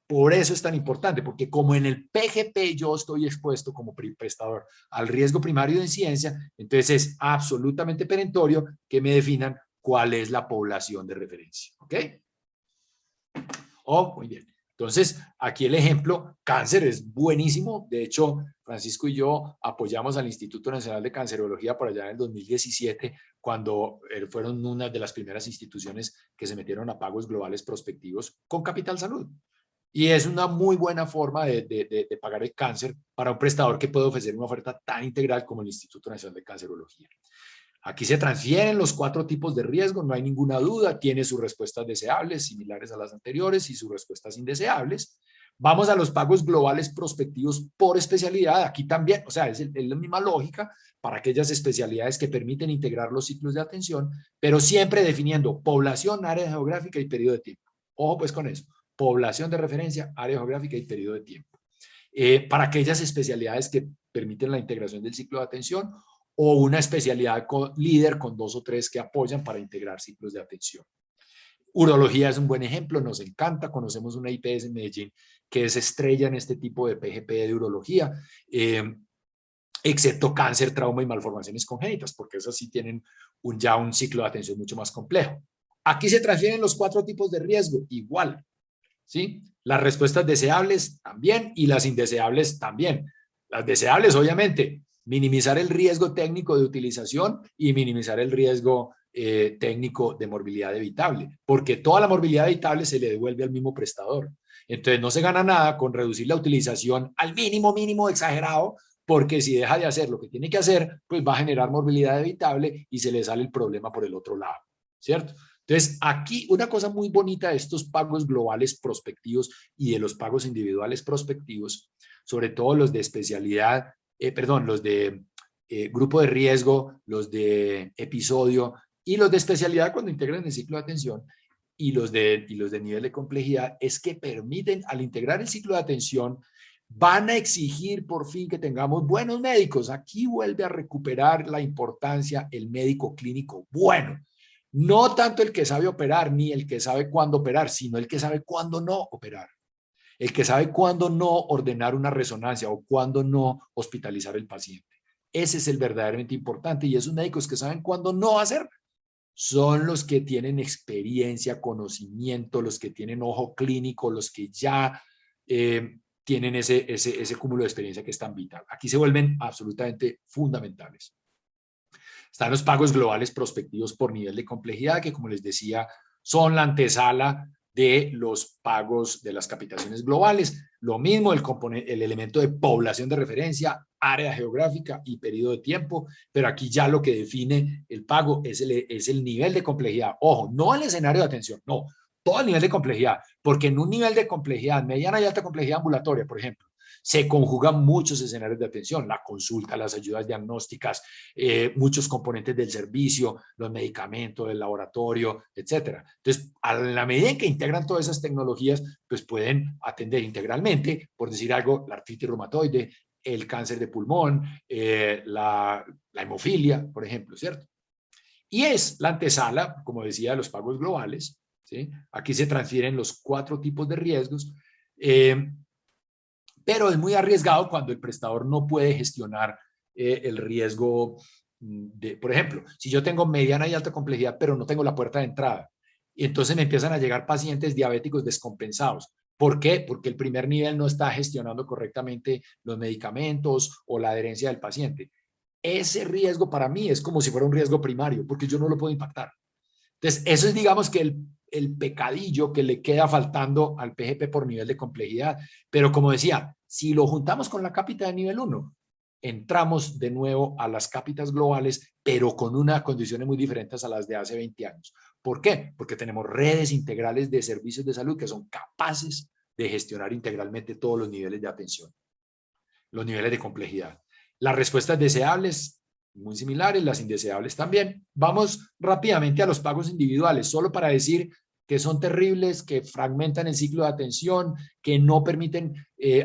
Por eso es tan importante, porque como en el PGP yo estoy expuesto como prestador al riesgo primario de incidencia, entonces es absolutamente perentorio que me definan cuál es la población de referencia. ¿Ok? Oh, muy bien. Entonces, aquí el ejemplo, cáncer es buenísimo. De hecho, Francisco y yo apoyamos al Instituto Nacional de Cancerología por allá en el 2017, cuando fueron una de las primeras instituciones que se metieron a pagos globales prospectivos con Capital Salud. Y es una muy buena forma de pagar el cáncer para un prestador que puede ofrecer una oferta tan integral como el Instituto Nacional de Cancerología. Aquí se transfieren los 4 tipos de riesgo, no hay ninguna duda, tiene sus respuestas deseables, similares a las anteriores, y sus respuestas indeseables. Vamos a los pagos globales prospectivos por especialidad. Aquí también, o sea, es la misma lógica para aquellas especialidades que permiten integrar los ciclos de atención, pero siempre definiendo población, área geográfica y periodo de tiempo. Ojo pues con eso. Población de referencia, área geográfica y periodo de tiempo. Para aquellas especialidades que permiten la integración del ciclo de atención, o una especialidad líder con 2 o 3 que apoyan para integrar ciclos de atención. Urología es un buen ejemplo, nos encanta, conocemos una IPS en Medellín que es estrella en este tipo de PGP de urología. excepto cáncer, trauma y malformaciones congénitas, porque esas sí tienen ya un ciclo de atención mucho más complejo. Aquí se transfieren los 4 tipos de riesgo, igual, ¿sí? Las respuestas deseables también y las indeseables también. Las deseables, obviamente, minimizar el riesgo técnico de utilización y minimizar el riesgo técnico de morbilidad evitable, porque toda la morbilidad evitable se le devuelve al mismo prestador. Entonces no se gana nada con reducir la utilización al mínimo exagerado, porque si deja de hacer lo que tiene que hacer, pues va a generar morbilidad evitable y se le sale el problema por el otro lado, ¿cierto? Entonces, aquí una cosa muy bonita de estos pagos globales prospectivos y de los pagos individuales prospectivos, sobre todo los de especialidad, los de grupo de riesgo, los de episodio y los de especialidad cuando integran el ciclo de atención y los de nivel de complejidad, es que permiten, al integrar el ciclo de atención, van a exigir por fin que tengamos buenos médicos. Aquí vuelve a recuperar la importancia el médico clínico bueno. No tanto el que sabe operar ni el que sabe cuándo operar, sino el que sabe cuándo no operar. El que sabe cuándo no ordenar una resonancia o cuándo no hospitalizar al paciente. Ese es el verdaderamente importante y esos médicos que saben cuándo no hacer son los que tienen experiencia, conocimiento, los que tienen ojo clínico, los que ya tienen ese cúmulo de experiencia que es tan vital. Aquí se vuelven absolutamente fundamentales. Están los pagos globales prospectivos por nivel de complejidad, que como les decía, son la antesala de los pagos de las capitaciones globales. Lo mismo el elemento de población de referencia, área geográfica y periodo de tiempo, pero aquí ya lo que define el pago es el nivel de complejidad. Ojo, no el escenario de atención, no, todo el nivel de complejidad, porque en un nivel de complejidad, mediana y alta complejidad ambulatoria, por ejemplo, se conjugan muchos escenarios de atención, la consulta, las ayudas diagnósticas, muchos componentes del servicio, los medicamentos, el laboratorio, etcétera. Entonces, a la medida en que integran todas esas tecnologías, pues pueden atender integralmente, por decir algo, la artritis reumatoide, el cáncer de pulmón, la hemofilia, por ejemplo, ¿cierto? Y es la antesala, como decía, de los pagos globales, ¿sí? Aquí se transfieren los 4 tipos de riesgos, pero es muy arriesgado cuando el prestador no puede gestionar el riesgo por ejemplo, si yo tengo mediana y alta complejidad, pero no tengo la puerta de entrada, y entonces me empiezan a llegar pacientes diabéticos descompensados. ¿Por qué? Porque el primer nivel no está gestionando correctamente los medicamentos o la adherencia del paciente. Ese riesgo para mí es como si fuera un riesgo primario, porque yo no lo puedo impactar. Entonces, eso es, digamos, que el pecadillo que le queda faltando al PGP por nivel de complejidad. Pero como decía, si lo juntamos con la cápita de nivel 1, entramos de nuevo a las cápitas globales, pero con unas condiciones muy diferentes a las de hace 20 años. ¿Por qué? Porque tenemos redes integrales de servicios de salud que son capaces de gestionar integralmente todos los niveles de atención, los niveles de complejidad. Las respuestas deseables, muy similares, las indeseables también. Vamos rápidamente a los pagos individuales, solo para decir que son terribles, que fragmentan el ciclo de atención, que no permiten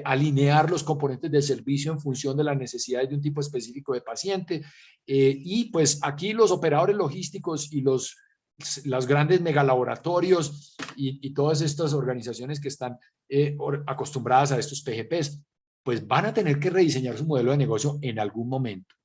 alinear los componentes del servicio en función de las necesidades de un tipo específico de paciente. Y pues aquí los operadores logísticos y los grandes megalaboratorios y todas estas organizaciones que están acostumbradas a estos PGPs, pues van a tener que rediseñar su modelo de negocio en algún momento,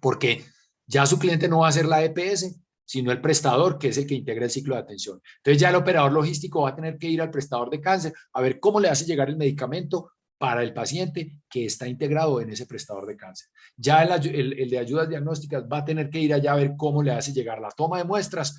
porque ya su cliente no va a ser la EPS, sino el prestador, que es el que integra el ciclo de atención. Entonces ya el operador logístico va a tener que ir al prestador de cáncer a ver cómo le hace llegar el medicamento para el paciente que está integrado en ese prestador de cáncer. Ya el de ayudas diagnósticas va a tener que ir allá a ver cómo le hace llegar la toma de muestras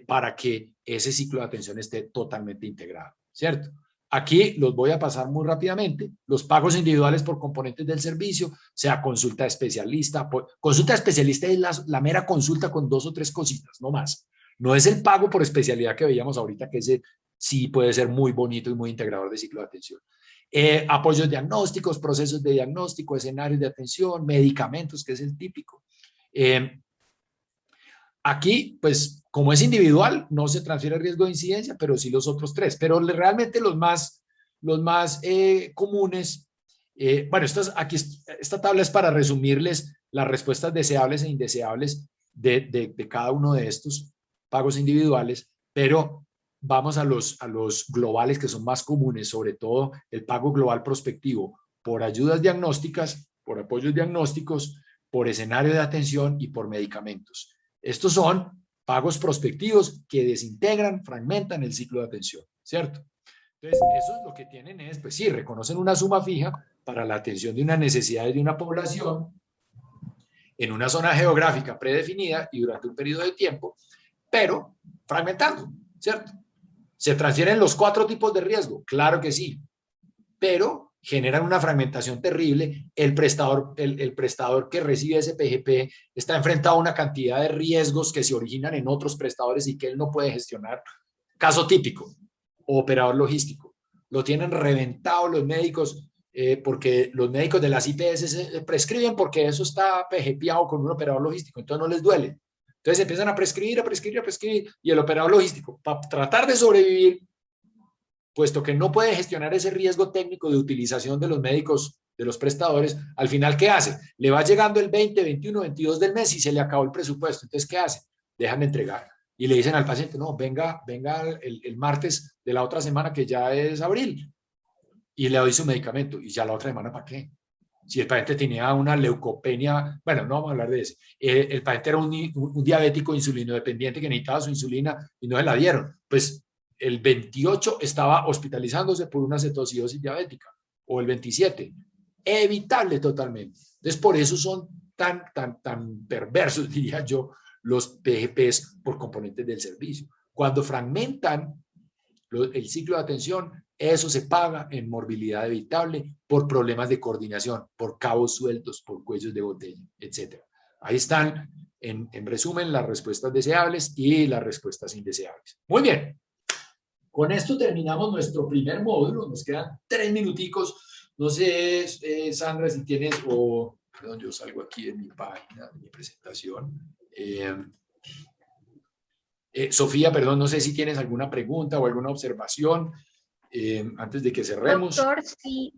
para que ese ciclo de atención esté totalmente integrado, ¿cierto? Aquí los voy a pasar muy rápidamente. Los pagos individuales por componentes del servicio, sea consulta especialista. Consulta especialista es la mera consulta con 2 o 3 cositas, no más. No es el pago por especialidad que veíamos ahorita, que ese sí puede ser muy bonito y muy integrador de ciclo de atención. Apoyos diagnósticos, procesos de diagnóstico, escenarios de atención, medicamentos, que es el típico. Aquí, pues, como es individual, no se transfiere el riesgo de incidencia, pero sí los otros 3. Pero realmente los más comunes, bueno, esta tabla es para resumirles las respuestas deseables e indeseables de cada uno de estos pagos individuales, pero vamos a los globales que son más comunes, sobre todo el pago global prospectivo por ayudas diagnósticas, por apoyos diagnósticos, por escenario de atención y por medicamentos. Estos son pagos prospectivos que desintegran, fragmentan el ciclo de atención, ¿cierto? Entonces, eso es lo que tienen es, pues sí, reconocen una suma fija para la atención de unas necesidades de una población en una zona geográfica predefinida y durante un periodo de tiempo, pero fragmentando, ¿cierto? ¿Se transfieren los 4 tipos de riesgo? Claro que sí, pero generan una fragmentación terrible. El prestador que recibe ese PGP está enfrentado a una cantidad de riesgos que se originan en otros prestadores y que él no puede gestionar. Caso típico, operador logístico. Lo tienen reventado los médicos porque los médicos de las IPS prescriben porque eso está PGPado con un operador logístico, entonces no les duele. Entonces empiezan a prescribir, y el operador logístico, para tratar de sobrevivir, puesto que no puede gestionar ese riesgo técnico de utilización de los médicos, de los prestadores, al final, ¿qué hace? Le va llegando el 20, 21, 22 del mes y se le acabó el presupuesto. Entonces, ¿qué hace? Dejan de entregar. Y le dicen al paciente, no, venga el martes de la otra semana, que ya es abril, y le doy su medicamento. Y ya la otra semana, ¿para qué? Si el paciente tenía una leucopenia, bueno, no vamos a hablar de eso. El paciente era un diabético insulinodependiente que necesitaba su insulina y no se la dieron. Pues el 28 estaba hospitalizándose por una cetocidosis diabética, o el 27, evitable totalmente. Entonces, por eso son tan perversos, diría yo, los PGPs por componentes del servicio. Cuando fragmentan el ciclo de atención, eso se paga en morbilidad evitable por problemas de coordinación, por cabos sueltos, por cuellos de botella, etc. Ahí están, en resumen, las respuestas deseables y las respuestas indeseables. Muy bien. Con esto terminamos nuestro primer módulo. Nos quedan 3 minuticos. No sé, Sandra, si tienes, perdón, yo salgo aquí en mi página, de mi presentación. Sofía, perdón, no sé si tienes alguna pregunta o alguna observación antes de que cerremos. Doctor, sí,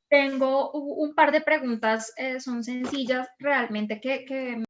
tengo un par de preguntas, son sencillas realmente que